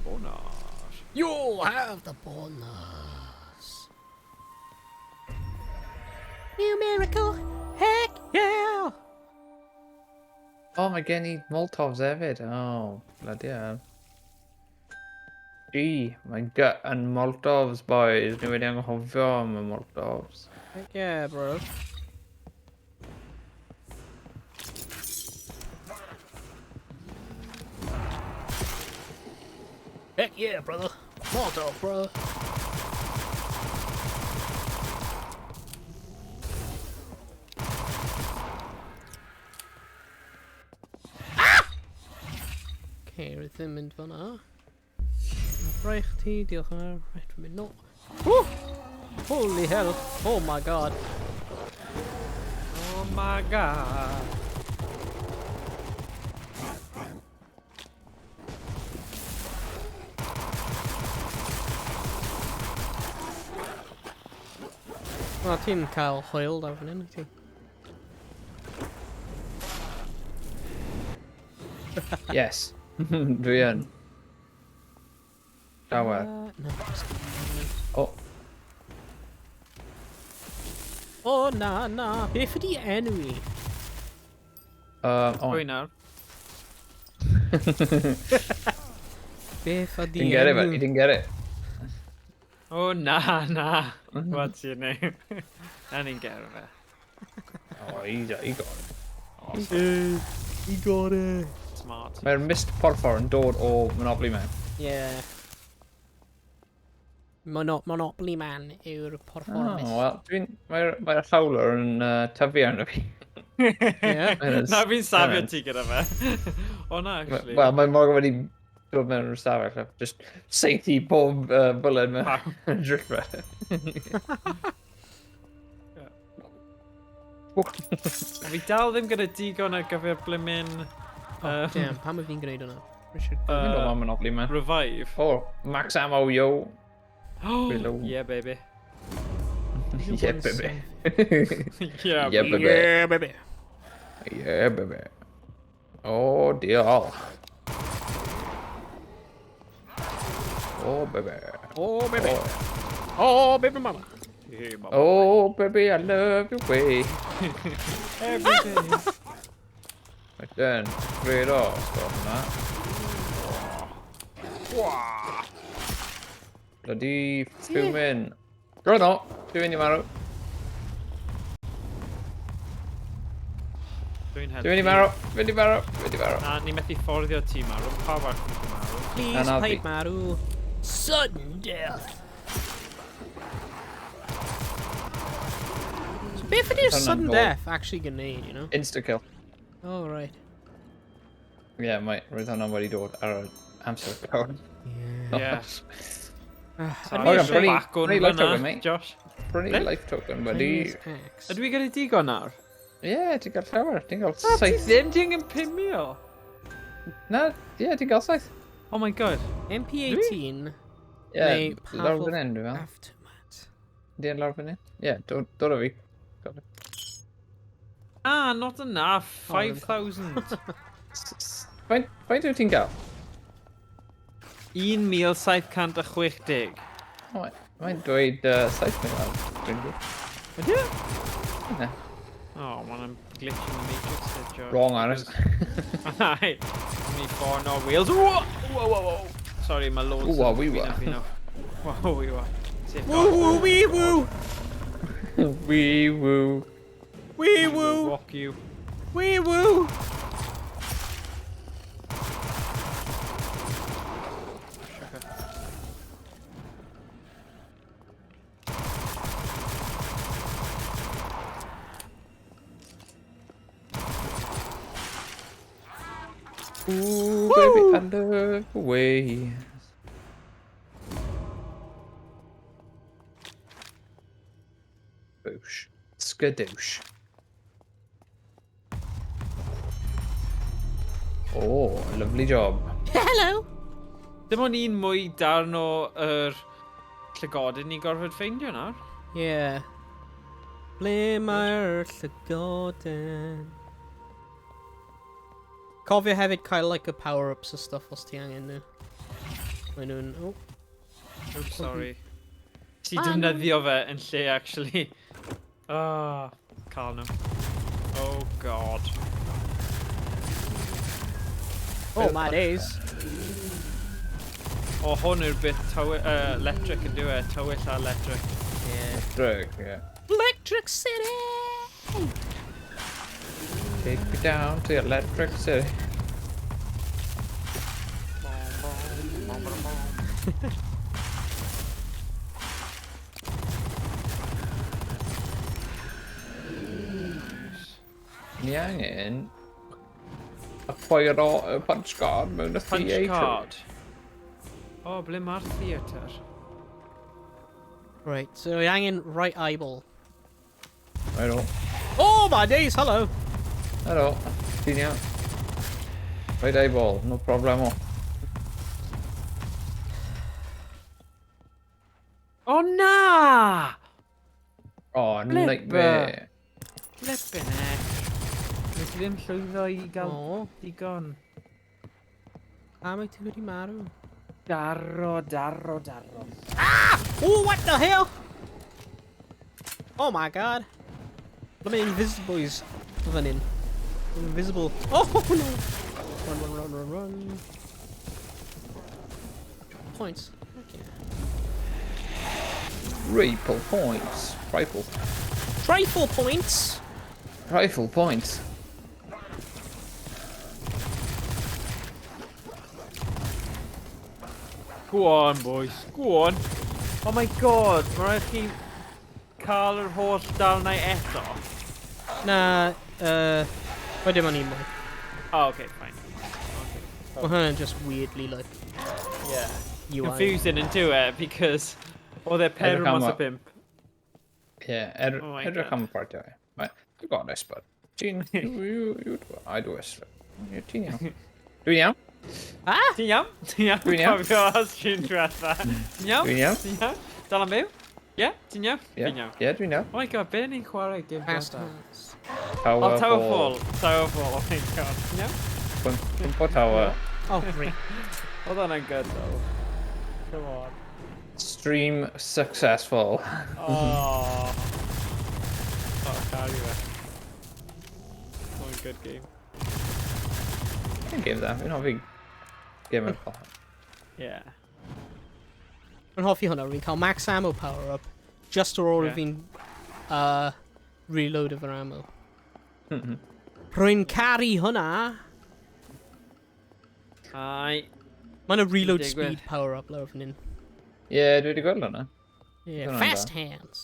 Bonus.
You have the bonus. New miracle. Heck yeah.
O, mae gen i Molotovs hefyd. O, bloody hell. Gee, mae'n gut yn Molotovs, boys. Ni wedi anghofio am y Molotovs.
Heck yeah, bro. Heck yeah, brother. Molotov, brother. Okay, rwy'n mynd fan'na. Braich ti, diolch yn fawr. Right, rwy'n mynd nôl. Woo! Holy hell. Oh my god.
Oh my god.
Wel, ti'n cael hwyl da fan hyn, ti?
Yes. Dwi yn. Llawer.
No, just kidding.
O,
Oh, na. Beth ydi enw i?
o.
Pwy nawr?
Beth ydi
Didn't get it, but
enw?
you didn't get it.
Oh, na. What's your name? Na ni'n ger fe.
Oh, he got it.
He got it.
Smart.
Mae'r Mist Porffor yn dod o Monopoly Man.
Yeah. Monopoly Man yw'r
Oh,
performance.
wel, mae'r llawlwr yn tyfu arno fi.
Yeah.
Na fi'n safio ti gyda fe. O na, actually.
Wel, mae mor wedi dod mewn o'r stafell. Just seithi pob bwled mewn drip fe.
Fi dal ddim gyda digon ar gyfer blimin...
Damn, pam wyf fi'n gwneud hwnna? Richard.
Dwi'n dod mewn Monopoly Man.
Revive.
Oh, max ammo, yo. Below.
Yeah, baby.
Yeah, baby.
Yeah,
Yeah, baby.
Yeah, baby.
Yeah, baby. Oh, diolch. Oh, baby.
Oh, baby. Oh, baby mama.
Hey, mama.
Oh, baby, I love your way.
Every day.
Right then, straight off, stop that. Bloody fuming. Go no, dwi'n i marw.
Dwi'n helpu.
Dwi'n i marw, dwi'n i marw, dwi'n i marw.
Na, ni methu fforddio ti marw. Pa warth ni ti marw?
Please,
I'll
paid
be-
Maru. Sudden death. So beth ydi'r
Hwnna'n
sudden
god.
death actually gwneud, you know?
Insta-kill.
Oh, right.
Yeah, roedd hwnna'n wedi dod ar y amser cawr.
Yeah.
Ydw
Oigan,
i
prynu-
Bacwn
prynu life token,
fyna,
mate.
Josh.
Prynu life token wedi...
Ydw i gyda digon nawr?
Ie, ti'n cael llawer, ti'n cael
Na, ti
saith.
ddim, ti'n angen 5 mil.
Na, ie, ti'n cael saith.
Oh my god.
MP18
Ie,
neu
lawr
Pavlov
fan hyn, dwi'n fel.
Aftermath.
Di yn lawr fan hyn? Ie, dod o fi.
Ah, not enough. 5,000.
Faint wyt ti'n cael?
1,760.
O, mae'n dweud 7,000 awr. Dwi'n gwybod.
Ydy?
Ne,
Oh, man, I'm glitching the matrix there, Josh.
wrong Aris.
Aye. Me four no wheels. Whoa, whoa, whoa, whoa. Sorry, my loads.
Ooh, wah, wee, wah.
Whoa, wee, wah. Safe
Woo woo wee woo!
Wee woo.
Wee
guard.
woo!
Walk you.
Wee woo!
Ooh, baby, I love the way. Boosh. Skadoosh. Oh, lovely job.
Hello!
Dim ond un mwy darn o llygodyn ni gorfod ffeindio nawr.
Yeah. Ble mae'r llygoden? Cofio hefyd cael like y power-ups a stuff os ti angen nhw. Mae nhw'n... Oh.
Oh, sorry. Ti defnyddio fe yn lle, actually. Cael nhw. Oh, god.
Oh, my days.
O, hwn yw'r bit electric yn diwe. Tywyll a electric.
Yeah.
Drug, yeah.
Electric City!
Take me down to Electric City. Ni angen acquire y punch card mewn y
Punch
theatr.
card. O, ble mae'r theatr?
Right, so I angen right eyeball.
Helo.
Oh, my days, hello!
Helo. Ti'n iawn? Right eyeball, no problemo.
O, na!
Oh, nightmare.
Flippin' heck. Nes i ddim llwyddo i gael
Oh.
digon.
Am I ti wedi marw?
Darro.
Oh, what the hell? Oh my god. Look at invisibles fan in. Invisible. Oh no! Run. Points. Okay.
Rifle points. Rifle.
Trifle points!
Rifle points.
Go on, boys. Go on. Oh my god, mae rhaid chi cael yr holl darnau eto.
Nah, wedyn ma'n un mwy.
Oh, okay, fine.
Mae hwnna'n just weirdly like
Yeah.
UI.
Confusing into it because oedd e per mas o pimp.
Yeah,
Oh my
edrych
God.
am y parti. Right, I got this, but Ti'n, you do it. I do it. Ti'n iawn. Dwi'n iawn?
Ah!
Ti'n iawn? Ti'n iawn?
Dwi'n iawn.
Cofio os ti'n diwetha. Ti'n iawn?
Dwi'n iawn.
Ti'n iawn? Dal am byw? Ie? Ti'n iawn?
Ie,
Ti'n iawn.
ie, dwi'n iawn.
Oh my god, be ni'n chwarae gym
Fast
gada?
hands.
Oh, Tower Fall. Oh my god. Ti'n iawn?
Pwmpo tower.
Oh, great.
Oedd hwnna'n gydol. Come on.
Stream successful.
Oh, carry fe. Oh, good game.
Dwi'n game da. Fi'n hoffi game yn ffordd.
Yeah.
Yn hoffi hwnna, rwy'n cael max ammo power up just ar ôl
Yeah.
fi'n reload of yr ammo.
Mhm.
Rwy'n caru hwnna.
Ai.
Mae'n a reload
Digwydd.
speed power up lawr fan hyn.
Ie, dwi wedi gweld hwnna.
Yeah,
Hwnna'n
fast
da.
hands.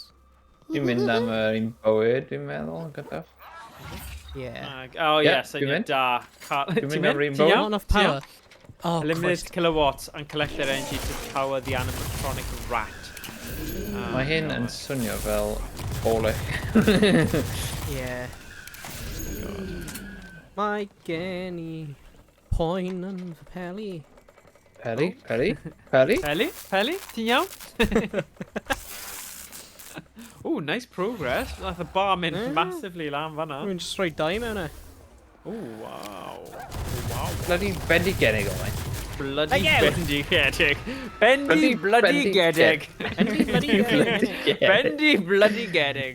Dwi'n mynd am yr un bywyd, dwi'n meddwl, yn gyntaf.
Yeah.
Oh,
Ie,
yes,
dwi'n
syniad
mynd.
da.
Dwi'n mynd am
Ti'n
Rainbow.
Not
iawn?
enough
Ti'n
power.
iawn?
Oh,
Limited
Christ.
kilowatts and collect their energy to power the animatronic rat.
Mae hyn yn swnio fel bowlic.
Yeah. Mae gen i poen yn fy peli.
Peli? Peli? Peli?
Peli? Peli? Ti'n iawn? Ooh, nice progress. Nath y bar mynd
Mm.
massively lan fanna.
Rwy'n just rhoi dau mewn e.
Ooh, wow. Wow.
Bloody bendigedig o mai.
Bloody
Again.
bendigedig. Bendy bloody gedig.
Bendy bloody gedig.
Bendy bloody gedig.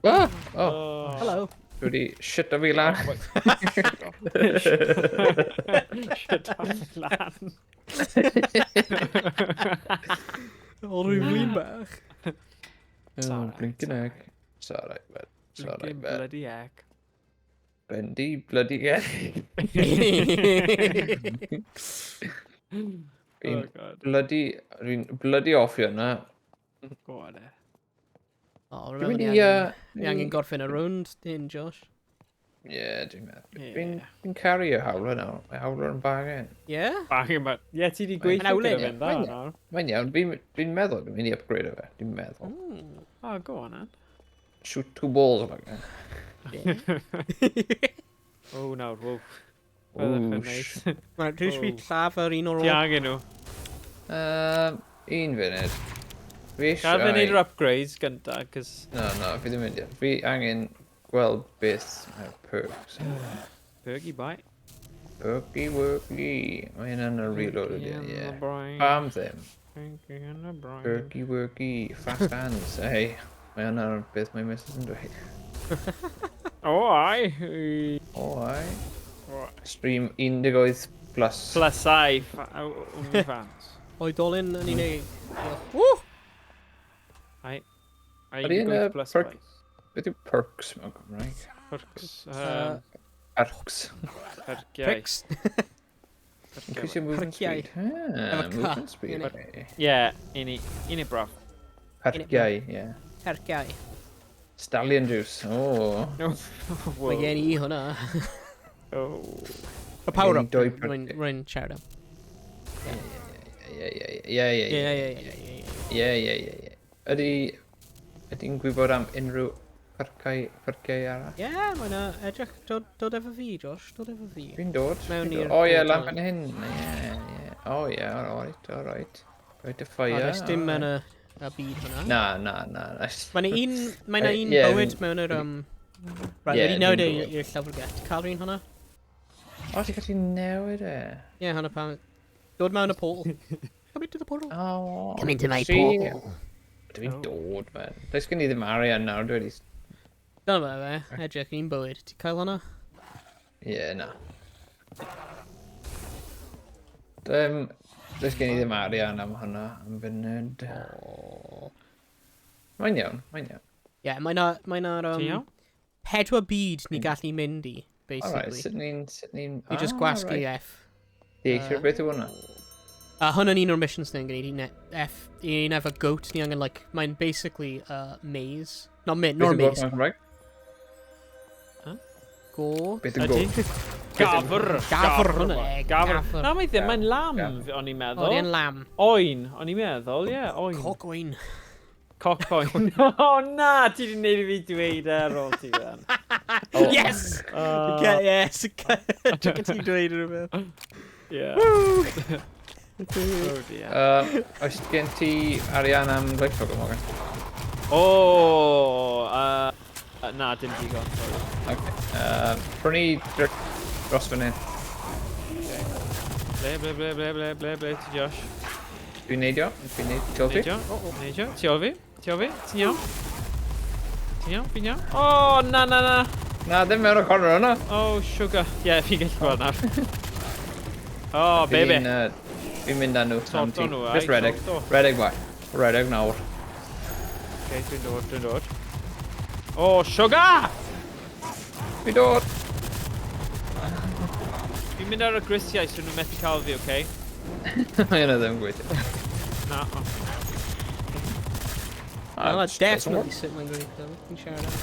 Ah! Oh,
Oh.
Hello.
dwi wedi shit o fi lan.
Shut up, lan.
O, rwy'n flin bach.
Oh, blinking egg. It's alright, bud. It's alright,
Blinking
bud.
bloody egg.
Bendy bloody egg.
Oh god.
Rwy'n bloody offio yna.
Go on, eh.
O,
Dwi'n mynd
rwy'n
i...
Ni angen gorffen y rownd, dyn, Josh.
Ie, dwi'n meddwl. Fi'n caru y hawler nawr. Mae hawler yn bagen.
Ie?
Bach yma. Ie, ti di gweithio gyda fe'n da nawr.
Mae'n iawn. Fi'n meddwl dwi'n mynd i upgrade o fe. Dwi'n meddwl.
Oh, go on, then.
Shoot 2 balls o fe.
Oh, nawr, wow.
Ooh,
Wel, dwi'n sweet llaf yr un o'r
Ti angen nhw.
Un funud.
Gael fe wneud yr upgrades gynta, cos...
No, fi ddim mynd i. Fi angen gweld beth mae'r perks.
Perky bye.
Perky worky. Mae hynna'n y reload ydy, ie. Pam ddim. Perky worky. Fast hands. Hey, mae hynna'n beth mae Mrs yn dweud.
O, ai.
O, ai. Stream 18 plus.
Plus I, OnlyFans.
oedolyn yn unig. Woo!
Ai.
Ydy yn y perk... Beth yw perks mewn Cymraeg?
Perks.
Perks.
Perkiau.
Pricks.
Increase your movement speed. Movement speed.
Ie, un i brof.
Perkiau, ie.
Perciau.
Stallion juice. O.
Mae gen i hwnna. Y power up. Rwy'n siarad am.
Ie. Ydy'n gwybod am unrhyw perciau arall?
Ie, mae'n edrych. Dod efo fi, Josh. Dod efo fi.
Fi'n dod.
Mewn i'r...
O ie, lamp yn hyn. Ie. O ie, alright. Right y fire.
O, nes dim yn y byd hwnna.
Na.
Mae'n un bywyd mewn yr... Right, wedi newid i'r llyfrgell. Cael rhywun hwnna?
O, ti'n gallu newid e?
Ie, hwnna pan... Dod mewn y portal. Come into the portal.
O.
Come into my portal.
Dwi'n dod, man. Does gen i ddim arian nawr, dwi wedi...
Dyna fe, edrych un bywyd. Ti'n cael hwnna?
Ie, na. Does gen i ddim arian am hwnna, am funud. Mae'n iawn.
Ie, mae'n ar...
Ti'n iawn?
4 byd ni gallu mynd i,
Alright,
basically.
sut ni'n...
Ni just gwasgu F.
Di eisiau beth yw hwnna?
Hwnna'n un o'r missions ni'n gwneud i F. I never goat ni angen, like, mae'n basically maze. Not maze. Go.
Beth yw go?
Gafr hwnna.
Gafr. Na, mae ddim, mae'n lam, o'n i'n meddwl.
O, di'n lam.
Oen, o'n i'n meddwl, ie, oen.
Coc oen.
Coc oen. O na, ti di wneud i fi dweud ar ôl ti fan.
Yes! Yes! Dwi'n ti'n dweud rhywbeth.
Ie. Oh dear.
Oes gen ti arian am gleifog o Morgan?
O, na, dim digon, sorry.
Ok. Prynu dros fan hyn.
Ble, ti Josh?
Dwi'n neidio? Dwi'n neidio?
Neidio? Ti o fi? Ti'n iawn? Fi'n iawn? O, na.
Na, ddim mewn o corner hwnna.
O, sugar. Ie, fi'n gallu gweld nawr. O, bebe.
Fi'n mynd â nhw.
Torto nhw, ai.
Just redeg. Redeg bai. Redeg nawr.
Ok, dwi'n dod. O, sugar!
Fi'n dod.
Fi'n mynd ar y grisiau sy'n nhw'n methu cael fi, oce?
Mae yna ddim gweithio.
Na, o.
That's definitely sut mae'n gweithio. Fi'n siarad am.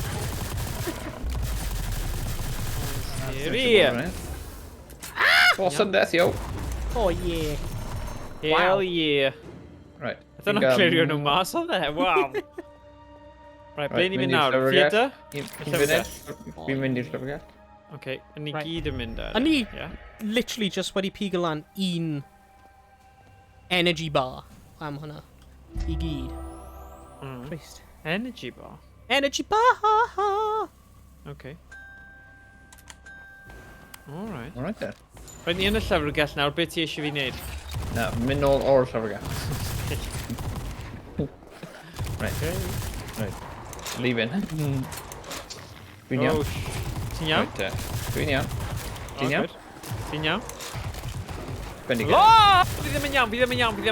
Here.
Force and death, yo.
Oh, yeah.
Hell yeah.
Right.
Ydyn nhw'n clirio nhw mas o dde, waw. Right, ble ni'n mynd nawr? Theatr?
Fi'n mynd i'r llyfrgell.
Oce, ni gyd yn mynd ar.
A ni literally just wedi pigo lan un energy bar am hwnna. I gyd. Christ.
Energy bar?
Energy bar!
Oce. Alright.
Alright then.
Rhaid ni yn y llyfrgell nawr, beth ti eisiau fi wneud?
Na, mynd nôl o'r llyfrgell. Right. Leaving. Dwi'n iawn.
Ti'n iawn?
Dwi'n iawn. Ti'n iawn?
Ti'n iawn?
Bendigo.
O! Fi ddim yn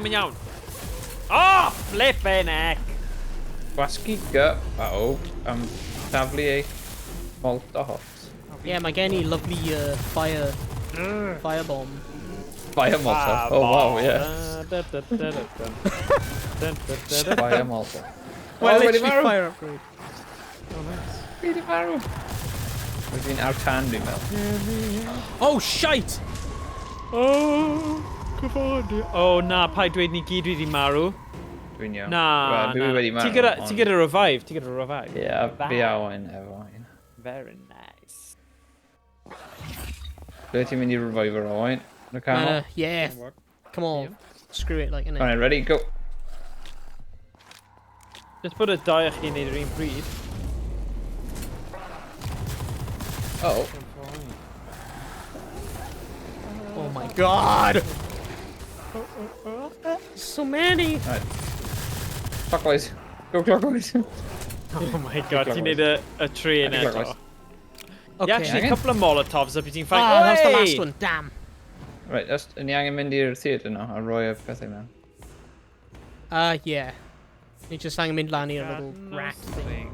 iawn. O! Flippin' heck!
Gwasgu bawb am taflu ei malt o hot.
Yeah, mae gen I lovely firebomb.
Fire malta. Oh wow, yeah. Fire malta.
Well,
wedi
literally
marw.
fire upgrade.
Oh, nice.
Wedi marw. Fi'n ar tan dwi'n meddwl.
Oh, shite!
Oh, cyfod. Oh, na, paid dweud ni gyd wedi marw.
Dwi'n iawn.
Na,
Wel, dwi wedi marw,
Ti gyda revive,
Ie, fi a Owain efo un.
Very nice.
Ble ti'n mynd i revive ar Owain? Yn y canol?
Yeah. Come on. Screw it, like, innit?
Alright, ready, go.
Just bod y dau o'ch chi'n neud yr un bryd.
Oh.
Oh my god! So many!
Right. Clockwise. Go clockwise.
Oh my god, ti'n neud y tri yn eto.
Okay.
Actually, a couple of Molotovs up i ti'n ffain.
Oh, that was the last one, damn.
Right, ni angen mynd i'r theatr now a roi y pethau mewn.
Yeah. Ni just angen mynd lan i'r little rack thing.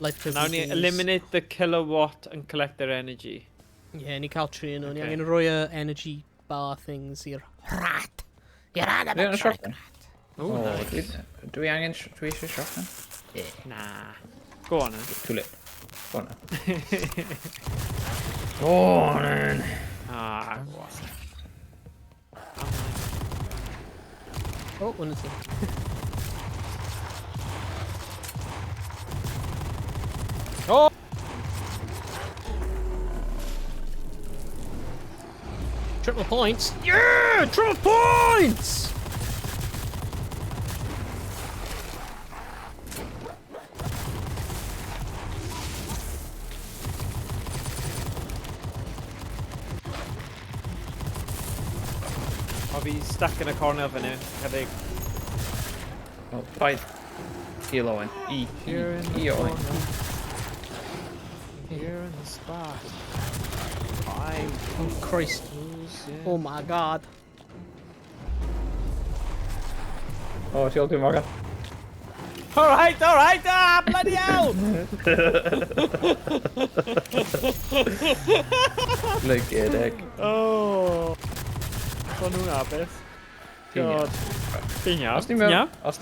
Life
Now ni eliminate the kilowatt and collect their energy.
Yeah, ni cael tri nhw. Ni angen rhoi y energy bar things i'r rat. I'r anabod rat.
Oh, nice.
Dwi eisiau shotgun?
Nah. Go on then.
Too late. Go on then. Go on then.
Ah, what?
Oh, one is it?
Oh!
Triple points. Yeah! Triple points!
I'll be stuck in a corner for now. Heddiw.
Oh, fight. Heal Owain. E Owain.
Here in the spot.
Oh, Christ. Oh my god.
Oh, ti'n dwi'n Morgan.
Alright, ah, bloody hell!
Lygedig.
Oh. Son nhw'n abys. God. Fi'n iawn.
Os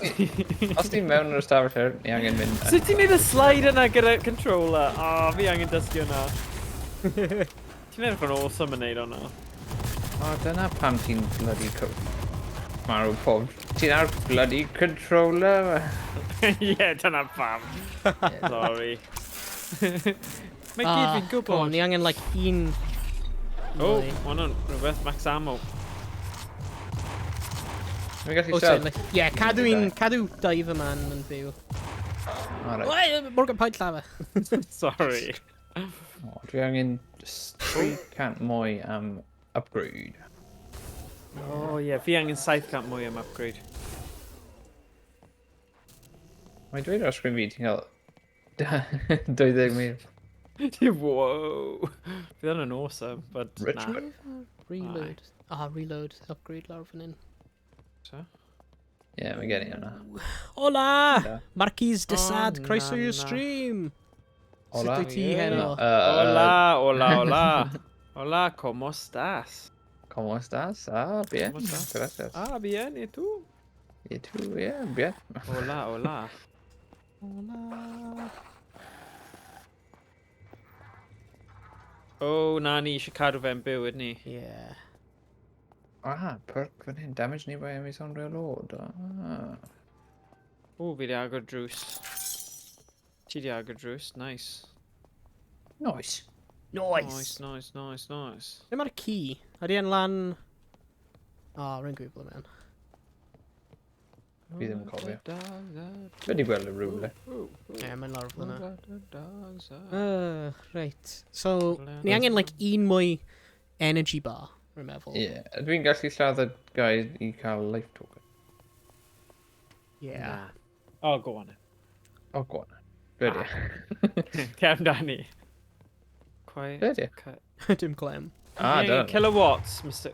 ti'n mewn yr ystafell ni angen mynd.
Sut ti'n neud y slide yna gyda controller? Oh, fi angen dysgu hwnna. Ti'n edrych yn awesome yn neud hwnna.
O, dyna pam ti'n bloody marw pob. Ti'n ar bloody controller.
Ie, dyna pam. Sorry. Mae gyd fi'n gwybod.
Ni angen, like, un...
Oh, hwnna'n rhywbeth max ammo.
Mi'n gallu sel?
Yeah, cadw dive man yn fyw.
Alright.
Morgan paid llafa.
Sorry.
O, dwi angen 300 mwy am upgrade.
Oh, ie, fi angen 700 mwy am upgrade.
Mae'n dweud ar sgrin fi, ti'n cael 20,000.
Whoa. Fydd hwnna'n awesome, but
Richmond.
Reload. Reload. Upgrade lawr fan hyn.
So?
Yeah, mae'n getting hwnna.
Hola! Marquis de Sad, croeso i'r stream.
Hola.
Sut wyt ti heno?
Hola. Hola, ¿cómo estás?
¿Cómo estás? Ah, bien.
¿Cómo estás?
Gracias.
Ah, bien, ¿y tú?
Y tú, bien, bien.
Hola.
Hola.
Oh, na, ni eisiau cadw fe'n byw, ydyn ni?
Yeah.
Ah, perk fan hyn. Damage ni by emis on reload. Ah.
O, fi di agor drws. Ti di agor drws, nice.
Nice.
Nice.
Ble mae'r key? Ydy e'n lan... rwy'n gwybod mewn.
Fi ddim yn cofio. Fe di gweld y rhywle.
Mae'n lawr fyna. Reit. So, ni angen, like, un mwy energy bar, rwy'n meddwl.
Ie. Dwi'n gallu lladd y guy i cael life token.
Yeah.
Oh, go on.
O, go on. Be di?
Cefn Danny. Quite.
Be di?
Dim clem.
Ah,
Yeah,
da.
kilowatts, Mr.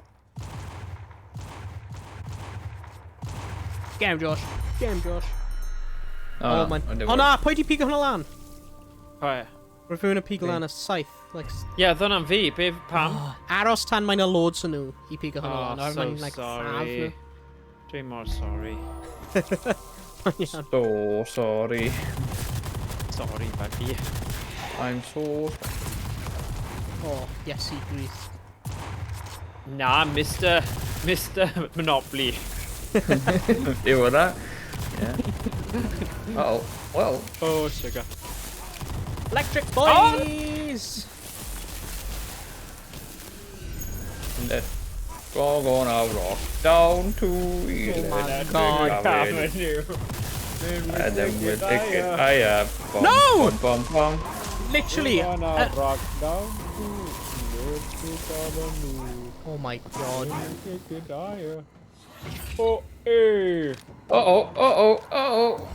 Get him, Josh.
Oh,
man. O na, pwy di pigo hwnna lan?
Pwy?
Rwy'n fyw'n y pigo lan y saith. Like,
Yeah, ddwn am fi. Pam?
aros tan mae'n y loads yn nhw i pigo hwnna
Oh,
lan.
so
Mae'n, like,
sorry. Dwi'n mor sorry.
So sorry.
Sorry, buddy.
I'm so...
Oh, yes, he agrees.
Nah, Mr. Monopoly.
You were that? Yeah. Uh-oh. Well.
Oh, sugar.
Electric boys!
And then we're gonna rock down to Electric
God.
Avenue. And then we'll take it higher. Bum,
No!
Bum, bum, bum.
Literally.
Rock down to Electric Avenue.
Oh my god.
Take it higher. Oh, eh.
Uh-oh, uh-oh, uh-oh.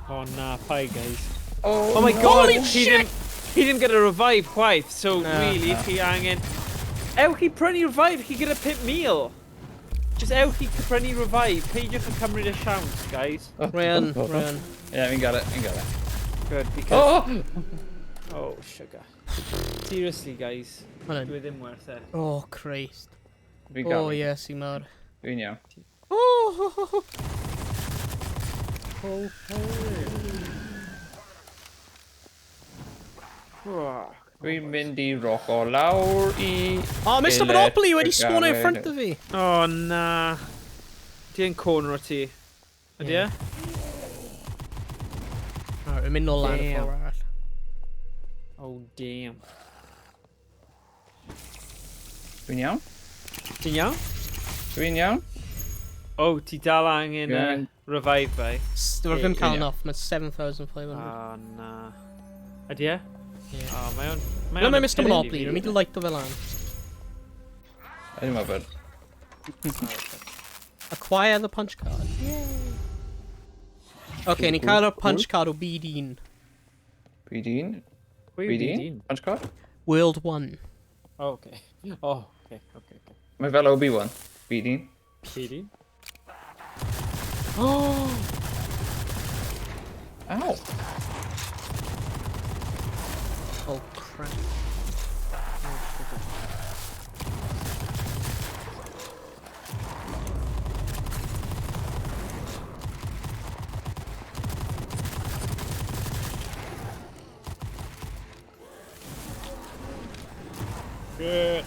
Oh, nah, pie, guys.
Oh,
Oh my
no.
god,
Holy
he
shit!
didn't get a revive quite, so
No.
really, if he hanging... Ewch chi prynu revive, he get a pit meal. Just ewch chi prynu revive, peidiwch yn cymryd y siawns, guys.
Ryan.
Yeah, we got it, we got it.
Good, because...
Oh!
Oh, sugar. Seriously, guys.
Hold on.
Dwi ddim worth it.
Oh, Christ.
We got
Oh,
it.
yes, he mad.
We know.
Oh,
Oh,
Dwi'n mynd i roc o lawr I...
Oh, Mr. Monopoly wedi spawn in front of fi.
Oh, na. Di yn corner o ti. Ydy e?
Alright, we'n mynd nôl lan y
Damn.
ffordd arall.
Oh, damn.
Dwi'n iawn?
Ti'n iawn?
Dwi'n iawn?
Oh, ti dal angen
Ie.
revive fi.
Dwi'n ddim cael
ie.
enough, mae 7,500.
Oh, na. Ydy e?
Ie.
Oh, mae o'n...
Ble mae Mr. Monopoly? Rwy'n mynd i light o fel lan.
I don't know, but...
Acquire the punch card. Okay, ni cael y punch card o BD1.
BD?
Pwy yw
BD?
BD?
Punch card?
World 1.
Oh, okay. Oh, okay.
Mae fel OB1. BD?
BD?
Oh!
Ow!
Oh, crap.
Good.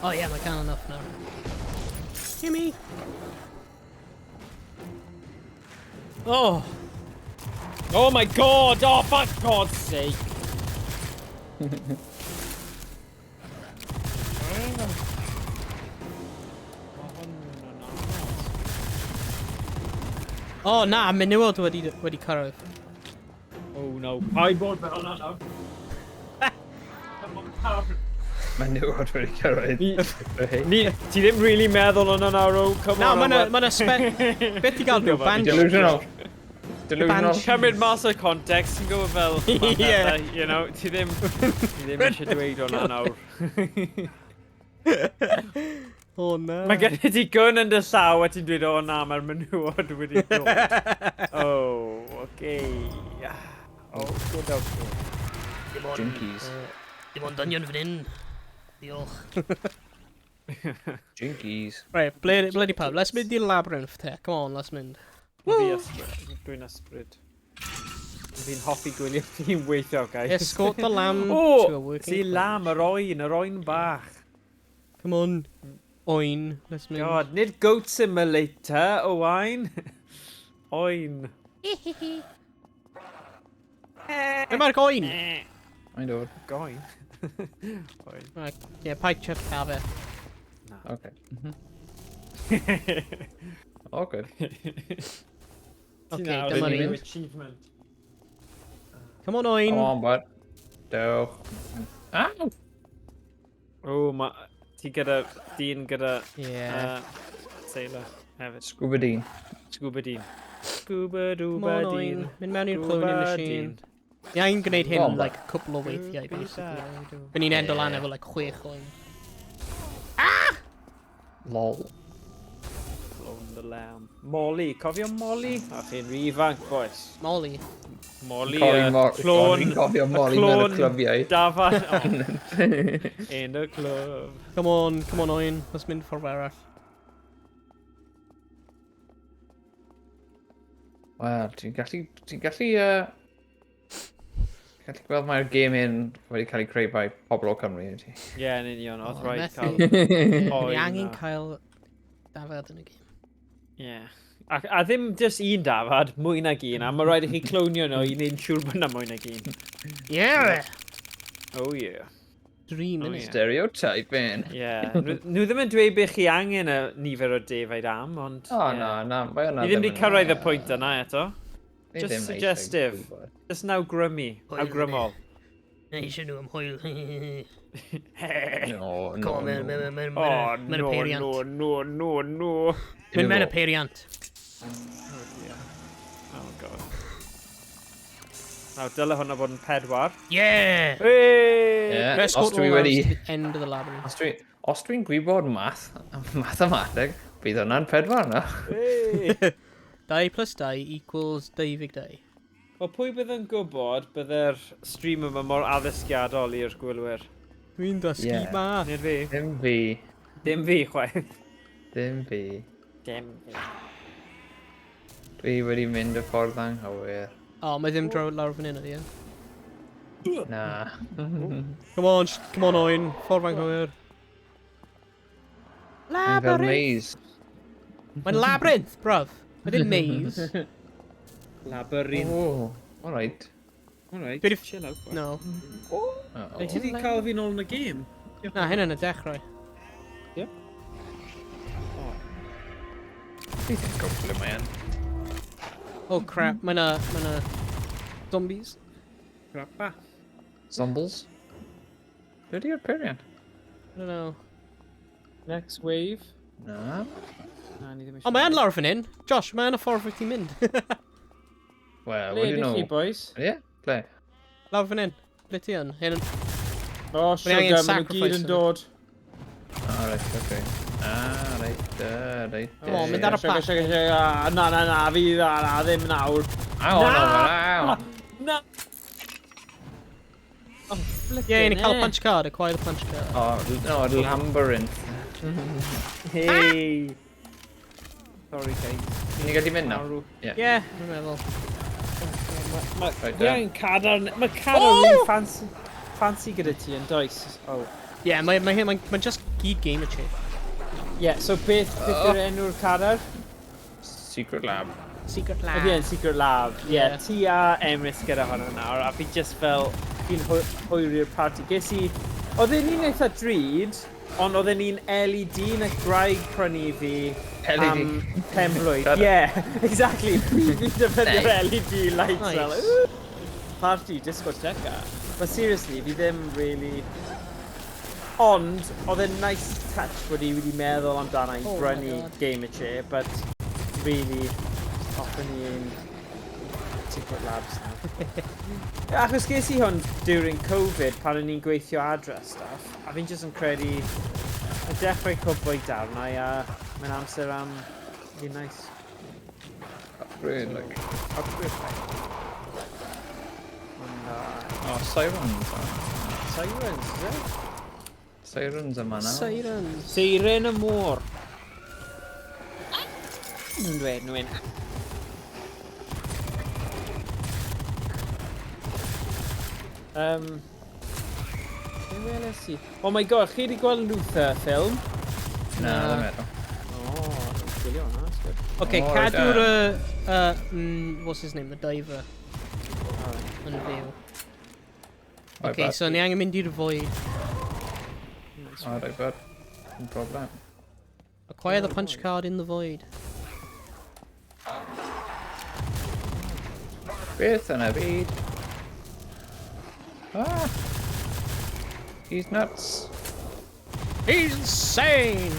Oh yeah, I can't enough now. Gimme! Oh!
Oh my god! Oh, for God's sake!
Oh na, menywod wedi cyrraedd.
Oh no. I bod fel hwnna nawr.
Mae newid wedi cyrraedd.
Ti ddim really meddwl hwnna nawr, oh, come
Na,
on.
mae'n beth i gael nhw? Band...
Delusional. Delusional.
Cymryd mas o'r context yn gwybod fel...
Ie.
You know, ti ddim eisiau dweud hwnna nawr.
Oh na.
Mae gen i ti gun yn dy llaw a ti'n dweud, o na, mae'r menywod wedi dod. Oh, okay. Oh, good, okay.
Jinkies.
Dim ond dynion fan hyn. Diolch.
Jinkies.
Right, ble di pawb? Let's mynd i'r labyrinth te. Come on, let's mynd.
Fi ysbryd. Dwi'n ysbryd. Fi'n hoffi gwylio fi'n weithio, guys.
Escort the lamb to a
O!
working...
Si lam, yr oen bach.
Come on. Owain, let's mynd.
God, nid goat simulator, Owain. Oen.
Be mae'r goen?
Mae'n dod.
Goen. Oen.
Right, yeah, pike chip cafe.
Okay. Oh, good.
Okay, dyma ni.
Achievement.
Come on, Owain.
Come on, bud. Dewch. Ow!
O, ti gyda, dyn gyda
Yeah.
sailor hefyd.
Scuba Dean.
Scuba dyn. Scuba
Come
dooba
on,
dyn.
Owain. Mynd mewn i'r cloning machine. Ie, i'n gwneud hyn
Well,
like a couple o weithiau, basically. Fy ni'n endo lan efo like 6 oen.
Lol.
Clone the lamb. Molly, cofio Molly? A chi'n rhy ifanc, boys.
Molly.
Molly,
Clon.
clôn...
Cofio Molly mewn y clybiau.
Dafad... In y clwb.
Come on, Owain. Let's mynd ffordd arall.
Wel, ti'n gallu gweld mae'r game un wedi cael ei creu by pobl o Cymru, ydy.
Ie, yn union, oedd rhaid
methu.
cael...
Ni angen cael dafod yn y gêm.
Ie. A ddim just un dafad, mwy nag un, a mae rhaid i chi clownio nhw i wneud siŵr bod yna mwy nag un.
Yeah!
Oh yeah.
Dream, innit?
Stereotyping.
Ie. Nhw ddim yn dweud beth chi angen y nifer o defaid am, ond...
O, na, mae hwnna
Ni ddim wedi cyrraedd y pwynt yna eto.
Ni
Just
ddim eisiau
suggestive.
gwybod.
Just nawgrymu. Awgrymol.
Na eisiau nhw am hwyl.
No,
Go on,
no.
mae'n y peiriant.
No.
Mae'n y peiriant.
Oh god. Nawr, dyle hwnna bod yn 4.
Yeah!
Ie,
Let's
os
go
dwi
all
wedi...
round to the end of the labyrinth.
Os dwi'n gwybod mathemateg, bydd hwnna'n 4 na.
2 plus 2 equals 22.
Wel, pwy bydd yn gwybod bydde'r stream yma mor addysgiadol i'r gwylwyr?
Dwi'n dysgu ma.
Nid fi.
Dim fi.
Dim fi, chwaith.
Dim fi.
Dim fi.
Dwi wedi mynd y ffordd anghywir.
O, mae ddim draw lawr fan hyn ydi, ie?
Na.
Come on, Owain. Ffordd fan hwyr.
Mae'n fel maze.
Mae'n labyrinth, bruv. Mae ddim maze.
Labyrinth.
Oh, alright.
Alright,
Dwi 'di-
chill out.
No.
Ti wedi cael fi nôl yn y gêm?
Na, hyn yn y dechrau.
Fi ddim gwybod ble mae yn.
Oh crap, mae na zombies.
Grappa.
Zombles? Ble di'r peiriant?
I don't know.
Next wave.
Na.
Na, ni ddim
O, mae yn lawr fan hyn. Josh, mae yn y ffordd wyt ti'n mynd.
Wel,
Le
wedi
ydych
nhw.
chi, boys?
Ie? Ble?
Lawr fan hyn. Ble ti yn? Hyn yn...
O,
angen
sugar, maen nhw
sacrifice
gyd yn
yna.
dod.
Reit, oce. Reit.
Come on, mynd ar y
Sugar,
path.
sugar, sugar. Na, fi, na, ddim nawr.
Aw.
Na! Oh, flippin'
Ie, ni cael punch card, acquire the punch card.
O, no, labyrinth.
Hey! Sorry, guys.
Ni gallu mynd nawr?
Ie, dwi'n meddwl.
Mae'n cadar... Mae cadar ni'n fancy gyda ti yn does? Oh.
Ie, mae'n just gyd game y chip.
Yeah, so beth yw'r enw'r cadar?
Secret lab.
Secret
Ydy
lab.
e'n Secret Lab.
Yeah.
Ti a Emrys gyda hwnna nawr, a fi just fel... Fi'n hwyri'r party. Ges i... Oedd e'n un eitha drud, ond oedd e'n un LED na graig prynu fi am penblwydd. Yeah, exactly. Fi'n defnyddio'r LED lights fel. Party, discoteca. But seriously, fi ddim really... Ond, oedd e'n nice touch bod i wedi meddwl amdana i brynu game y chair, but really, offer ni un Secret Labs now. Achos ges i hwn during Covid pan o'n i'n gweithio adre stuff, a fi'n just yn credu y dechrau cwbwy darnau a mae'n amser am fi'n nice.
Upgrade, like.
Ond,
Sirens.
Sirens, is it?
Sirens yma nawr.
Sirens.
Seiren y môr. Nwyn. Be weles i? Oh my god, chi wedi gweld Luther ffilm?
Na, ddim eto.
O, gwylio hwnna, that's good.
Okay,
Oh,
cadw'r
right,
what's his name, the diver. Yn fyw.
Right,
Okay,
bad.
so ni angen mynd i'r void.
Alright, bud. No problem.
Acquire the punch card in the void.
Beth yna byd? Ah! He's nuts.
He's insane!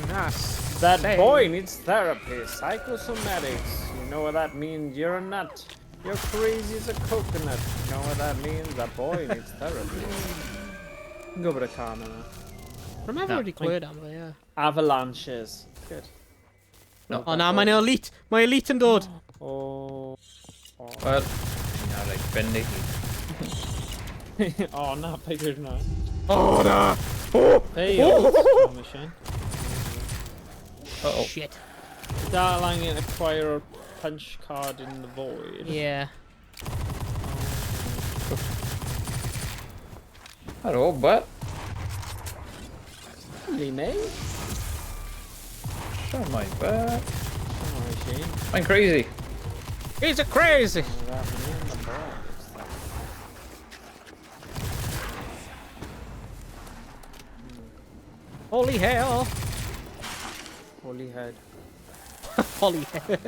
That boy needs therapy, psychosomatics. You know what that means? You're a nut. You're crazy as a coconut. You know what that means? That boy needs therapy. Go with a car now.
Remember wedi clywed am fe, ie.
Avalanches. Good.
No.
O na, mae'n elite! Mae elite yn dod!
Oh.
Wel, na, like, bendig i.
Oh, na, peidiwr na.
O na!
Hey, oh, mission.
Uh-oh.
Shit.
Dal angen acquire o'r punch card in the void.
Yeah.
Hello, but
Really, mate?
show my butt.
Oh, Shane.
I'm crazy.
He's a crazy. Holy hell.
Holy head.
Holy hell.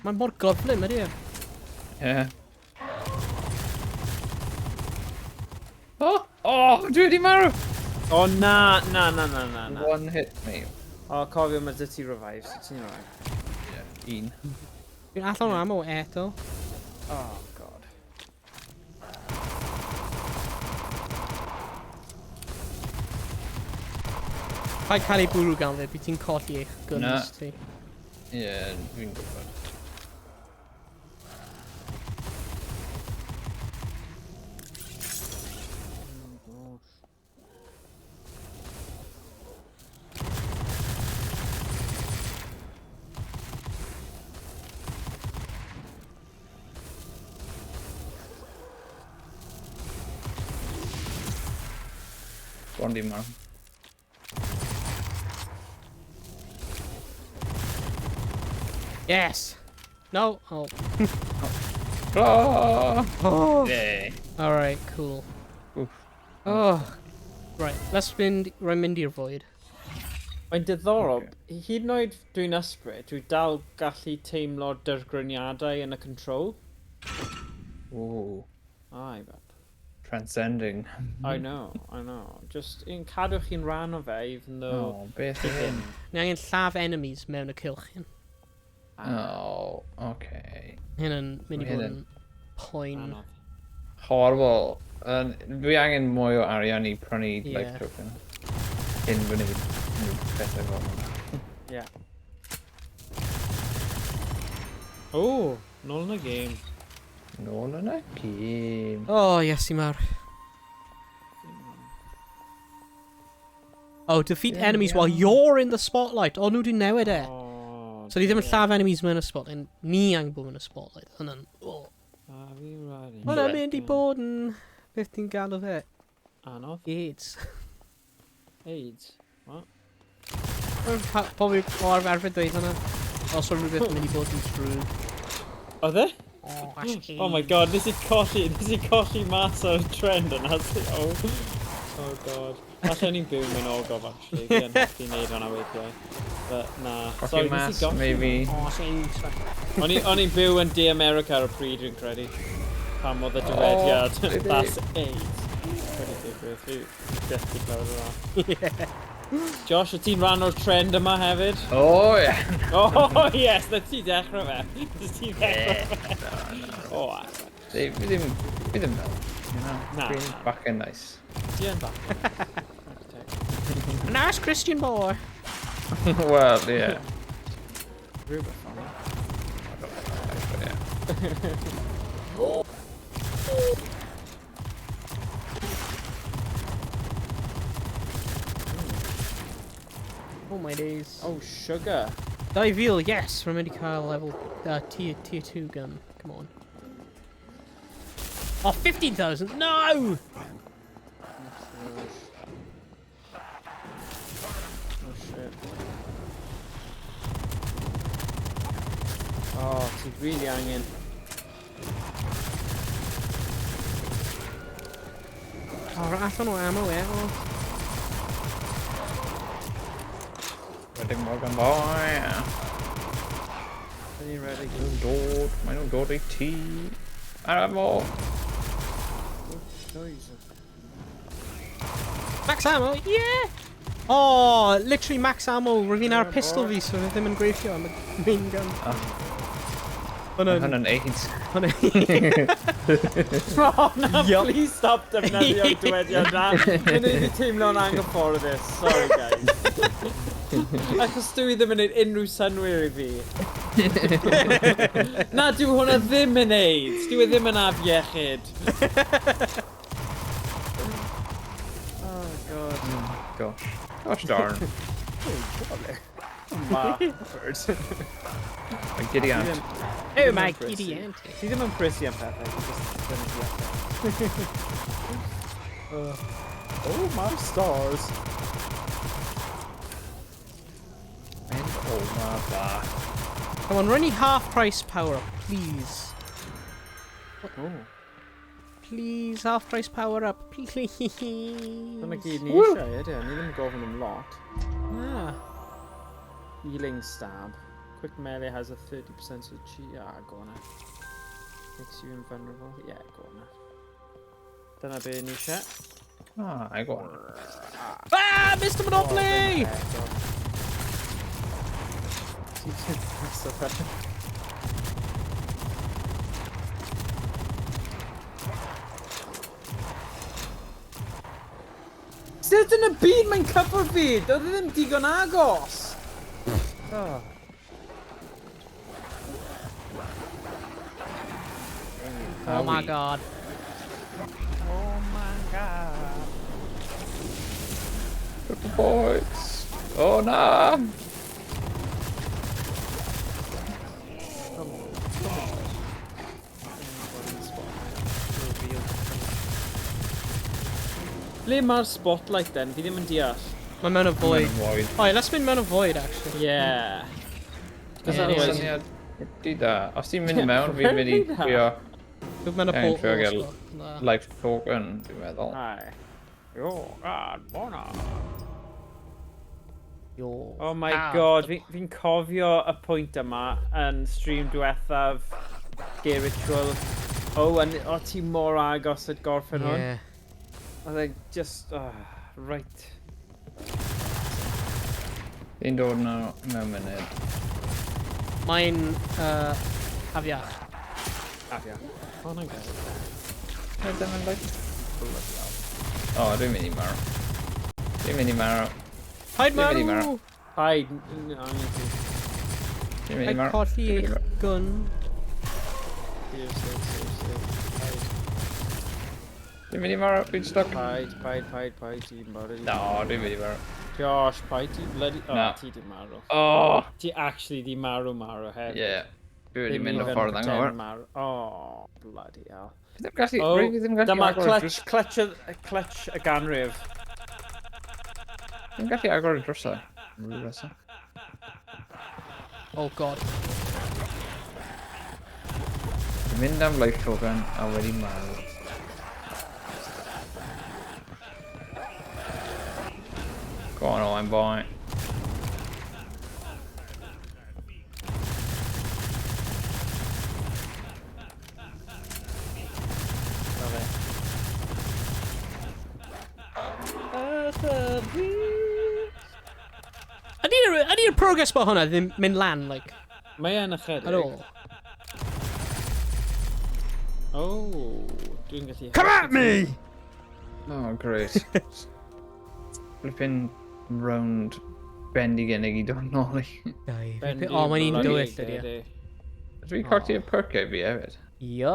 Mae'n mor gyflym ydi e?
Yeah. Oh, dwi wedi marw!
Oh, na.
One hit me.
O, cofio, mae dy ti revive, so ti'n rhaid.
Yeah, un.
Dwi'n allan o ammo eto.
Oh, god.
Paid cael ei bwrw gan fe, bydd ti'n colli eich guns ti.
Yeah, fi'n gwybod. Bondi marw.
Yes! No! Oh.
Oh! Yay.
Alright, cool.
Oof.
Oh. Right, let's mynd i'r void.
Mae'n diddorol, hyd yn oed dwi'n ysbryd, dwi dal gallu teimlo'r dyrgryniadau yn y control.
Ooh.
Ai, bet.
Transcending.
I know. Just un cadw chi'n rhan o fe, even though...
Oh, beth yw hyn?
Ni angen llaf enemies mewn y cylchyn.
Oh, okay.
Hyn yn mynd i fod yn
Anodd.
poen.
Horrible. Dwi angen mwy o arian i prynu life
Yeah.
token. Cyn fy wneud pethau fel hwnna.
Yeah. Oh, nôl yn y game.
Nôl yn y gêm.
Oh, yes, i mar. Oh, defeat
Yeah,
enemies
yeah.
while you're in the spotlight. Oh, nhw di newid e.
Oh,
So ni ddim yn llaf enemies mewn y spotlight. Ni angen bod mewn y spotlight. Hwna'n... Oh.
Are we ready?
Hwna'n mynd i bod yn... Beth ti'n galw fe?
Anodd?
AIDS.
AIDS? What?
Pobl o arfer dweud hwnna. Os o'n rhywbeth yn mynd i bod yn true.
Oedd e?
Oh, that's AIDS.
Oh my god, nes i colli mas o'r trend yna. Oh god. Allan ni'n byw mewn ogof, actually. Fi yn hoffi wneud hwnna weithiau. But na.
Coffee
Sorry,
mas,
nes i golli.
maybe.
Oh, it's AIDS.
O'n i'n byw yn De America ar y pryd, dwi'n credu. Pam oedd y dywediad.
really?
That's AIDS. Credu digwydd. Fi byth di clywed yna. Josh, wyt ti'n rhan o'r trend yma hefyd?
Oh, yeah.
Oh, yes, na ti dechrau fe. Nes ti dechrau fe. O,
Fi ddim fel.
Na.
Dwi'n back yn nice.
ti yn bach.
Nice Christian boy.
Well, yeah.
Rhywbeth o'n
Oh my days.
Oh, sugar.
2,000, yes! We're mynd i cael level tier 2 gun. Come on. Oh, 15,000! No!
Oh, shit. Oh, ti really angen.
Oh, allan o ammo e. Oh.
Wedyn mor gan boi.
Are you ready?
Maen nhw'n dod i ti. Ar mo.
Max ammo, yeah! Oh, literally max ammo. Rwy'n ar pistol fi, so ddim yn gweithio am y main gun.
Hwna'n 8.
Oh, no, please stop defnyddio'r dywediad na. Dwi'n ei teimlo'n anghyfforddus. Sorry, guys. Achos dwi ddim yn neud unrhyw synwyr i fi. Na, dyw hwnna ddim yn neud. Dyw e ddim yn afiechyd. Oh, God.
Gosh. Gosh darn.
Marford.
Mae giddy ant.
Oh my giddy ant.
Ti ddim yn prisi am pethau. Oh, my stars.
And oh my god.
Come on, run your half price power up, please.
Oh.
Please, half price power up, please.
Dyna gyd ni eisiau, ydy. Ni ddim yn gofyn am lot.
Ah.
Healing stab. Quick melee has a 30% of chi. Ah, go on. Makes you invulnerable. Yeah, go on. Dyna be ni eisiau.
Ah, I got one.
Ah, Mr. Monopoly!
Sut yn y byd mae'n cyffwrdd fi? Doedd e ddim digon agos. Oh.
Oh my god.
Oh my god.
Purple boys. Oh no. Le mae'r spotlight then? Fi ddim yn deall.
Mae mewn y void.
Void.
Oh, let's mynd mewn y void, actually.
Yeah. Cos
Yeah,
otherwise...
Syniad di da. Os ti'n mynd mewn, fi'n mynd i trio
Dwi'n mewn y
Iawn, trio gael
portal.
life token, dwi'n meddwl.
Hi. Oh god, bona. Oh my
Ah.
god, fi'n cofio y pwynt yma yn stream diwethaf Sker Ritual. Oh, o ti mor agos at gorffen hwn.
Yeah.
Oedd e just, right.
Fi'n dod na mewn munud.
Mae'n afiach.
Afia. Oh, na'n gael.
Ddim yn like... O, dwi'n mynd i marw. Dwi'n mynd i marw.
Paid
Dwi'n mynd i
marw!
marw.
Paid,
Dwi'n mynd i
Paid
marw.
colli eich gun.
Dwi'n mynd i marw, fi'n stuck.
Paid, ti'n marw.
No, dwi'n mynd i marw.
Josh, paid ti bloody... Oh,
Na.
ti di marw.
Oh!
Ti actually di marw hefyd.
Yeah. Dwi wedi
Ddim
mynd o
even
ffordd
pretend
anghywir.
marw. Oh, bloody hell.
Fi ddim gallu...
Oh,
Fi ddim gallu
dyma
agor y
clutch y ganrif.
Dwi'n gallu agor y drwsa.
Oh god.
Dwi'n mynd am life token a wedi marw. Go on, Owain boy.
I need a progress bar hwnna ddim mynd lan, like,
Mae yn ychydig.
at all.
Oh, dwi'n gallu...
Come at me!
Oh, great. Flipping round bendigedig I dod nôl I.
Oh, mae'n un dywyll ydi.
Dwi'n colli y perk fi hefyd.
Yo.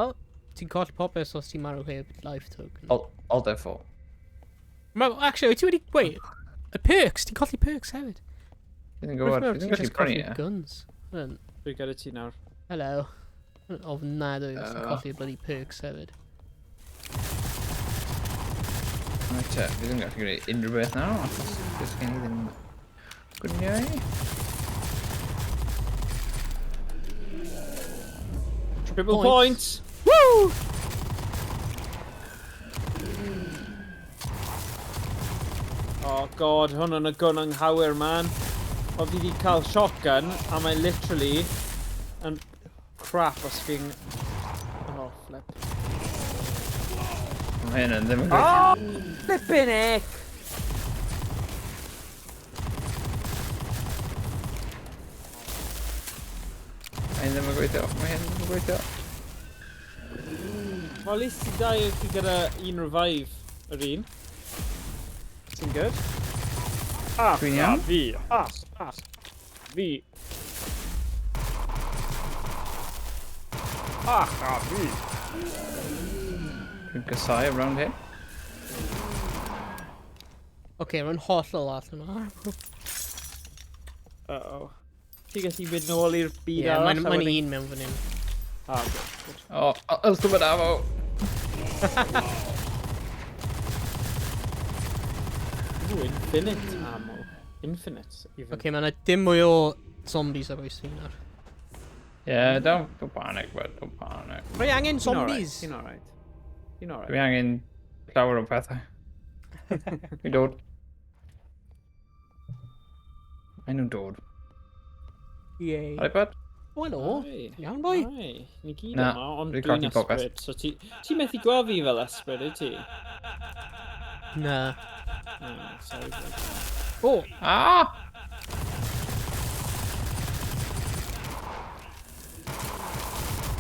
Ti'n colli popeth os ti'n marw heb life token.
All defo.
Actually, ti wedi... Wait. Y perks, ti'n colli perks hefyd.
Dwi'n gwybod, dwi'n gallu prynu e.
Guns.
Dwi'n gada ti nawr.
Hello. Ofnadwy os ti'n colli bloody perks hefyd.
Right te, fi ddim gallu gwneud unrhyw beth nawr, achos does gen I ddim gwniau.
Triple points!
Woo!
Oh god, hwn yn y gun anghywir, man. O fi wedi cael shotgun, a mae literally yn crap os fi'n... Oh, flip.
Mae hyn yn ddim yn
Oh,
gwneud.
flippin' heck!
Mae hyn ddim yn gweithio, mae hyn ddim yn gweithio.
Wel, is ti dau chi gyda un revive yr un. Sy'n good.
Dwi'n iawn?
Fi. Fi. Fi.
Dwi'n gysau around hyn.
Oce, mae'n hollol allan yma.
Uh-oh. Ti gallu mynd nôl i'r byd
Ie,
arall?
mae'n un mewn fan hyn.
Good.
O, yltw mynd afo.
Ooh, infinite ammo. Infinite, even.
Oce, mae yna dim mwy o zombies ar oes fi nawr.
Yeah, don't panic, bud, don't panic.
Rwy angen zombies!
Ti'n alright. Ti'n alright.
Dwi angen llawer o pethau. Dwi'n dod. Maen nhw'n dod.
Yay.
Hai, bud?
O, helo.
Ai.
Iawn, boi.
Ai, ni gyd
Na,
yma, ond
dwi'n
dwi'n
colli popeth.
ysbryd. So ti methu gweld fi fel ysbryd, wyt ti?
Na.
Sorry.
O!
Ah!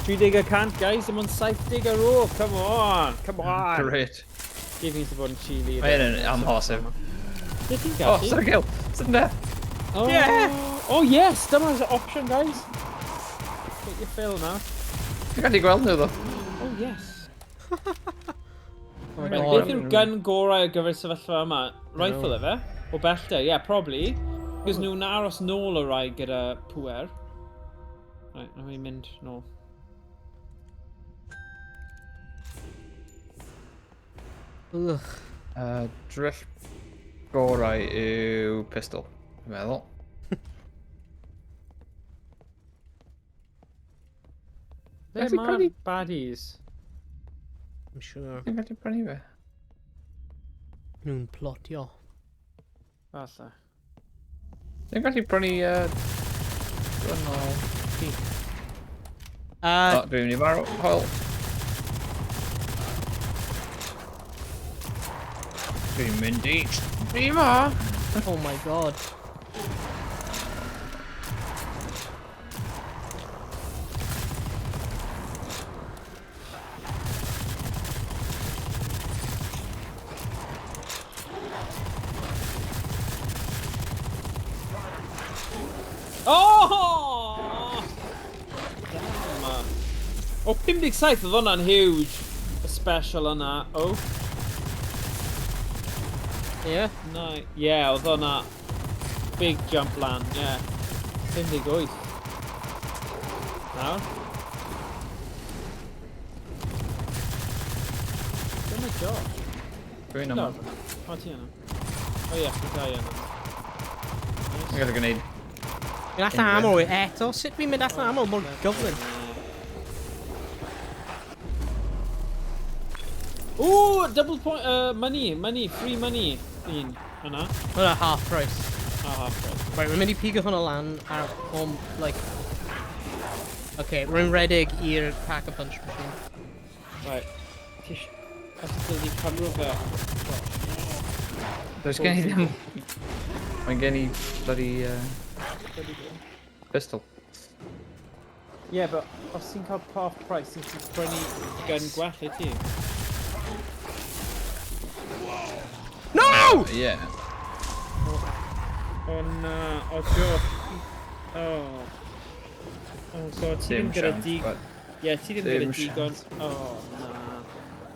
30 guys, dim ond 70 ar ôl. Come on.
Great.
Give me to bod yn chili.
Mae hyn yn amhosib.
Beth ti'n
O,
gallu?
sy'n gil! Sy'n death!
Oh,
Yeah!
Oh yes, dyma'r option, guys. Get your fill now.
Dwi'n gallu gweld nhw, ddo.
Oh yes.
Oh my
Right,
god.
beth yw'r gun gorau ar gyfer sefyllfa yma? Rifle efe? O bellter? Yeah, probably. Cos nhw'n aros nôl o rai gyda pwer. Right, na fi'n mynd nôl.
Ugh.
Drill gorau yw pistol, dwi'n meddwl.
Be
Gallu
mae'r
prynu-
baddies?
I'm sure.
Dwi'n gallu prynu fe.
Nhw'n plotio.
Falle.
Dwi'n gallu prynu... Dwi'n ôl. O, dwi'n mynd i marw. Hwyl. Dwi'n mynd i... Fi ma!
Oh my god.
Oh! Damn. O, 57 oedd hwnna'n huge. Y special yna. Oh.
Yeah?
No. Yeah, oedd hwnna big jump lan, yeah. 58. Nawr. Dyna job.
Dwi'n
No.
yma.
O, ti yna. O ie, ti'n dau yna.
Dwi'n gallu gwneud...
Mynd allan ammo eto. Sut fi'n mynd allan ammo mor gyflym?
Ooh, double point, money, free money. Un, hwnna.
Hwna half price.
Half price.
Right, we'n mynd i pigo hwnna lan ar home, like... Okay, rwy'n redig i'r pack-a-punch machine.
Right. Os ydw wedi camro fe.
Does gen i ddim... Mae gen i bloody pistol.
Yeah, but os ti'n cael half price, ti'n prynu gun gwell i ti.
No!
Yeah.
O na, o Joe. Oh. Oh god, ti ddim
Dim
gyda
siawns,
dig...
but...
Ie, ti ddim gyda
Dim
digon...
siawns.
Oh, na.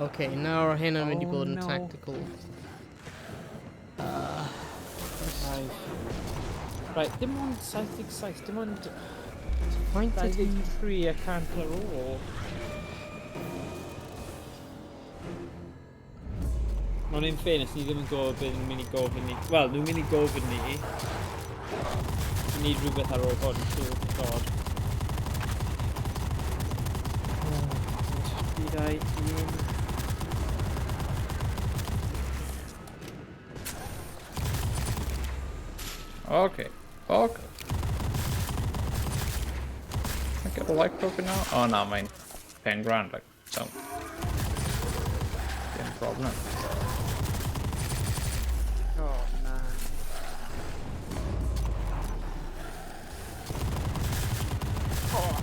Okay, nawr hyn yn mynd i
Oh,
bod yn
no.
tactical.
Right, dim ond 77, dim ond
Faint ydi...
23 y cant ar ôl. Mae'n un fairness, ni ddim yn gofyn beth nhw'n mynd i gofyn ni. Wel, nhw'n mynd i gofyn ni. Ni need rhywbeth ar ôl hwn, siwr god. Bydau un...
Okay. Okay. I get a light broken now? Oh no, mae'n 10 grand, like, so... Dim problem.
Oh, na. Oh,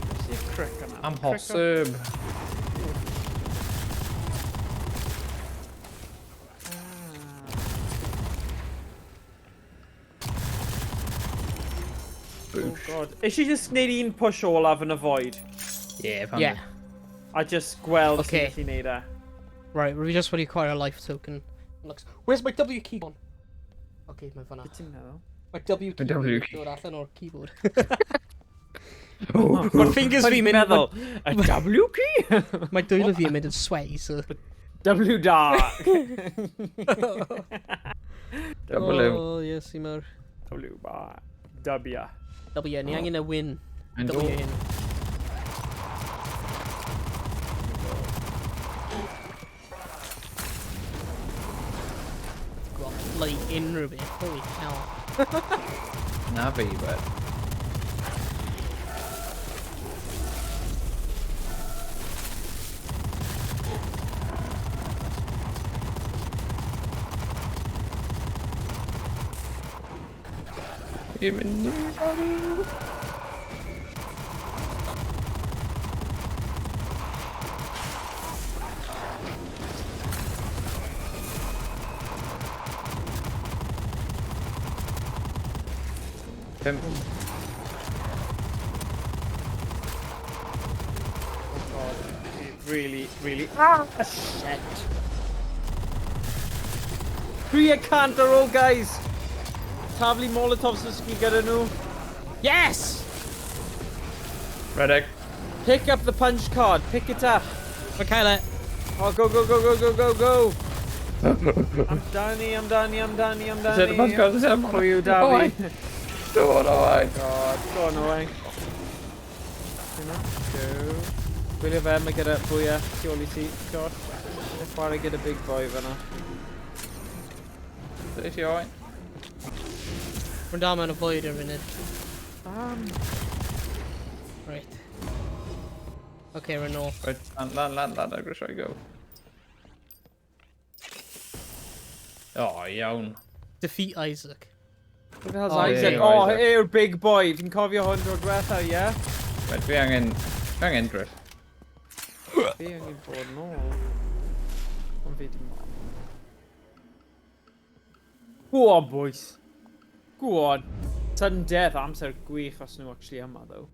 what's your crick yna?
Amhosib.
Oh god. Is she just neud un push olaf yn y void?
Yeah,
Yeah.
A just gweld
Okay.
sy'n gallu neud e.
Right, we just want to acquire a life token. Looks. Where's my W key on? Okay, my phone.
Beth ti'n meddwl?
My W key.
My W key.
Dod allan o'r keyboard.
Oh.
Ma'r fingers fi'n mynd...
meddwl? A W key?
Mae dwylo fi yn mynd yn sway, so...
W dark.
W.
Oh, yes, i mawr.
W bar. W.
W, ni angen y win.
And
W
all.
hyn. Bloody unrhyw beth, holy hell.
Na fi, but... Fi'n mynd i farw. Pump.
Really, really. Ah, shit. Three a cant ar ôl, guys. Taflu Molotovs os chi gyda nhw.
Yes!
Redeg.
Pick up the punch card. Pick it up.
Michaela.
Oh, go, go, go, go, go, go, go. I'm Danny, I'm Danny, I'm Danny, I'm Danny.
Is it the punch card? Is it?
For you, Danny.
Go on, Owain.
God, go on, Owain. Go. Gwylio fe, mae gyda fwyaf tu ôl I ti. God. Mae'n chwarae gyda big boy fyna.
Lle ti, Owain?
Rwy'n dal mewn y void ar funud. Right. Okay, rwy'n ôl.
Right, land, I'm gonna try to go. Oh, iawn.
Defeat Isaac.
Who the hell's
Oh,
Isaac?
yeah,
Oh,
Isaac.
yw'r big boy. Fi'n cofio hwn drwy'r diwetha, ie?
Right, fi angen Griff.
Fi angen bod yn ôl. Ond fi dim ond. Go on, boys. Go on. Sudden death amser gwych os nhw actually yma, though.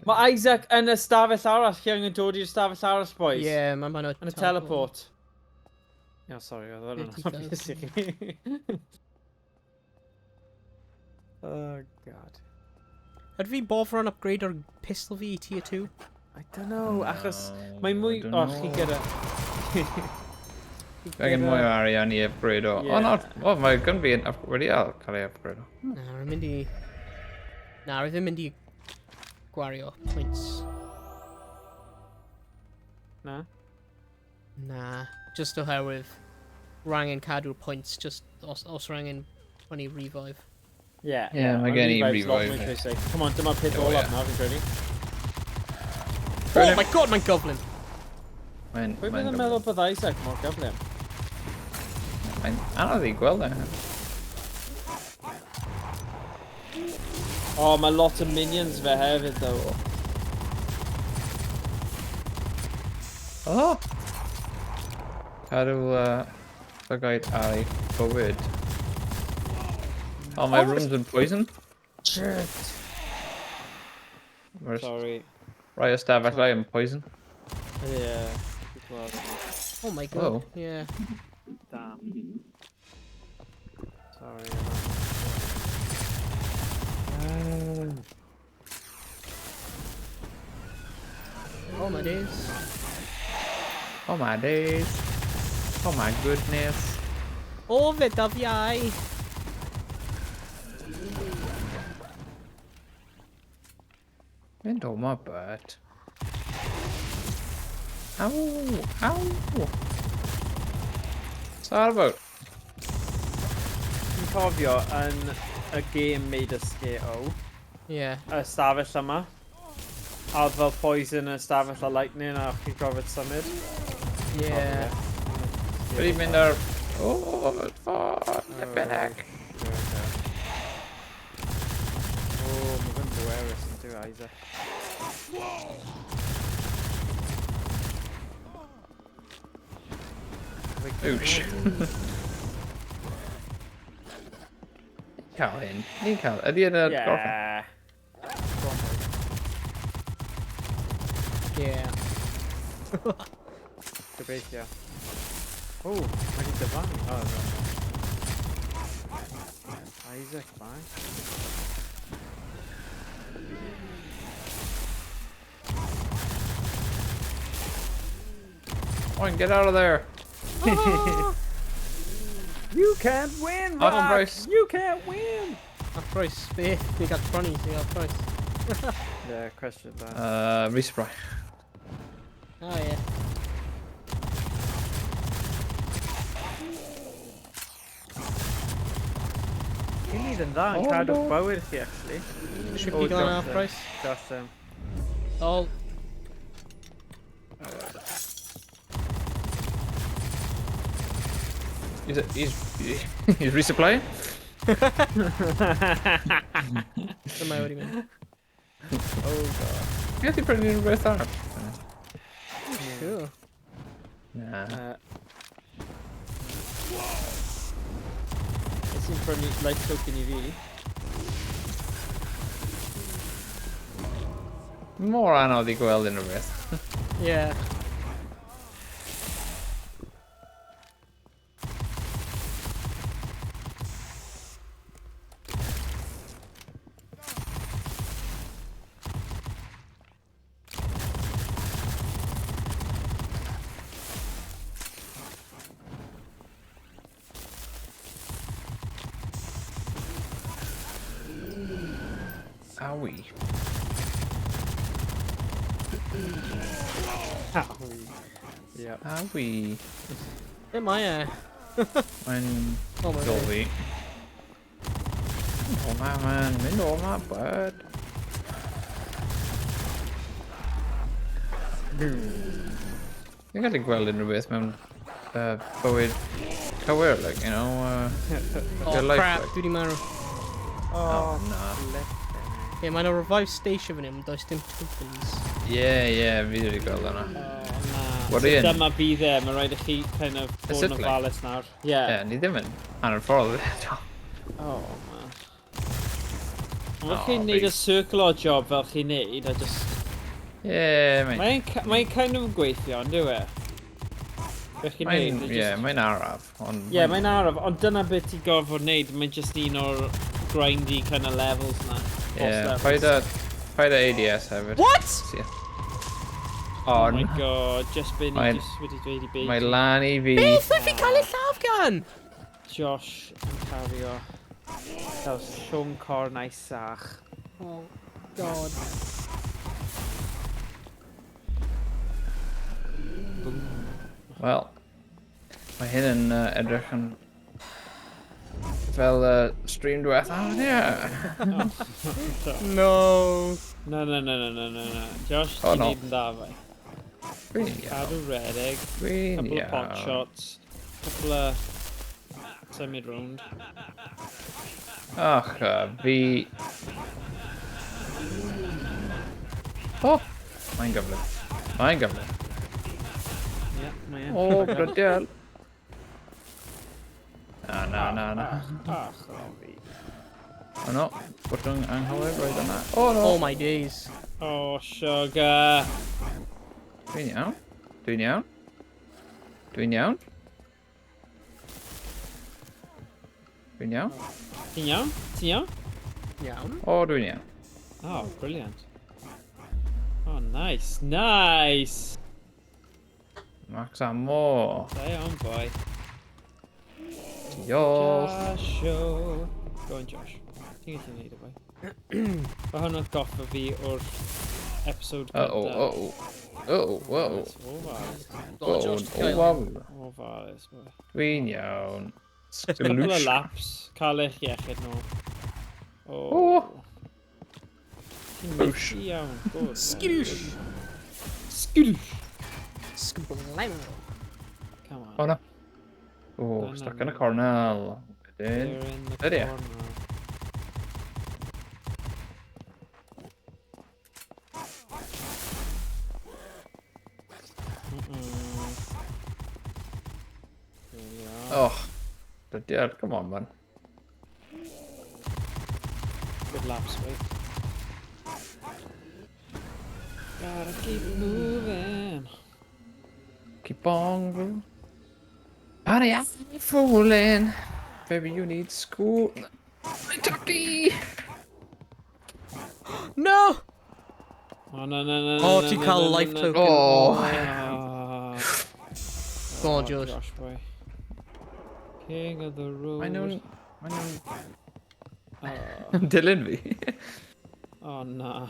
Mae Isaac yn y stafell arall. Chi angen dod i'r stafell arall, boys.
Yeah, mae'n ma'n
Yn y teleport. Yeah, sorry, oedd hwnna'n
Thirty
obvious I chi. Oh, God.
Ydw fi'n bofro yn upgrade o'r pistol fi I tier 2?
I don't know, achos mae
I
mwy...
don't
O,
know.
chi gyda...
Angen mwy o arian I upgrade o.
Yeah.
Oh, no. Oh, mae gan fi yn wedi cael ei upgrade o.
Na, rwy'n mynd I... Na, rwy'n ddim mynd I gwario points.
Na?
Na, just oherwydd rangen cadw'r points, just os rangen when I revive.
Yeah,
Yeah, mae gen I
revive's lot
revive.
mwy pwysig. Come on, dyma peth
Oh,
olaf
yeah.
na, fi'n credu.
Oh my god, mae'n goblin!
Mae'n
Pwy bydd yn meddwl bydd Isaac mor gyflym?
anodd I gweld e.
O, mae lot o minions fe hefyd, though.
O! Cadw llygaid ar ei bywyd. O, mae rooms yn poison.
Shit.
Mae'r
Sorry.
rai o stafellau yn poison.
Yeah.
Oh my god,
Oh.
yeah.
Damn. Sorry.
Oh my days.
Oh my days. Oh my goodness.
O, fe da fi ai!
Mynd o ma bert. Ow! Ow! Sarfawr.
Dwi'n cofio yn y game made a Sker
Yeah.
y stafell yma. A oedd fel poison y stafell a lightning a chi'n gofod symud.
Yeah.
Wedi mynd ar... O, ffordd, y bynnag.
O, mae fe'n bwerus yn dyw Isaac.
Wwsh. cael hyn. Ni'n cael. Ydy yn y gorffen?
Yeah.
Yeah.
Gobeithio. O, mae hi dyfannu. O, no. Isaac, fine.
Owain, get out of there.
You can't win,
Off
Rock!
price.
You can't win!
Off price. Be got 20, so off price.
Yeah, question that.
Resupply.
Oh, yeah.
Ti'n need yn dda yn cadw'ch bywyd chi, actually.
Should be going off price.
Just
Oh.
He's resupplying?
Dyma wedi mynd.
Oh god.
Ie, ti'n prynu rhywbeth arall?
Cool.
Na.
Ys i'n prynu life token I fi.
Mor anodd I gweld unrhyw beth.
Yeah.
Awi.
Yep.
Awi.
Be mae e?
Mae'n
Oh my
dol
god.
fi. O ma, man. Mynd o ma, bud. Dwi'n gallu gweld unrhyw beth mewn bywyd cywir, like, you know.
Oh
Your life,
crap,
like.
dwi di marw.
Oh, na.
Ie, mae yna revive station fan hyn, does dim tokens.
Yeah, fi wedi gweld hwnna.
Na.
What
So
are you in?
dyma bydd e, mae rhaid I chi kind of bod yn
Basically.
ofalus nawr.
Ie, ni ddim yn hanner ffordd eto.
Oh, man. Ond
Oh,
fel chi'n neud y circle o job fel chi'n neud, a just...
Ie, mae'n...
Mae'n kind of yn gweithio, ond yw e? Be chi'n neud?
Ie, mae'n araf.
Ie, mae'n araf, ond dyna beth i gorfod neud, mae'n just un o'r grindy kind of levels na.
Ie, paid a ADS hefyd.
What?
Oh my god, just been
Mae'n-
just wedi dweud I beth.
Mae lan I fi.
Beth ydych chi'n cael ei lladd gan?
Josh yn cario. Cael siwm cor naisach.
Oh, god.
Wel, mae hyn yn edrych yn fel stream diwetha. Ie.
No.
No. Josh,
Oh,
ti'n
no.
neud yn dda fe.
Dwi'n iawn.
Cadw redeg,
Dwi'n
couple of pot
iawn.
shots, couple of symud round.
Ach, fi... O! Mae'n gyflym. Mae'n gyflym.
Ie, mae e.
O, brydiel. Na.
Ach, o fi.
O no, bwtwng anghywir roedd yna. O no!
Oh my days.
Oh, sugar.
Dwi'n iawn. Dwi'n iawn. Dwi'n iawn. Dwi'n iawn.
Ti'n iawn? Ti'n iawn?
Iawn.
O, dwi'n iawn.
Oh, brilliant. Oh, nice. Nice!
Max ammo.
Stay on, boy.
Diolch.
Josh. Go on, Josh. Ti'n gallu neud o, boy. Mae hwnna'n goffa fi o'r episode
Uh-oh.
Ofalus.
Wow.
Ofalus, boy.
Dwi'n iawn.
Couple of
Sglwsh.
laps. Cael eich iechyd nhw.
O.
Ti'n methu iawn. Good.
Skidoosh.
Skidoosh.
Sgblaw.
Come on.
O na. O, stuck yn y cornel. Wedyn.
They're in the
Ydy e?
corner. There we are.
Oh. Brydiel, come on, man.
stupid laps, right? Gotta keep moving.
Keep on moving. Honey, I'm fooling. Baby, you need school. My ducky.
No!
Oh, no.
Oh, ti'n cael life token.
Oh.
Go on, Josh.
Josh, boy. King of the road.
I know. Dilyn fi.
Oh, na.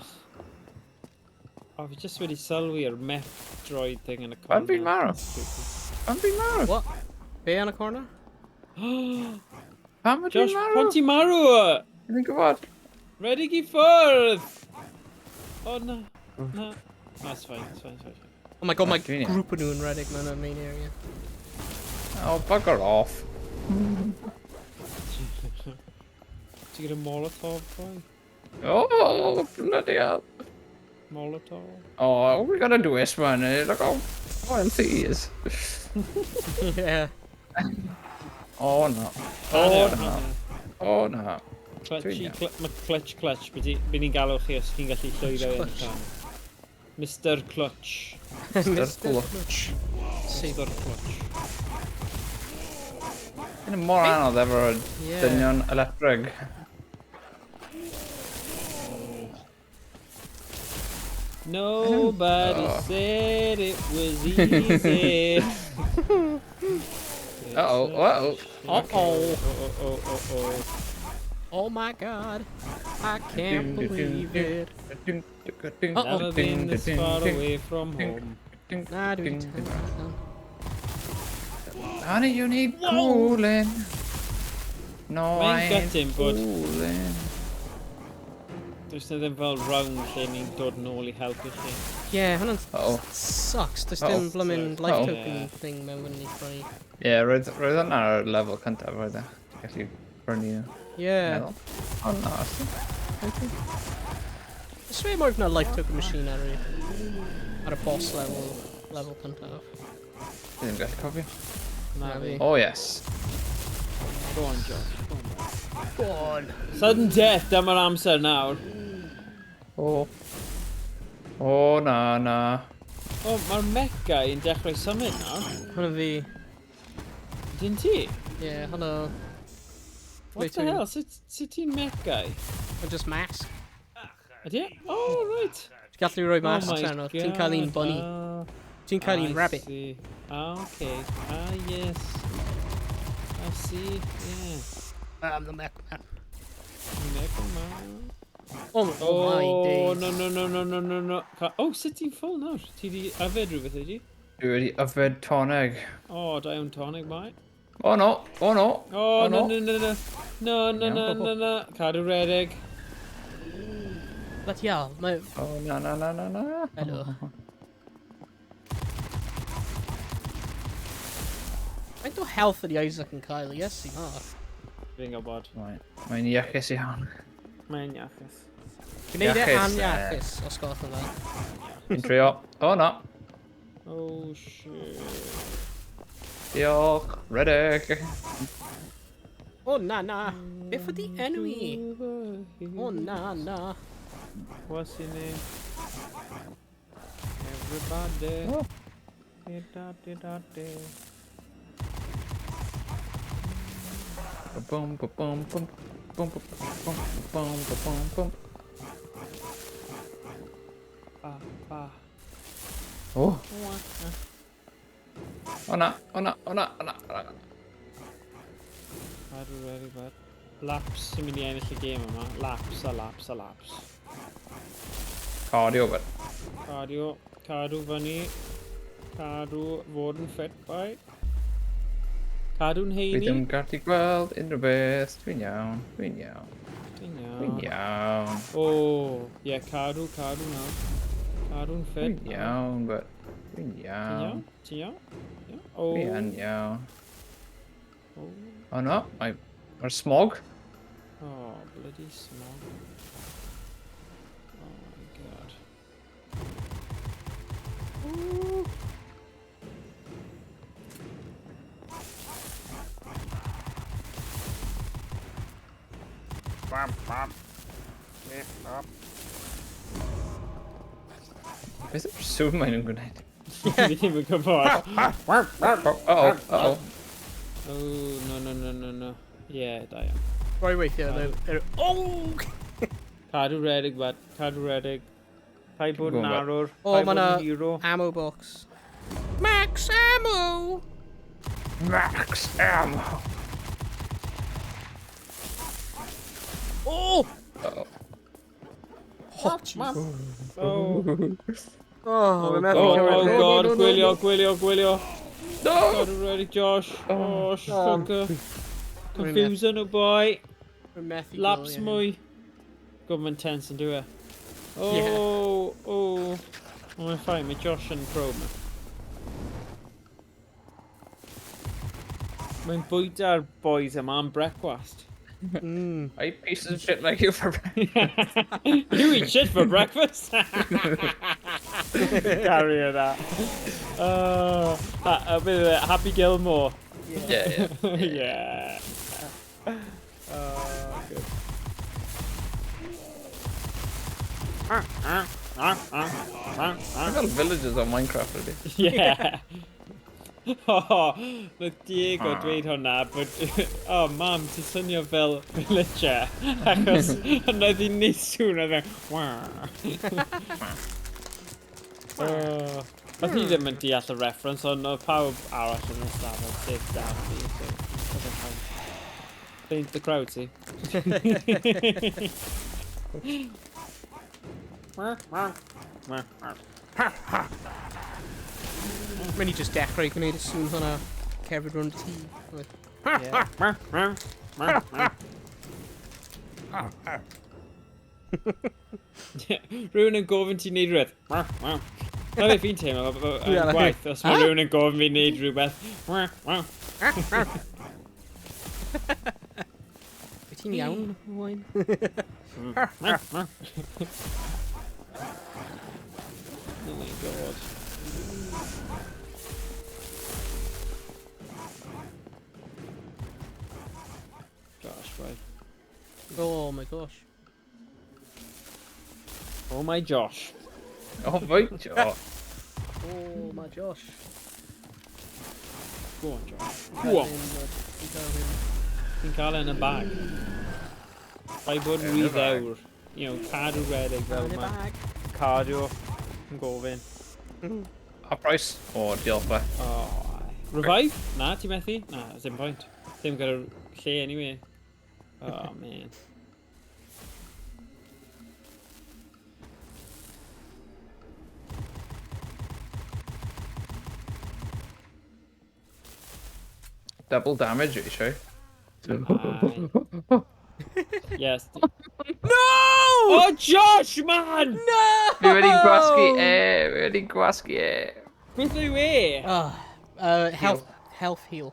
Oh, fi just wedi sylwi'r meth droid thing yn y corner.
Pan fi'n marw? Pan fi'n marw?
What? Be yn y corner?
Pan fi'n
Josh,
marw?
pan ti marw?
Fi'n gwybod.
Redig I ffwrdd! Oh, no. No. Oh, it's fine.
Oh my god, my
Dwi'n iawn.
group of nhw yn redig mewn y main area.
Oh, bugger off.
Did you get a Molotov, boy?
Oh, bloody hell.
Molotov?
Oh, we gotta do this, man. Look how wild he is.
Yeah.
Oh, no. Oh, no. Oh, no.
Clutchy, clutch. Be ni'n galw chi os chi'n gallu llwyddo yn can. Mr Clutch.
Mr. Clutch.
Mr Clutch.
Yn mor anodd efo dynion electric.
Nobody said it was easy.
Uh-oh.
Oh my god. I can't believe it.
Never been this far away from home.
Nah, do it.
Honey, you need cooling. No, I
Mae'n
ain't
gutting, bud.
cooling.
Does na ddim fel round lle ni'n dod nôl I helpu chi.
Yeah, hwnna'n
Uh-oh.
sucks. Does
Uh-oh.
dim blymyn life
Uh-oh.
token thing mewn fyny ffrau.
Yeah, roedd yn ar lefel cyntaf, roedd e. Gallu brynu nhw.
Yeah.
Meddwl. Oh, no.
Ys fe mor na life token machine ar y boss level cyntaf.
Ddim gallu cofio.
Na fi.
Oh, yes.
Go on, Josh.
Go on.
Sudden death, dyma'r amser nawr.
Oh. Oh, na.
O, mae'r meca i'n dechrau symud nawr.
Hwnna fi.
Dyn ti?
Yeah, hello.
What the hell? Sut ti'n meca I?
Or just mask.
Ydy e? Oh, right.
Ti'n gallu rhoi
Oh
masks
my
arno. Ti'n cael un bunny. Ti'n cael un rabbit.
See. Okay. Yes. I see. Yeah.
I'm the mech man.
Meca man.
Oh my days.
No. Oh, sut ti'n ffwl nawr? Ti di yfed rhywbeth ydy?
Dwi wedi yfed toneg.
Oh, da yw'n tonic, bai.
Oh, no.
Oh, no. No. Cadw redig.
But yeah, my...
Oh, na.
Hello. Faint o health ydi Isaac yn cael? Yes, i mar.
Fi'n gwybod.
Mae'n iachus iawn.
Mae'n iachus.
Gwneud e
Iachus,
aniachus, os gwelwch yn dda.
Fi'n trio. Oh, no.
Oh, shit.
Diolch. Redig.
O na. Beth ydi enw I? O na.
What's your name? Everybody.
Oh.
Da-da-da-da.
Boom.
Ba.
Oh. Oh, na.
Ready, bud. Laps sy'n mynd I ennill y gêm yma. Laps.
Cardio, but.
Cadw fyny. Cadw fod yn ffit, bai. Cadw'n
Fi
heini.
ddim gallu gweld unrhyw beth. Dwi'n iawn.
Dwi'n iawn. Oh, yeah, cadw nawr. Cadw'n ffit.
Dwi'n iawn, but. Dwi'n iawn.
Ti'n iawn? Oh.
Fi yn iawn.
Oh.
Oh, no. Mae'r smog.
Oh, bloody smog. Oh my god. Ooh.
Beth yw'r sŵn maen nhw'n gwneud?
Fi ddim yn gwybod.
Uh-oh.
Oh, no. Yeah, da iawn.
Roi weithio. Oh!
Cadw redig, bad. Cadw redig. Paid bod yn arwr.
O,
Paid
ma'
bod
'na
yn hero.
ammo box. Max ammo!
Max ammo!
Oh!
Uh-oh.
Oh, jeez.
Oh,
Oh, my
God. Gwylio.
No!
Cadw redig, Josh. Oh, sugar. Confusing, oh boy. Laps mwy. Government tense yn dwi e. Oh. Mae'n ffain, mae Josh yn pro ma. Mae'n bwyta'r boys yma am brecwast.
I eat pieces of shit like you for breakfast.
You eat shit for breakfast? Carry on that. Happy Gilmore.
Yeah.
Yeah. Good.
I've got villages on Minecraft already.
Yeah. Oh, look, Diego dweud hwnna, but... Oh, mam, ti'n swnio fel villager. Achos, hwnna di ni sŵn oedd e... Oedd hi ddim yn deall y reference, ond oedd pawb arall yn ystafell sef da fi, so... Oedd e'n ffain. Paint the crowd, see?
Mae'n i just decorate gwneud y sŵn hwnna cerfyd rwy'n tŷ.
Rhywun yn gofyn ti'n neud rhywbeth. Na beth fi'n teimlo yn gwaith, os mae rhywun yn gofyn fi'n neud rhywbeth.
Wyt ti'n iawn, Owain?
Oh my god. Gosh, right.
Oh my gosh.
Oh my Josh.
Oh my Josh.
Oh my Josh.
Go on, Josh. Go on. Ti'n cael yn y bag. Pai bod yn rhy ddewr. You know, cadw redig fel ma. Cadw yn gofyn.
A price? O, diolch be.
Oh, revive? Na, ti'n methu? Na, dim point. Ddim gyda lle anyway. Oh, man.
Double damage, eisiau.
Yes.
No!
Oh, Josh, man!
No!
Fi wedi gwasgu e,
Beth yw e?
Health heal.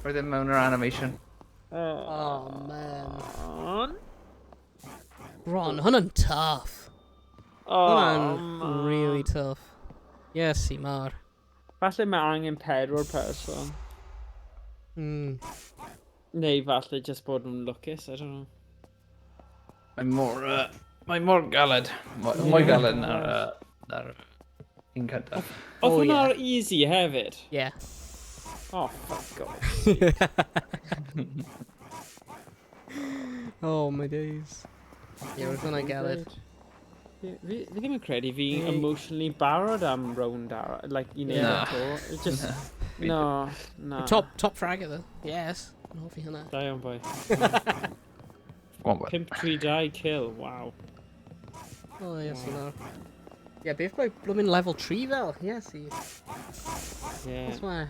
Roedd e mewn yr animation.
Oh, man.
On?
Ron, hwnna'n tough. Hwnna'n really tough. Yes, i mae'r.
Falle mae angen 4 person. Neu falle just bod yn lwcus, I don't know.
Mae mor galed. Mwy galed na'r un cyntaf.
Oedd hwnna'r easy hefyd?
Yeah.
Oh, fuck off.
Oh, my days. Yeah, roedd hwnna'n galed.
Fi ddim yn credu fi emotionally barod am round arall, like, I neud eto. Just, no.
Top frag iddo. Yes. Yn hoffi hynna.
Da iawn, boi.
Go on, bud.
5-3-2 kill, wow.
Oh, yes, i mae'r. Yeah, beth mae blwmin level 3 fel? Yes, i.
Yeah.
That's why.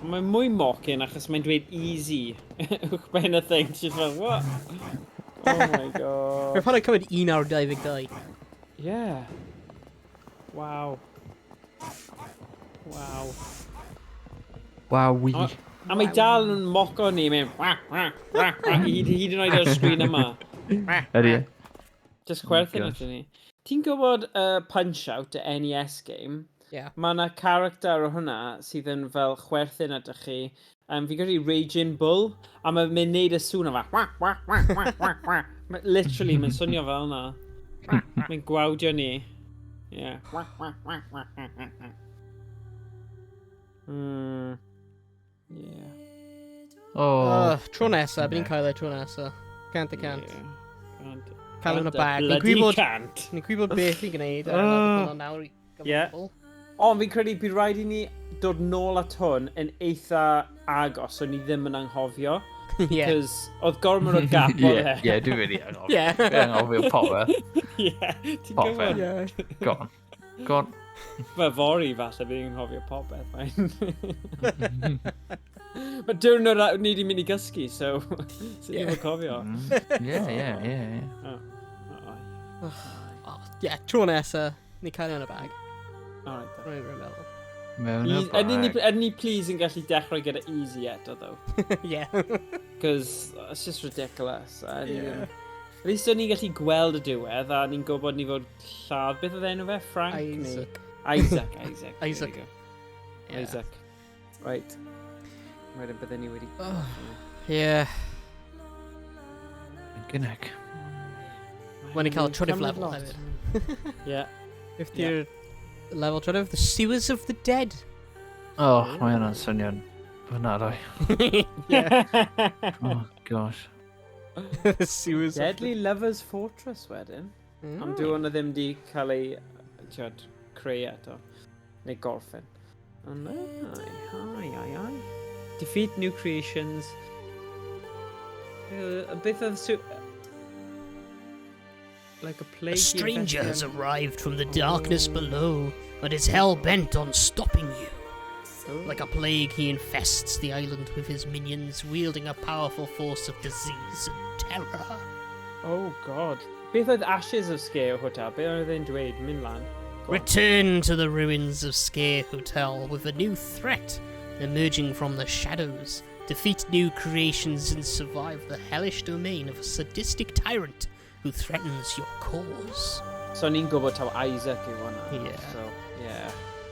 Mae'n mwy mocking achos mae'n dweud easy. Uwchben y thing, just fel, what? Oh my god.
Rwy'n pan cymryd 1 awr 22.
Yeah. Wow. Wow.
Wow, we.
A mae dal yn moco ni, mae'n hyd yn oed o'r sgrin yma.
Ydy.
Just chwerthin ydyn ni. Ti'n gwybod Punch-Out, y NES game?
Yeah.
Mae yna character o hwnna sydd yn fel chwerthin ydych chi. Fi gyda'i Raging Bull, a mae'n neud y sŵn yma. Literally, mae'n swnio fel na. Mae'n gwawdio ni. Ie. Ie.
Tro nesa, bydd ni'n cael ei tro nesa. Cant y cant. Cael yn y bag. Ni'n gwybod beth i'n gwneud.
Ie. Ond fi'n credu bydd rhaid i ni dod nôl at hwn yn eitha agos, so ni ddim yn anghofio. Because oedd gormod o gap o le.
Ie, dwi'n mynd i anghofio. Ie. Dwi'n anghofio popeth.
Ie, ti'n gwybod?
Gon. Gon.
Fe fori falle bydd i'n anghofio popeth. Mae diwrnod ni wedi mynd i gysgu, so sy'n ni'n cofio.
Ie.
Ie, tro nesa, ni cael ei yn y bag.
Alright,
Rwy'n meddwl.
Mewn y bag.
Ydyn ni please yn gallu dechrau gyda easy eto, though.
Yeah.
Because it's just ridiculous. At least o'n ni'n gallu gweld y diwedd, a ni'n gwybod ni fod lladd. Beth oedd enw fe? Frank?
Isaac.
Isaac. Isaac. Right. Wedyn bydden ni wedi...
Ie.
Gynneg.
When ni'n cael y trydydd level hefyd.
Ie.
If you're level trydydd, the sewers of the dead.
Mae hwnna'n swnio'n fynadau. Oh, gosh.
The sewers of
Deadly Lovers Fortress wedyn. Am dyw hwnna ddim di cael ei creu eto. Neu gorffen. Ai. Defeat new creations. Beth oedd... Like a plague.
A stranger has arrived from the darkness below, but is hell-bent on stopping you. Like a plague, he infests the island with his minions, wielding a powerful force of disease and terror.
Oh god. Beth oedd Ashes of Sker Hotel? Beth oedd e'n dweud? Mynd lan.
Return to the ruins of Sker Hotel with a new threat emerging from the shadows. Defeat new creations and survive the hellish domain of a sadistic tyrant who threatens your cause.
So ni'n gwybod taw Isaac yw hwnna.
Yeah.
So, yeah.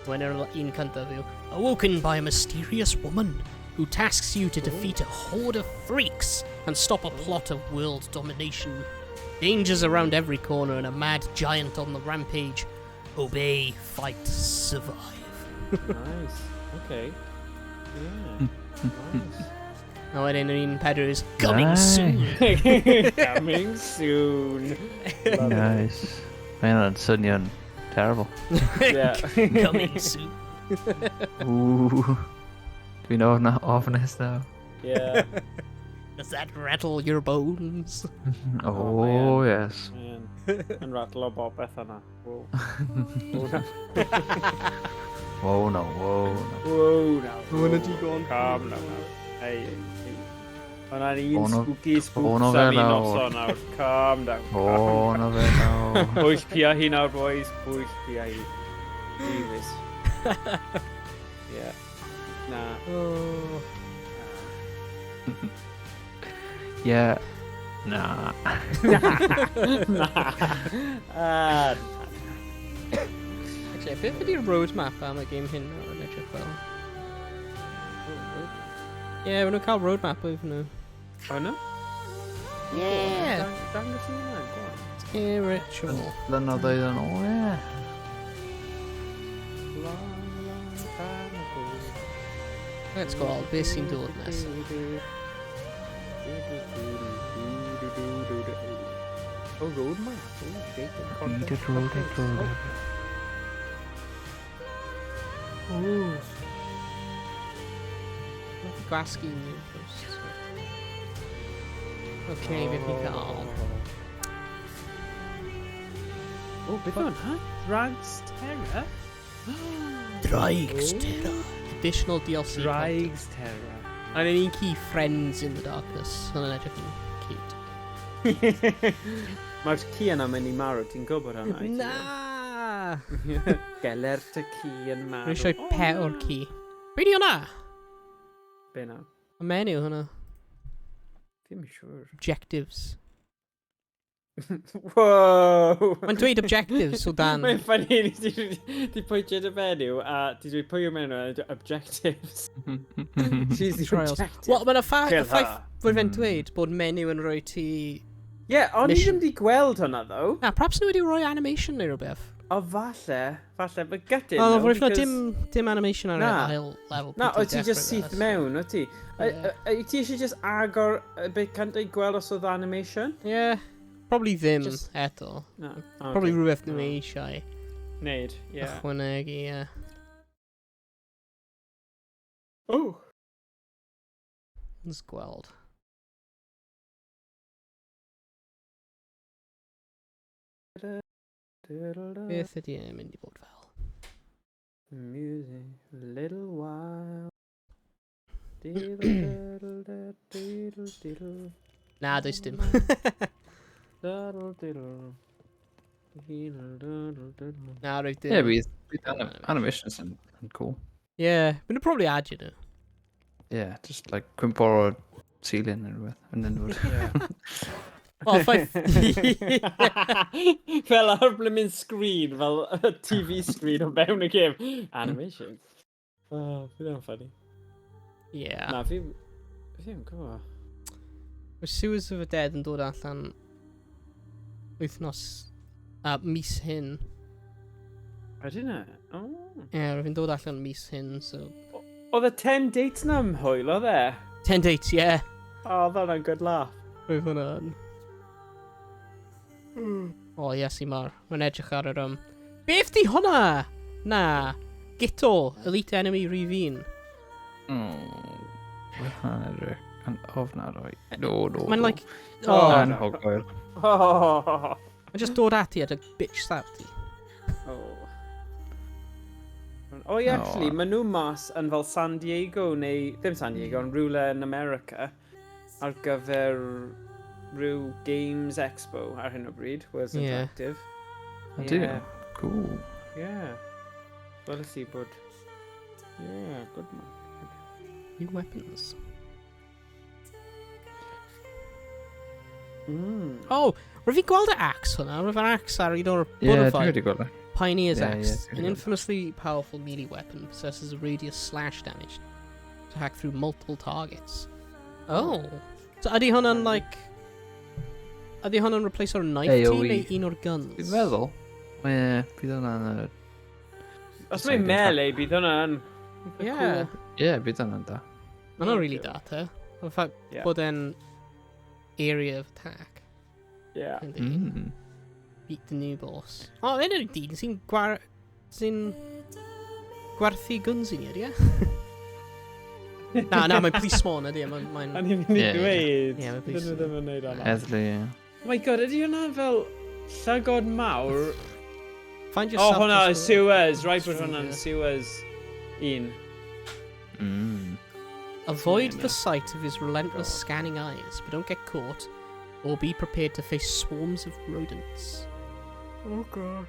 When un cyntaf yw.
Awoken by a mysterious woman who tasks you to defeat a horde of freaks and stop a plot of world domination. Dangers around every corner and a mad giant on the rampage. Obey, fight, survive.
Nice. Okay. Yeah. Nice.
A wedyn un pedr is
Coming soon.
Coming soon.
Nice. Mae hwnna'n swnio'n terrible.
Yeah.
Coming soon.
Ooh. Dwi'n ofnus now.
Yeah.
Does that rattle your bones?
Oh, yes.
Man. Yn rattle o bobeth yna. Whoa.
Whoa, no.
Whoa, now.
Hwna digon.
Calm now. Hey. Hwna'n un spooky
Ono fe
sunny
nawr.
noson nawr. Calm down.
Oh, no fe nawr.
Pwys pia hi nawr, boys. Pwys pia hi. Jesus. Yeah. Nah.
Oh.
Yeah. Nah.
Actually, beth ydy'r roadmap am y game hyn yn edrych fel? Ie, maen nhw'n cael roadmap oedd nhw.
O no?
Yeah.
Dangos i hynna, go on.
Sker Ritual.
Blynyddoedd yn ôl, ie.
Let's gweld beth sy'n dod nes.
Oh, roadmap.
Needed road.
Ooh. Gwasgu new posts. Okay, beth ni'n cael.
Oh, beth o'n ha? Drags Terror?
Draig's terror.
Additional DLC.
Drags Terror.
And an inky Friends in the Darkness. Hwna'n edrych yn cute.
Mae'r ci yna mynd i marw, ti'n gwybod hwnna?
Na!
Geler ty ci yn marw.
Rwy'n eisiau pet o'r ci. Be di hwnna?
Be na?
Y menu hwnna.
Ddim yn siŵr.
Objectives.
Whoa!
Mae'n dweud objectives o dan.
Mae'n ffynnu, di pwyntio dy menyw a di dweud pwy yw'r menyw a objectives. She's the
Trials.
objective.
Wel, mae'n y ffaith
Kill her.
fod fe'n dweud bod menu yn rhoi ti
O'n i ddim wedi gweld hwnna, ddo.
Na, perhaps nhw wedi rhoi animation neu rhywbeth.
O, falle, but gutted.
O, fwy na dim animation ar y ail lefel.
Na, o ti just syth mewn, o ti? Ti eisiau just agor beth cant ei gweld os oedd animation?
Yeah, probably ddim eto.
No.
Probably rhywbeth nhw eisiau.
Neud,
Ychwanegu, ie.
O!
Let's gweld. Beth ydy e'n mynd i bod fel?
Music, a little while.
Na, does dim. Na, roedd dim.
Yeah, bydd animations yn cool.
Yeah, bydd nhw probably adio nhw.
Yeah, just like cwmpo o'r ceiling neu rhywbeth. And then would...
Well, ffaith...
Fel ar blymun screen, fel y TV screen o fewn y gêm. Animations. Oh, fydd e'n funny.
Yeah.
Na, fi yn gwybod.
Mae Sewers of the Dead yn dod allan wythnos mis hyn.
Ydyn e? O.
Roedd hi'n dod allan mis hyn, so...
Oedd y 10 dates na ymhwyl, oedd e?
10 dates, yeah.
O, oedd hwnna'n good laugh.
Roedd hwnna'n... O, yes, i mar. Mae'n edrych ar yr Beth di hwnna? Na. Gito, Elite Enemy Rhifin.
Mae'n edrych yn ofnadwy. No.
Mae'n like...
Yn hogwael.
Mae'n just dod ati at y bitch slap ti.
O, ie, actually, maen nhw mas yn fel San Diego, neu... Ddim San Diego, yn rhywle yn America. Ar gyfer rhyw Games Expo ar hyn o bryd. Worlds Interactive.
Yeah. Cool.
Yeah. Wel i bod... Yeah, good man.
New weapons. Oh, roedd fi gweld y axe hwnna. Roedd yr axe ar un o'r
Yeah, dwi'n wedi gweld e.
Pioneer's Axe,
yeah,
an infamously powerful melee weapon, possesses a radius slash damage to hack through multiple targets. Oh. So ydy hwnna'n like... Ydy hwnna'n replace o'r knife
AOE.
neu un o'r guns?
Dwi'n meddwl. Ie, bydd hwnna'n...
Os mae'n melee, bydd hwnna'n...
Yeah.
Ie, bydd hwnna'n da.
Mae'n not really that, eh? In fact, bod e'n area of attack.
Yeah.
Beat the new boss. Oh, yn yr dyn sy'n gwerthu guns i ni, ydy e? Na, mae'n policeman, ydy e?
A ni'n mynd i dweud.
Ie, mae'n
Dyn nhw ddim yn neud hwnna.
Heddlu, ie.
Oh my god, ydy hwnna fel llygod mawr?
Find yourself...
Oh, hwnna, sewers. Right, bod hwnna'n sewers. Un.
Avoid the sight of his relentless scanning eyes, but don't get caught, or be prepared to face swarms of rodents.
Oh god.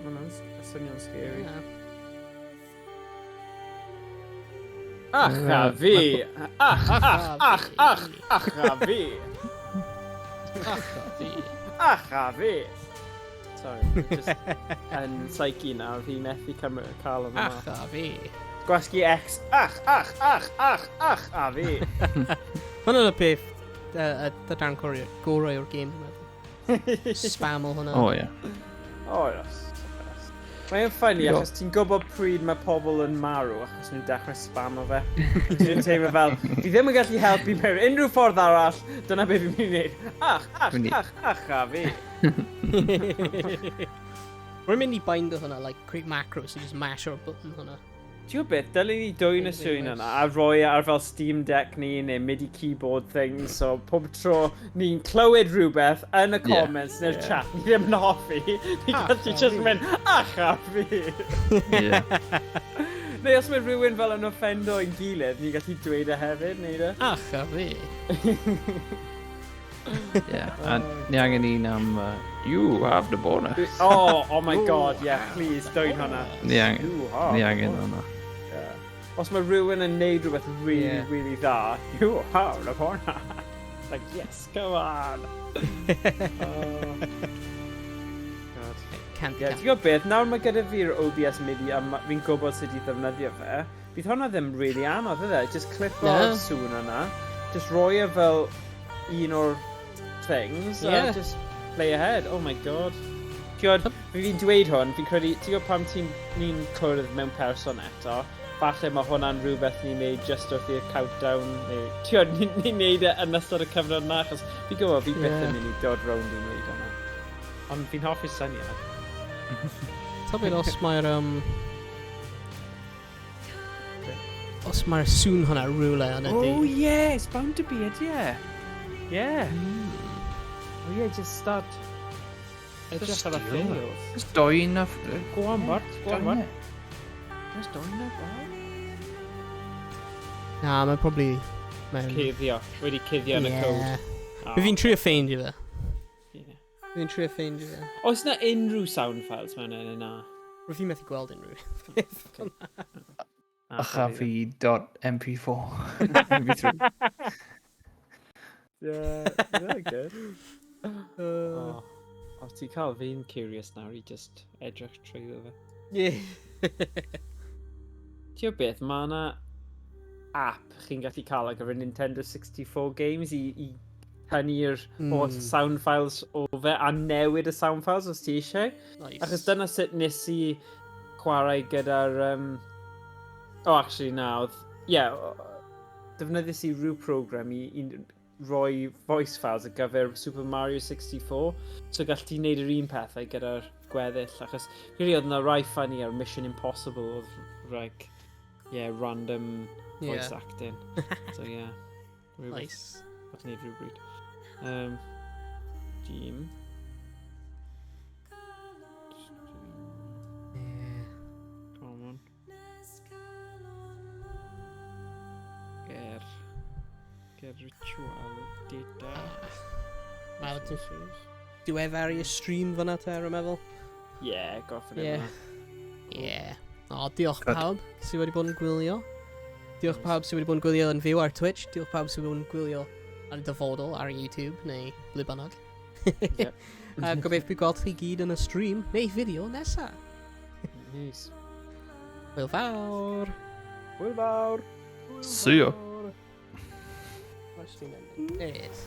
Hwnna'n swnio'n scary. Ach a fi! Ach a fi! Ach a fi! Sorry, just yn psyche nawr, fi methu cael o'n yma.
Ach a fi.
Gwasgu X. Ach a fi!
Hwna'n y peth, y darn gorau o'r game, dwi'n meddwl. Spam o hwnna.
O, ie.
O, yes. Mae'n ffynnu achos ti'n gwybod pryd mae pobl yn marw achos nhw'n dechrau spam o fe. Ti'n teimlo fel, fi ddim yn gallu helpu mewn unrhyw ffordd arall, dyna beth fi'n mynd i wneud. Ach a fi.
Rwy'n mynd i bind o hwnna, like, create macros, so just mash o'r button hwnna.
Ti'n gwybod beth, dylwn ni dwy'n y swy'n yna a rhoi ar fel Steam Deck ni neu MIDI keyboard thing, so pob tro ni'n clywed rhywbeth yn y comments neu'r chat, ni ddim yn hoffi, ni'n gallu just mynd, ach a fi! Neu os mae rhywun fel yn offendo yn gilydd, ni'n gallu dweud e hefyd, neud e?
Ach a fi!
A ni angen un am you have the bonus.
Oh my god, yeah, please, dwy'n hwnna.
Ni angen hwnna.
Os mae rhywun yn neud rhywbeth really dda, you have the bonus. Like, yes, come on. Ti'n gwybod beth, nawr mae gyda fi'r OBS MIDI a fi'n gwybod sut i ddefnyddio fe, bydd hwnna ddim really anodd, ydde? Just clip o'r sŵn yna, just roi e fel un o'r things,
Yeah.
a just play ahead. Oh my god. Ti'n fi'n dweud hwn, fi'n credu, ti'n gwybod pam ni'n cwrdd mewn person eto, falle mae hwnna'n rhywbeth ni'n neud just wrth i'r countdown, neu, ti'n gwybod, ni'n neud e yn ystod y cyfnod yna, achos fi'n gwybod, fi byth yn mynd i dod rownd i neud hwnna. Ond fi'n hoffi'r syniad.
Ta beth os mae'r os mae'r sŵn hwnna rhywle yn ydy.
Oh yeah, it's bound to be it, yeah. Yeah. Oh yeah, just start. Edrych ar y ffeils.
Just doi na...
Go on, Bart. Go on, Bart. Just doi na, Bart.
Na, mae'n probably...
Cuddio. Wedi cuddio yn y code.
Fe fi'n trio ffeindio fe.
Yeah.
Fi'n trio ffeindio fe.
Oes na unrhyw sound files mewn yna?
Rwy'n fi'n methu gweld unrhyw.
Acha fi .mp4. MP3.
Yeah, good. Os ti'n cael fi'n curious nawr i just edrych trwy fe.
Yeah.
Ti'n beth, mae yna app chi'n gallu cael ar gyfer Nintendo 64 games i hynny'r o'r sound files o fe a newid y sound files os ti eisiau.
Nice.
Achos dyna sut nes i chwarae gyda'r... actually na, defnyddiais i rhyw program i roi voice files ar gyfer Super Mario 64, so gall ti wneud yr un pethau gyda'r gweddill, achos really oedd yna rai funny ar Mission Impossible oedd like, random voice acting. So yeah.
Nice.
I'll wneud rhywbryd. Team. Come on. Sker Ritual data.
Wel, diweddar i y stream fyna te, rwy'n meddwl.
Yeah, goffin
Yeah. O, diolch pawb sydd wedi bod yn gwylio. Diolch pawb sydd wedi bod yn gwylio yn fyw ar Twitch. Diolch pawb sydd wedi bod yn gwylio ar y dyfodol ar YouTube neu ble bynnag. Gobeithio bydd gweld chi gyd yn y stream neu fideo nesa.
Nice.
Hwyl fawr.
Hwyl fawr.
See ya.
There it is.